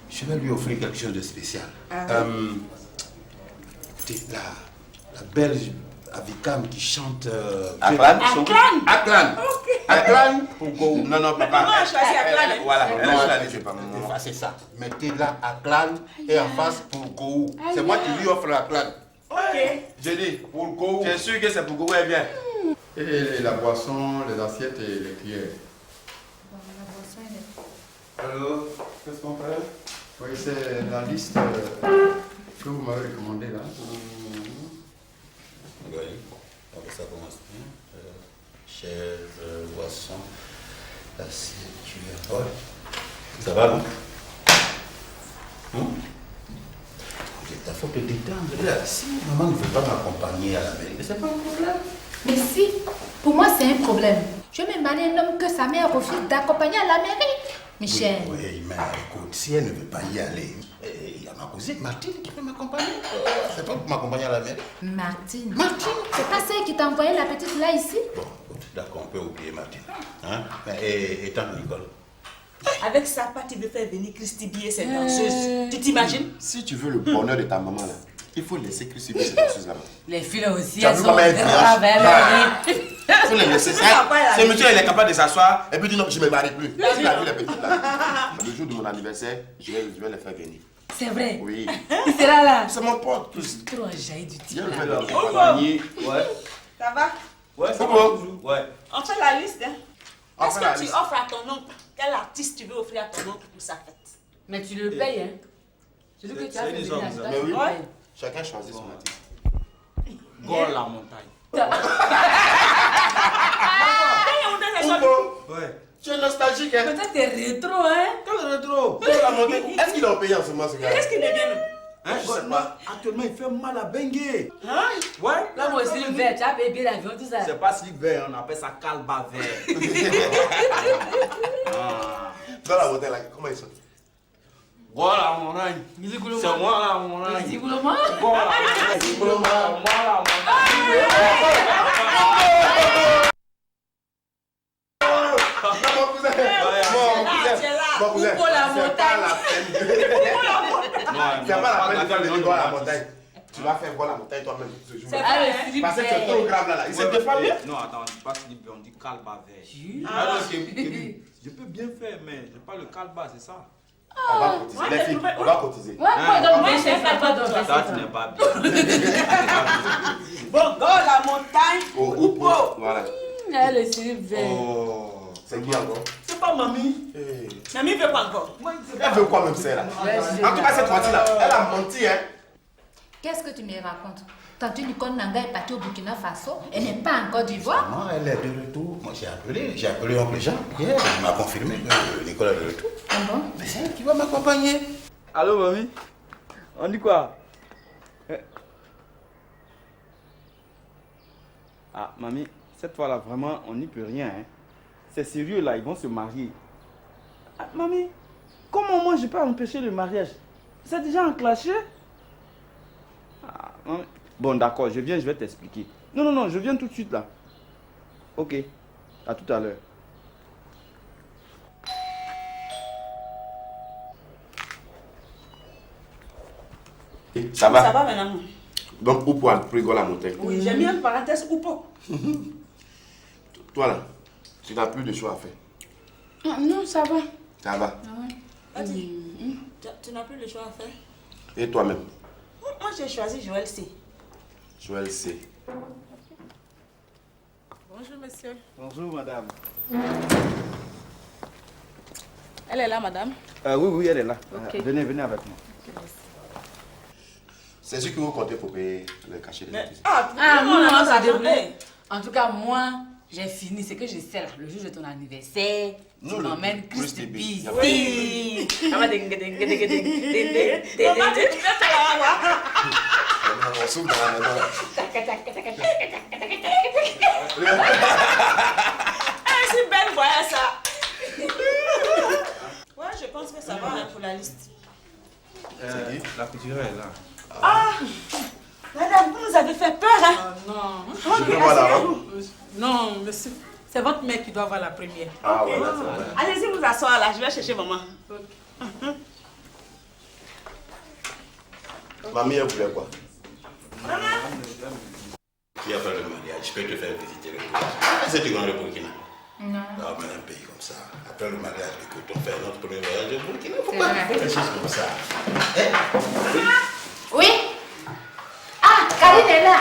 [SPEAKER 15] je vais lui offrir quelque chose de spécial. Écoutez, la belge Avikam qui chante...
[SPEAKER 7] Aklan?
[SPEAKER 15] Aklan. Aklan pour Gou.
[SPEAKER 7] Non, papa.
[SPEAKER 8] Maman a choisi Aklan.
[SPEAKER 7] Voilà, elle a choisi.
[SPEAKER 15] C'est ça. Mettez là Aklan et en face pour Gou. C'est moi qui lui offre l'Aklan.
[SPEAKER 8] Ok.
[SPEAKER 7] J'ai dit, pour Gou. Tu es sûr que c'est pour Gou, elle vient?
[SPEAKER 15] Et la boisson, les assiettes et les cuillères. Alors, qu'est-ce qu'on fait? Oui, c'est la liste que vous m'avez recommandée là. Oui, ça commence bien. Chaise, boisson, assiette, cuillère. Ouais. Ça va, non? Il faut te détendre. Si maman ne veut pas m'accompagner à la mairie, c'est pas un problème.
[SPEAKER 5] Mais si, pour moi c'est un problème. Je vais me marier un homme que sa mère refuse d'accompagner à la mairie. Michel.
[SPEAKER 15] Oui, mais écoute, si elle ne veut pas y aller, il y a ma cousine Martine qui peut m'accompagner. C'est pas pour m'accompagner à la mairie.
[SPEAKER 5] Martine. C'est pas celle qui t'a envoyé la petite là ici?
[SPEAKER 15] Bon, d'accord, on peut oublier Martine. Hein? Et tant Nicole.
[SPEAKER 8] Avec sa part, tu veux faire venir Christy Bier, cette danseuse. Tu t'imagines?
[SPEAKER 7] Si tu veux le bonheur de ta maman là, il faut laisser Christy Bier cette danseuse là-bas.
[SPEAKER 16] Les filles aussi,
[SPEAKER 7] Tu as
[SPEAKER 16] elles
[SPEAKER 7] vu
[SPEAKER 16] sont
[SPEAKER 7] comment elle
[SPEAKER 16] graves.
[SPEAKER 7] Il faut les laisser. Ce monsieur, il est capable de s'asseoir et puis dire non, je ne me marie plus. Tu as vu les petites là? Le jour de mon anniversaire, je vais les faire venir.
[SPEAKER 16] C'est vrai?
[SPEAKER 7] Oui.
[SPEAKER 16] Il sera là.
[SPEAKER 7] C'est mon pote.
[SPEAKER 16] Trop jailli du type
[SPEAKER 7] Je vais
[SPEAKER 16] là.
[SPEAKER 7] l'accompagner. Ouais.
[SPEAKER 8] Ça va?
[SPEAKER 7] Ouais, c'est bon. Ouais.
[SPEAKER 8] On fait la liste, hein?
[SPEAKER 7] On
[SPEAKER 8] Qu'est-ce
[SPEAKER 7] fait la
[SPEAKER 8] que tu
[SPEAKER 7] liste.
[SPEAKER 8] offres à ton oncle? Quel artiste tu veux offrir à ton oncle pour sa fête?
[SPEAKER 16] Mais tu le payes, hein? Celui que tu as fait venir à
[SPEAKER 7] Mais oui,
[SPEAKER 16] toi,
[SPEAKER 7] chacun choisit son artiste.
[SPEAKER 20] Gors la montagne.
[SPEAKER 7] Ouais. Tu es nostalgique, hein?
[SPEAKER 16] Peut-être t'es rétro, hein?
[SPEAKER 7] Quel rétro? Est-ce qu'il a payé en ce moment, ce gars?
[SPEAKER 8] Qu'est-ce qu'il est bien?
[SPEAKER 20] Hein, je sais pas. Actuellement, il fait mal à Bengue.
[SPEAKER 8] Hein?
[SPEAKER 20] Ouais.
[SPEAKER 16] Là, moi aussi, le verre, tu as payé l'avion, tout ça.
[SPEAKER 20] C'est pas slip vert, on appelle ça calba vert.
[SPEAKER 7] Dans la montagne, là, comment il sonne?
[SPEAKER 20] Voilà, mon règne. C'est moi, là, mon règne.
[SPEAKER 16] Zigoulement.
[SPEAKER 20] Voilà, Zigoulement, moi, là,
[SPEAKER 7] Mon cousin,
[SPEAKER 16] Pour la montagne.
[SPEAKER 7] c'est pas la peine de faire le débat à la montagne.
[SPEAKER 1] Tu vas faire voir la montagne toi-même ce jour.
[SPEAKER 11] C'est vrai.
[SPEAKER 1] Parce que c'est trop grave là. Il s'est défendu.
[SPEAKER 4] Non, attends, on dit pas slipper, on dit calba vert. Je peux bien faire, mais je n'ai pas le calba, c'est ça.
[SPEAKER 1] On va cotiser, les filles, on va cotiser.
[SPEAKER 11] Ouais, donc moi, je sais pas toi.
[SPEAKER 4] Ça, tu n'es pas bien.
[SPEAKER 8] Bon, dans la montagne, Oupo.
[SPEAKER 1] Voilà.
[SPEAKER 6] Elle est si verte.
[SPEAKER 1] Oh, c'est qui encore?
[SPEAKER 8] C'est pas mamie. Mamie veut quoi encore?
[SPEAKER 1] Elle veut quoi même, celle-là? En tout cas, cette fois-ci-là, elle a menti, hein.
[SPEAKER 5] Qu'est-ce que tu me racontes? Tantôt Nicole Nanga est partie au Burkina Faso, elle n'est pas en Côte d'Ivoire.
[SPEAKER 15] Non, elle est de retour. Moi, j'ai appelé oncle Jean hier. Il m'a confirmé que Nicole est de retour.
[SPEAKER 5] Ah bon?
[SPEAKER 15] Mais c'est elle qui va m'accompagner.
[SPEAKER 18] Allô, mamie? On dit quoi? Ah, mamie, cette fois-là, vraiment, on n'y peut rien. Hein. C'est sérieux, là, ils vont se marier. Ah, mamie, comment moi je peux empêcher le mariage? C'est déjà enclenché? Ah, mamie. Bon, d'accord, je viens, je vais t'expliquer. Non, je viens tout de suite, là. Ok, à tout à l'heure.
[SPEAKER 1] Ça va?
[SPEAKER 8] Ça va maintenant.
[SPEAKER 1] Donc, Oupo a pris la montagne.
[SPEAKER 8] Oui, j'ai mis une parenthèse Oupo.
[SPEAKER 1] Toi là, tu n'as plus de choix à faire.
[SPEAKER 6] Ah, non, ça va.
[SPEAKER 1] Ça va.
[SPEAKER 11] Vas-y. Tu n'as plus le choix à faire.
[SPEAKER 1] Et toi-même?
[SPEAKER 8] Moi, j'ai choisi Joël C.
[SPEAKER 1] Joël C.
[SPEAKER 8] Bonjour, monsieur.
[SPEAKER 18] Bonjour, madame.
[SPEAKER 8] Elle est là, madame?
[SPEAKER 18] Oui, elle est là.
[SPEAKER 8] Ok.
[SPEAKER 18] Venez avec moi.
[SPEAKER 1] C'est sûr que vous comptez pour payer le cachet des artistes.
[SPEAKER 6] Non, ça
[SPEAKER 8] débrouille.
[SPEAKER 6] débrouille. En tout cas, moi, j'ai fini. C'est que je sais là, le jour de ton anniversaire, tu m'emmènes Christy B. Oui. Ça va ding ding ding ding ding ding.
[SPEAKER 1] On souffle dans la maison.
[SPEAKER 8] C'est belle, voilà ça. Ouais, je pense que ça va hein, pour la liste.
[SPEAKER 4] La couturière est là.
[SPEAKER 8] Ah, madame, vous nous avez fait peur, hein?
[SPEAKER 6] Non.
[SPEAKER 1] Je peux voir la robe?
[SPEAKER 6] Non, monsieur. C'est votre mère qui doit avoir la première.
[SPEAKER 1] Ah, voilà, c'est vrai.
[SPEAKER 8] Allez-y vous asseoir là, je vais chercher maman.
[SPEAKER 1] Mamie, elle voulait quoi? Qui a fait le mariage? Je peux te faire visiter le village. C'est du grand le Burkina.
[SPEAKER 5] Non.
[SPEAKER 1] Ah, mais un pays comme ça. Après le mariage, écoute, on fait notre premier voyage au Burkina. Il ne faut pas faire des choses comme ça.
[SPEAKER 5] Oui? Ah, Karine est là.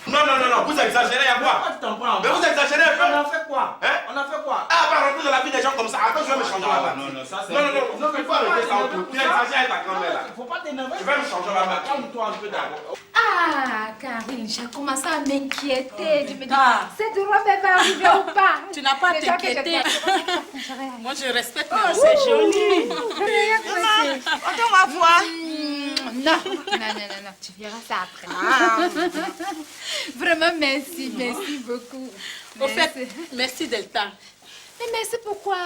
[SPEAKER 1] Non, vous exagérez, il y a quoi? Mais vous exagérez un peu.
[SPEAKER 4] On a fait quoi?
[SPEAKER 1] Hein?
[SPEAKER 4] On a fait quoi?
[SPEAKER 1] Ah, pas rentrer dans la vie des gens comme ça. Attends, je vais me changer là-bas.
[SPEAKER 4] Non, ça c'est...
[SPEAKER 1] Non, il faut arrêter ça. Tu exagères avec ta grand-mère là.
[SPEAKER 4] Il faut pas t'énerver.
[SPEAKER 1] Je vais me changer là-bas.
[SPEAKER 4] Calme-toi un peu d'abord.
[SPEAKER 5] Ah, Karine, j'ai commencé à m'inquiéter. Je me dis, cette robe, elle va arriver ou pas?
[SPEAKER 6] Tu n'as pas à
[SPEAKER 5] Déjà que
[SPEAKER 6] t'inquiéter.
[SPEAKER 5] je-
[SPEAKER 6] Moi, je respecte.
[SPEAKER 8] Oh, c'est joli.
[SPEAKER 6] On va voir.
[SPEAKER 5] Non, tu verras ça après. Vraiment, merci beaucoup.
[SPEAKER 6] Au fait, merci Delta.
[SPEAKER 5] Mais merci pourquoi?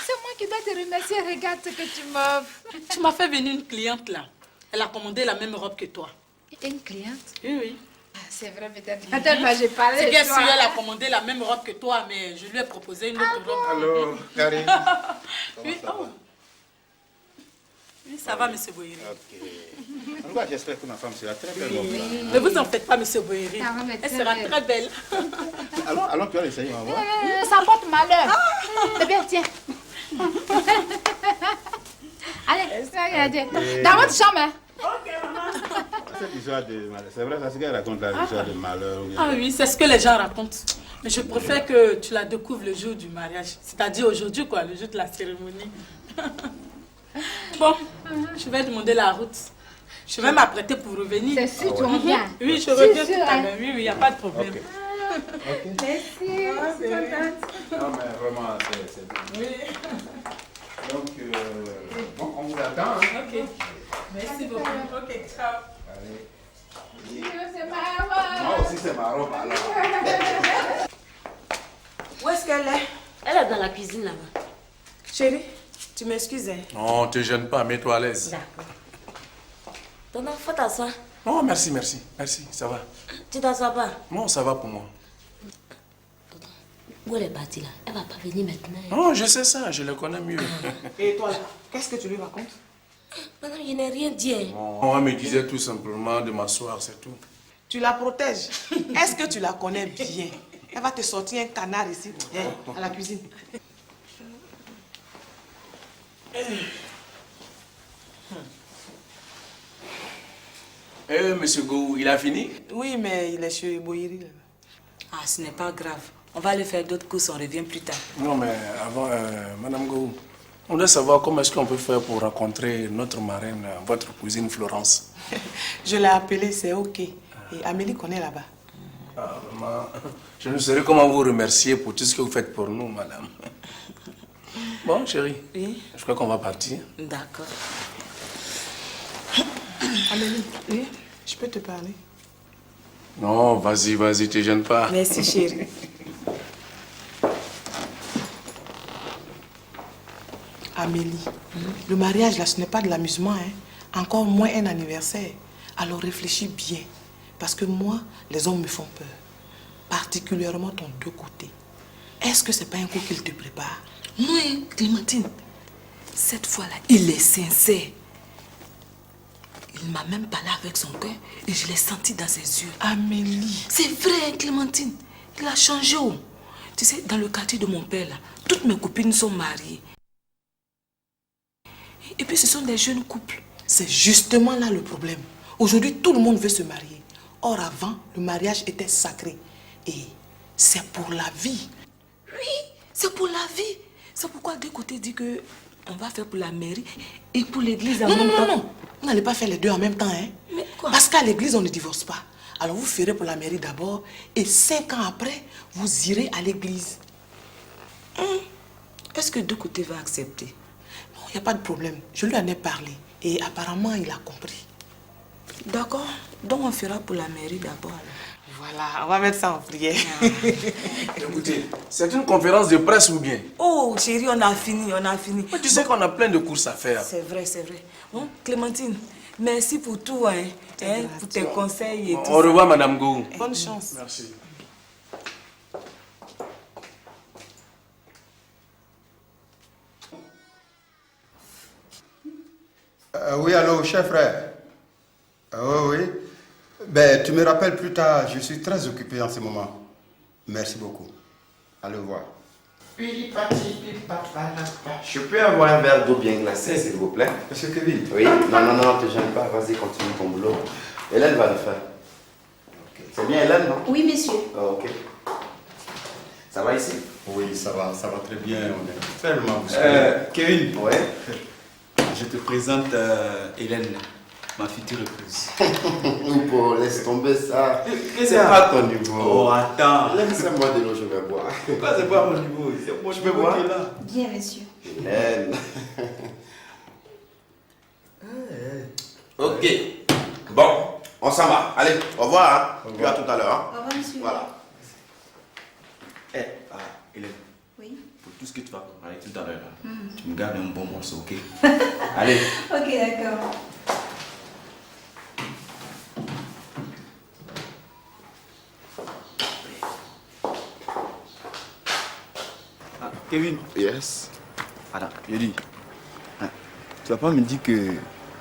[SPEAKER 5] C'est moi qui dois te remercier. Regarde ce que tu m'offres.
[SPEAKER 6] Tu m'as fait venir une cliente là. Elle a commandé la même robe que toi.
[SPEAKER 5] Une cliente?
[SPEAKER 6] Oui.
[SPEAKER 5] Ah, c'est vrai, peut-être. Peut-être j'ai parlé
[SPEAKER 6] C'est
[SPEAKER 5] de
[SPEAKER 6] bien
[SPEAKER 5] toi.
[SPEAKER 6] sûr, elle a commandé la même robe que toi, mais je lui ai proposé une autre robe.
[SPEAKER 15] Alors, Karine.
[SPEAKER 6] Oui, oh. Oui, ça va, monsieur Boyeri.
[SPEAKER 15] Ok. En tout cas, j'espère que ma femme sera très belle.
[SPEAKER 6] Ne vous en faites pas, monsieur Boyeri.
[SPEAKER 5] Ça va, mais
[SPEAKER 6] Elle
[SPEAKER 5] très
[SPEAKER 6] sera
[SPEAKER 5] belle.
[SPEAKER 6] très belle.
[SPEAKER 15] Allons, tu vas l'essayer, on va voir.
[SPEAKER 5] Ça porte malheur. C'est bien, tiens. Allez, regardez. Dans votre chambre, hein.
[SPEAKER 15] Cette histoire de malheur, c'est vrai, c'est ce qu'elle raconte, la histoire de malheur.
[SPEAKER 6] Ah oui, c'est ce que les gens racontent. Mais je préfère que tu la découvres le jour du mariage. C'est-à-dire aujourd'hui, quoi, le jour de la cérémonie. Bon, je vais demander la route. Je vais m'apprêter pour revenir.
[SPEAKER 5] C'est sûr, tu reviens.
[SPEAKER 6] Oui, je
[SPEAKER 5] C'est
[SPEAKER 6] reviens
[SPEAKER 5] sûr,
[SPEAKER 6] tout à
[SPEAKER 5] hein.
[SPEAKER 6] l'heure. Oui, il n'y a pas de problème.
[SPEAKER 5] Merci, je suis contente.
[SPEAKER 15] Non, mais vraiment, c'est bien.
[SPEAKER 6] Oui.
[SPEAKER 15] Donc, bon, on vous attend. Hein.
[SPEAKER 6] Ok. Merci beaucoup. Ok, ciao.
[SPEAKER 15] Allez.
[SPEAKER 5] C'est ma robe.
[SPEAKER 15] Moi aussi, c'est ma robe, alors.
[SPEAKER 8] Où est-ce qu'elle est?
[SPEAKER 11] Elle est dans la cuisine là-bas.
[SPEAKER 8] Chérie, tu m'excuses. Hein?
[SPEAKER 9] Non, te gêne pas, mets-toi à l'aise.
[SPEAKER 11] D'accord. Ton enfant t'assoit.
[SPEAKER 9] Non, merci, ça va.
[SPEAKER 11] Tu t'assois pas?
[SPEAKER 9] Non, ça va pour moi.
[SPEAKER 11] Où elle est partie là? Elle va pas venir maintenant.
[SPEAKER 9] Non, je sais ça, je le connais mieux.
[SPEAKER 3] Et toi, là, qu'est-ce que tu lui racontes?
[SPEAKER 11] Madame, je n'ai rien dit. Hein.
[SPEAKER 9] On me disait tout simplement de m'asseoir, c'est tout.
[SPEAKER 3] Tu la protèges. Est-ce que tu la connais bien? Elle va te sortir un canard ici, à la cuisine.
[SPEAKER 9] Monsieur Go, il a fini?
[SPEAKER 3] Oui, mais il est chez Boyeri.
[SPEAKER 10] Ah, ce n'est pas grave. On va aller faire d'autres courses, on revient plus tard.
[SPEAKER 9] Non, mais avant, Madame Go, on doit savoir comment est-ce qu'on peut faire pour rencontrer notre marraine, votre cousine Florence.
[SPEAKER 3] Je l'ai appelée, c'est OK. Et Amélie connaît là-bas.
[SPEAKER 9] Ah, maman, je ne saurais comment vous remercier pour tout ce que vous faites pour nous, madame. Bon, chérie,
[SPEAKER 10] oui?
[SPEAKER 9] Je crois qu'on va partir.
[SPEAKER 10] D'accord.
[SPEAKER 3] Amélie, oui? Je peux te parler?
[SPEAKER 9] Non, vas-y, vas-y, te gêne pas.
[SPEAKER 10] Merci, chérie.
[SPEAKER 3] Amélie, le mariage là, ce n'est pas de l'amusement, hein? Encore moins un anniversaire. Alors réfléchis bien, parce que moi, les hommes me font peur, particulièrement ton deux côtés. Est-ce que c'est pas un coup qu'il te prépare?
[SPEAKER 10] Non, Clémentine, cette fois-là, il est sincère. Il m'a même parlé avec son cœur et je l'ai senti dans ses yeux.
[SPEAKER 3] Amélie.
[SPEAKER 10] C'est vrai, Clémentine. Il a changé. Oh. Tu sais, dans le quartier de mon père, là, toutes mes copines sont mariées. Et puis, ce sont des jeunes couples.
[SPEAKER 3] C'est justement là le problème. Aujourd'hui, tout le monde veut se marier. Or, avant, le mariage était sacré. Et c'est pour la vie.
[SPEAKER 10] Oui, c'est pour la vie. C'est pourquoi deux côtés dit que on va faire pour la mairie et pour l'église en même temps.
[SPEAKER 3] Non. Vous n'allez pas faire les deux en même temps, hein?
[SPEAKER 10] Mais quoi?
[SPEAKER 3] Parce qu'à l'église, on ne divorce pas. Alors, vous ferez pour la mairie d'abord. Et 5 ans après, vous irez à l'église.
[SPEAKER 10] Est-ce que deux côtés va accepter?
[SPEAKER 3] Non, il n'y a pas de problème. Je lui en ai parlé. Et apparemment, il a compris.
[SPEAKER 10] D'accord. Donc, on fera pour la mairie d'abord.
[SPEAKER 3] Voilà, on va mettre ça en prière.
[SPEAKER 9] Écoutez, c'est une conférence de presse ou bien?
[SPEAKER 10] Oh, chérie, on a fini, on a fini.
[SPEAKER 9] Mais tu sais qu'on a plein de courses à faire.
[SPEAKER 10] C'est vrai, c'est vrai. Bon, Clémentine, merci pour tout, hein, pour tes conseils et tout.
[SPEAKER 9] Au revoir, Madame Go.
[SPEAKER 3] Bonne chance.
[SPEAKER 9] Merci.
[SPEAKER 15] Oui, allô, cher frère. Oui. Ben, tu me rappelles plus tard, je suis très occupé en ce moment. Merci beaucoup. Allez, au revoir.
[SPEAKER 7] Je peux avoir un verre d'eau bien glacée, s'il vous plaît?
[SPEAKER 15] Monsieur Kevin?
[SPEAKER 7] Oui, non, te gêne pas, vas-y, continue ton boulot. Hélène va le faire. Okay. C'est bien Hélène, non?
[SPEAKER 17] Oui, monsieur.
[SPEAKER 7] Oh, ok. Ça va ici?
[SPEAKER 15] Oui, ça va très bien. On est tellement bousculés.
[SPEAKER 4] Kevin?
[SPEAKER 7] Ouais?
[SPEAKER 4] Je te présente Hélène, ma future épouse.
[SPEAKER 7] Oupo, laisse tomber ça.
[SPEAKER 4] C'est
[SPEAKER 7] pas ton niveau.
[SPEAKER 4] Oh, attends.
[SPEAKER 7] Laisse-moi de l'eau, je vais boire.
[SPEAKER 4] Pourquoi c'est pas mon niveau? C'est mon niveau qui est là.
[SPEAKER 17] Bien, monsieur.
[SPEAKER 7] Hélène. Ok. Bon, on s'en va. Allez, au revoir. Puis à tout à l'heure.
[SPEAKER 17] Au revoir, monsieur.
[SPEAKER 7] Voilà.
[SPEAKER 4] Hélène.
[SPEAKER 17] Oui.
[SPEAKER 4] Pour tout ce que tu vas préparer tout à l'heure, tu me gardes un bon morceau, ok? Allez.
[SPEAKER 17] Ok, d'accord.
[SPEAKER 4] Kevin.
[SPEAKER 7] Yes.
[SPEAKER 4] Attends, je dis. Tu vas pas me dire que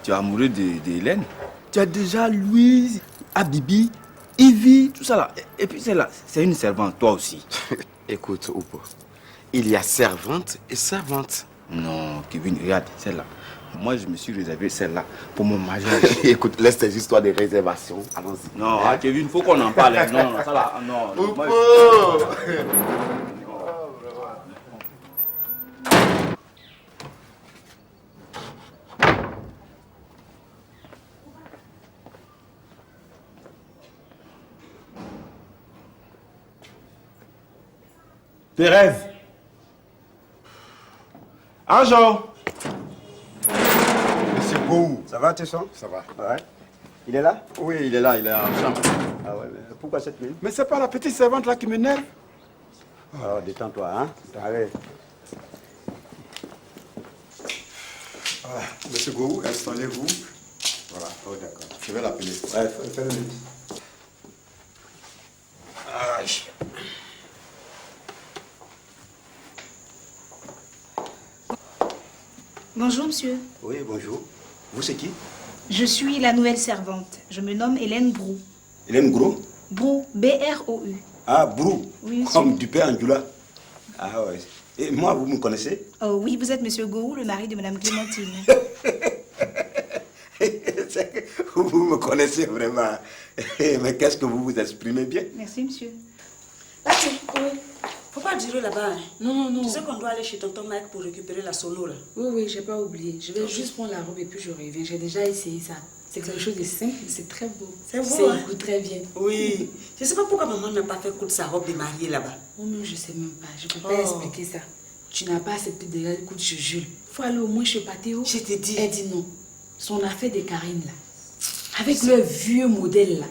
[SPEAKER 4] tu es amoureux de Hélène? Tu as déjà Louise, Abibi, Ivy, tout ça là. Et puis celle-là, c'est une servante, toi aussi.
[SPEAKER 7] Écoute, Oupo, il y a servante et servante.
[SPEAKER 4] Non, Kevin, regarde, celle-là. Moi, je me suis réservé celle-là pour mon mariage.
[SPEAKER 7] Écoute, laisse tes histoires de réservation. Allons-y.
[SPEAKER 4] Non, Kevin, il faut qu'on en parle. Non, ça là, non.
[SPEAKER 7] Oupo!
[SPEAKER 4] Thérèse. Argent.
[SPEAKER 15] Monsieur Gou.
[SPEAKER 22] Ça va, Tesson?
[SPEAKER 15] Ça va.
[SPEAKER 22] Ouais. Il est là?
[SPEAKER 15] Oui, il est là en chambre.
[SPEAKER 22] Ah ouais, mais pourquoi cette nuit? Mais c'est pas la petite servante là qui m'énerve. Oh, détends-toi, hein? Allez.
[SPEAKER 15] Voilà. Monsieur Gou, installez-vous. Voilà, oh, d'accord. Je vais l'appeler.
[SPEAKER 22] Ouais, fais-le vite.
[SPEAKER 17] Bonjour, monsieur.
[SPEAKER 22] Oui, bonjour.
[SPEAKER 7] Vous, c'est qui?
[SPEAKER 17] Je suis la nouvelle servante. Je me nomme Hélène Brou.
[SPEAKER 7] Hélène Gros?
[SPEAKER 17] Brou, B-R-O-U.
[SPEAKER 7] Ah, Brou.
[SPEAKER 17] Oui, monsieur.
[SPEAKER 7] Comme du père Anjula. Ah ouais. Et moi, vous me connaissez?
[SPEAKER 17] Oh oui, vous êtes monsieur Gourou, le mari de madame Clémentine.
[SPEAKER 7] Vous me connaissez vraiment. Mais qu'est-ce que vous vous exprimez bien?
[SPEAKER 17] Merci, monsieur.
[SPEAKER 11] Là, faut pas durer là-bas. Hein.
[SPEAKER 16] Non, non.
[SPEAKER 11] Tu sais qu'on doit aller chez tonton Mike pour récupérer la sono là.
[SPEAKER 16] Oui, j'ai pas oublié. Je vais juste prendre la robe et puis je reviens. J'ai déjà essayé ça. C'est quelque chose de simple, c'est très beau.
[SPEAKER 11] C'est beau,
[SPEAKER 16] Ça
[SPEAKER 11] hein?
[SPEAKER 16] goûte très bien.
[SPEAKER 11] Oui. Je sais pas pourquoi maman n'a pas fait coudre sa robe de mariée là-bas.
[SPEAKER 16] Oh non, je sais même pas. Je peux pas expliquer ça. Tu n'as pas accepté de regarder le coup de Jules. Faut aller au moins chez Patéo.
[SPEAKER 11] Je t'ai dit.
[SPEAKER 16] Elle dit non. Son affaire de Karine là. Avec le vieux modèle là.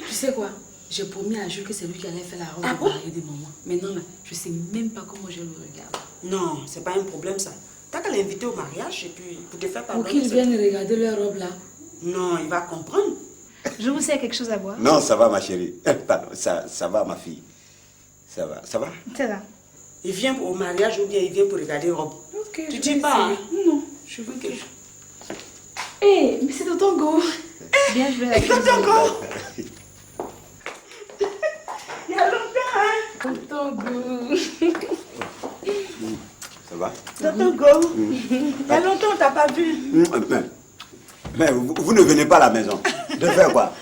[SPEAKER 16] Tu sais quoi? J'ai promis à Jules que c'est lui qui allait faire la robe de mariée de maman. Maintenant là, je sais même pas comment je le regarde.
[SPEAKER 11] Non, c'est pas un problème ça. T'as qu'à l'inviter au mariage et puis pour te faire pardonner.
[SPEAKER 16] Pour qu'il vienne regarder leur robe là.
[SPEAKER 11] Non, il va comprendre.
[SPEAKER 17] Je vous sers quelque chose à boire?
[SPEAKER 7] Non, ça va, ma chérie. Pardon, ça va, ma fille. Ça va, ça va?
[SPEAKER 17] Ça va.
[SPEAKER 11] Il vient au mariage ou bien il vient pour regarder robe.
[SPEAKER 16] Ok,
[SPEAKER 11] tu dis pas, hein?
[SPEAKER 16] Non, je veux que... Hé, mais c'est tonton Go.
[SPEAKER 17] Bien joué la
[SPEAKER 11] tonton Go. Il y a longtemps, hein?
[SPEAKER 16] Tonton Go.
[SPEAKER 7] Ça va?
[SPEAKER 11] Tonton Go. Il y a longtemps, on t'a pas vu.
[SPEAKER 7] Mais vous ne venez pas à la maison. De faire quoi?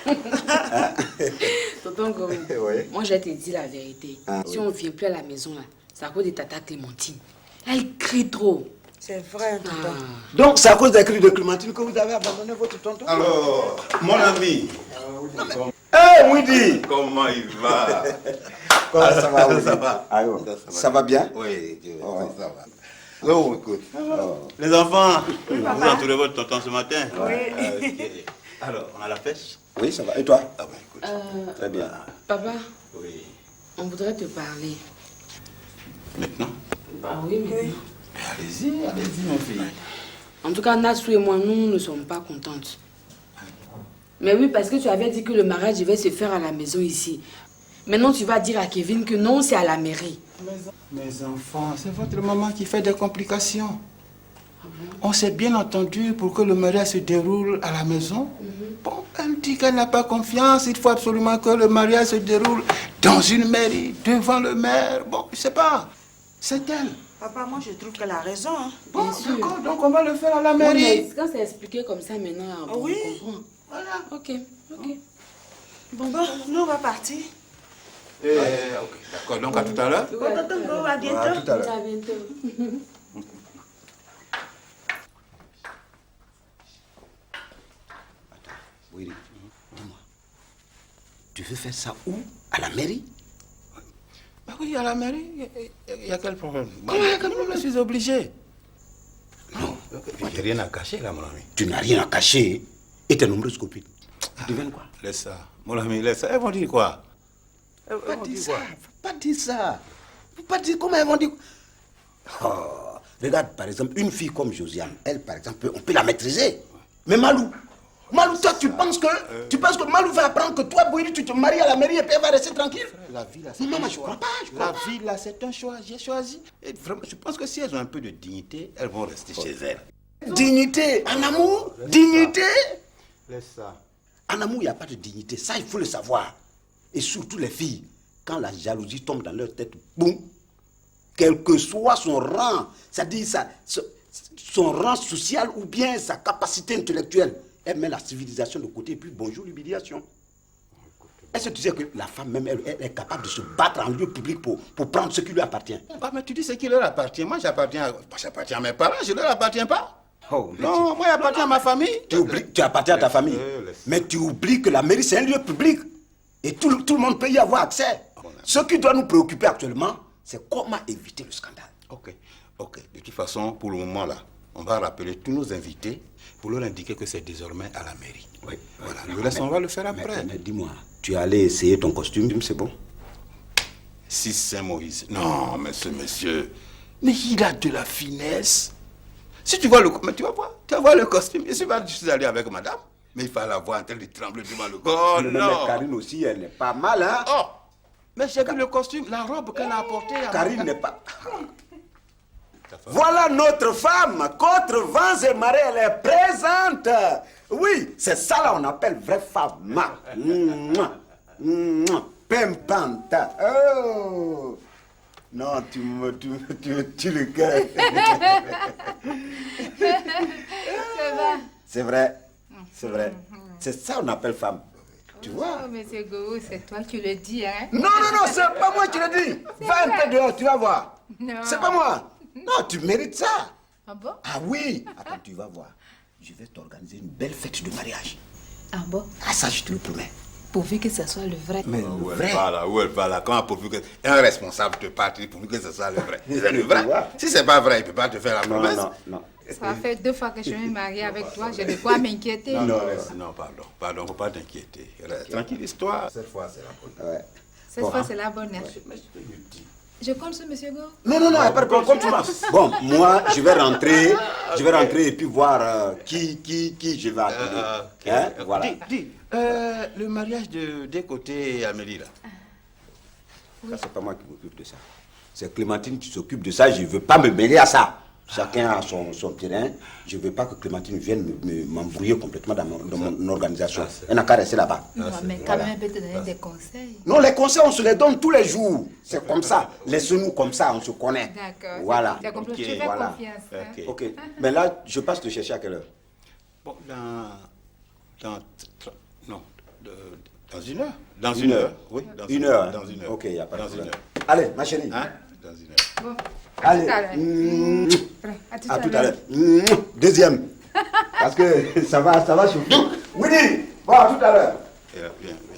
[SPEAKER 16] Tonton Go,
[SPEAKER 7] Oui.
[SPEAKER 16] moi je te dis la vérité.
[SPEAKER 7] Ah,
[SPEAKER 16] si
[SPEAKER 7] oui.
[SPEAKER 16] on ne vient plus à la maison là, c'est à cause de tata Clémentine. Elle crie trop.
[SPEAKER 11] C'est vrai, tonton.
[SPEAKER 7] Donc, c'est à cause des cris de Clémentine que vous avez abandonné votre tonton?
[SPEAKER 15] Alors, mon ami.
[SPEAKER 7] Hé, Mouidi!
[SPEAKER 15] Comment il va?
[SPEAKER 7] Comment ça va, Mouidi?
[SPEAKER 15] Ça va.
[SPEAKER 7] Ah, oui. Ça va bien?
[SPEAKER 15] Oui,
[SPEAKER 7] Oh,
[SPEAKER 15] ça va. Oh, écoute. Les enfants, vous entourez votre tonton ce matin?
[SPEAKER 11] Oui.
[SPEAKER 15] Ok. Alors, on a la fête?
[SPEAKER 7] Oui, ça va. Et toi?
[SPEAKER 15] Ah ben, écoute.
[SPEAKER 7] Très bien.
[SPEAKER 16] Papa,
[SPEAKER 15] Oui.
[SPEAKER 16] on voudrait te parler.
[SPEAKER 15] Maintenant?
[SPEAKER 16] Bah oui, mais...
[SPEAKER 15] Allez-y, mon fille.
[SPEAKER 16] En tout cas, Nassou et moi, nous ne sommes pas contentes. Mais oui, parce que tu avais dit que le mariage devait se faire à la maison ici. Maintenant, tu vas dire à Kevin que non, c'est à la mairie.
[SPEAKER 15] Mes enfants, c'est votre maman qui fait des complications. On s'est bien entendu pour que le mariage se déroule à la maison. Bon, elle dit qu'elle n'a pas confiance. Il faut absolument que le mariage se déroule dans une mairie, devant le maire. Bon, je sais pas. C'est elle.
[SPEAKER 11] Papa, moi je trouve qu'elle a raison. Hein.
[SPEAKER 15] Bon, d'accord, donc on va le faire à la
[SPEAKER 16] Oui,
[SPEAKER 15] mairie.
[SPEAKER 16] mais quand c'est expliqué comme ça maintenant, bon,
[SPEAKER 11] Oui.
[SPEAKER 16] on comprend.
[SPEAKER 11] Voilà.
[SPEAKER 16] Ok.
[SPEAKER 11] Bon, nous on va partir.
[SPEAKER 15] Ok, d'accord. Donc à tout à l'heure.
[SPEAKER 11] Bon, tonton Go, à bientôt.
[SPEAKER 15] À tout à l'heure.
[SPEAKER 16] À bientôt.
[SPEAKER 7] Oui, dis-moi. Tu veux faire ça où? À la mairie?
[SPEAKER 15] Bah oui, à la mairie. Il y a quel problème? Comment il y a quel problème? Je suis obligé.
[SPEAKER 7] Non.
[SPEAKER 15] Moi, j'ai rien à cacher là, mon ami.
[SPEAKER 7] Tu n'as rien à cacher. Et tes nombreuses copines. Tu deviens quoi?
[SPEAKER 15] Laisse ça. Mon ami, laisse ça. Elles vont dire quoi?
[SPEAKER 7] Faut pas dire ça. Faut pas dire ça. Faut pas dire comment elles vont dire. Oh, regarde, par exemple, une fille comme Josiane, elle, par exemple, on peut la maîtriser. Mais Malou, toi, tu penses que Malou va apprendre que toi, Boïri, tu te maries à la mairie et puis elle va rester tranquille?
[SPEAKER 15] La vie, là,
[SPEAKER 7] c'est un choix.
[SPEAKER 15] La vie, là, c'est un choix. J'ai choisi. Et vraiment, je pense que si elles ont un peu de dignité, elles vont rester chez elles.
[SPEAKER 7] Dignité, en amour, dignité.
[SPEAKER 15] Laisse ça.
[SPEAKER 7] En amour, il n'y a pas de dignité. Ça, il faut le savoir. Et surtout les filles, quand la jalousie tombe dans leur tête, boum, quel que soit son rang, c'est-à-dire son rang social ou bien sa capacité intellectuelle, elle met la civilisation de côté et puis bonjour l'humiliation. Est-ce que tu sais que la femme même, elle est capable de se battre en lieu public pour prendre ce qui lui appartient?
[SPEAKER 15] Ah, mais tu dis ce qui leur appartient. Moi, j'appartiens à mes parents, je ne leur appartiens pas.
[SPEAKER 7] Oh,
[SPEAKER 15] non, moi, j'appartiens à ma famille.
[SPEAKER 7] Tu appartiens à ta famille. Mais tu oublies que la mairie, c'est un lieu public. Et tout le monde peut y avoir accès. Ce qui doit nous préoccuper actuellement, c'est comment éviter le scandale.
[SPEAKER 15] Ok. De toute façon, pour le moment, là, on va rappeler tous nos invités pour leur indiquer que c'est désormais à la mairie.
[SPEAKER 7] Oui.
[SPEAKER 15] Voilà, le reste, on va le faire après.
[SPEAKER 7] Mais dis-moi, tu es allé essayer ton costume, c'est bon?
[SPEAKER 15] Si c'est Moïse. Non, mais ce monsieur, mais il a de la finesse. Si tu vois mais tu vas voir le costume. Je suis allé avec madame, mais il fallait la voir en train de trembler devant le corps. Oh,
[SPEAKER 7] mais Karine aussi, elle n'est pas mal, hein?
[SPEAKER 15] Oh, mais j'ai vu le costume, la robe qu'elle a apportée.
[SPEAKER 7] Karine n'est pas... Voilà notre femme. Contre vents et marées, elle est présente. Oui, c'est ça là on appelle vraie femme. Pimpanta. Oh. Non, tu me tues le cœur.
[SPEAKER 5] C'est vrai.
[SPEAKER 7] C'est vrai. C'est ça on appelle femme. Tu vois?
[SPEAKER 5] Oh, monsieur Go, c'est toi qui le dis, hein?
[SPEAKER 7] Non, c'est pas moi qui le dis. Va un peu dehors, tu vas voir.
[SPEAKER 5] Non.
[SPEAKER 7] C'est pas moi. Non, tu mérites ça.
[SPEAKER 5] Ah bon?
[SPEAKER 7] Ah oui. Attends, tu vas voir. Je vais t'organiser une belle fête de mariage.
[SPEAKER 5] Ah bon?
[SPEAKER 7] Ah ça, je te le promets.
[SPEAKER 5] Pourvu que ce soit le vrai.
[SPEAKER 15] Mais où elle va là, comment pourvu que un responsable te parte pourvu que ce soit le vrai? C'est le vrai. Si c'est pas vrai, il peut pas te faire la promesse.
[SPEAKER 7] Non.
[SPEAKER 5] Ça fait 2 fois que je vais me marier avec toi, je ne dois m'inquiéter.
[SPEAKER 15] Non, pardon, faut pas t'inquiéter. Tranquille-toi. Cette fois, c'est la bonne.
[SPEAKER 7] Ouais.
[SPEAKER 5] Cette fois, c'est la bonne. Je compte sur monsieur Go.
[SPEAKER 7] Non, pas de problème, tu m'as. Bon, moi, je vais rentrer et puis voir qui je vais appeler. Voilà.
[SPEAKER 15] Dis, le mariage des côtés Amélie, là.
[SPEAKER 7] Ça, c'est pas moi qui m'occupe de ça. C'est Clémentine qui s'occupe de ça, je ne veux pas me mêler à ça. Chacun a son terrain. Je ne veux pas que Clémentine vienne m'embrouiller complètement dans mon organisation. Elle n'a qu'à rester là-bas.
[SPEAKER 5] Non, mais quand même, elle peut te donner des conseils.
[SPEAKER 7] Non, les conseils, on se les donne tous les jours. C'est comme ça. Laisse-nous comme ça, on se connaît.
[SPEAKER 5] D'accord.
[SPEAKER 7] Voilà.
[SPEAKER 5] Tu as compris,
[SPEAKER 7] Okay,
[SPEAKER 5] je fais
[SPEAKER 7] voilà.
[SPEAKER 5] confiance. Hein?
[SPEAKER 7] Ok. Mais là, je passe te chercher à quelle heure?
[SPEAKER 15] Bon, dans une heure. Dans une heure. Oui, dans
[SPEAKER 7] une heure.
[SPEAKER 15] Dans une heure.
[SPEAKER 7] Ok, il n'y a pas de
[SPEAKER 15] dans
[SPEAKER 7] problème.
[SPEAKER 15] Une heure.
[SPEAKER 7] Allez, ma chérie.
[SPEAKER 15] Hein? Dans une heure.
[SPEAKER 5] Bon.
[SPEAKER 7] Allez.
[SPEAKER 5] À tout à l'heure.
[SPEAKER 7] Deuxième. Parce que ça va chauffer. Winnie, bon, à tout à l'heure.
[SPEAKER 15] Bien.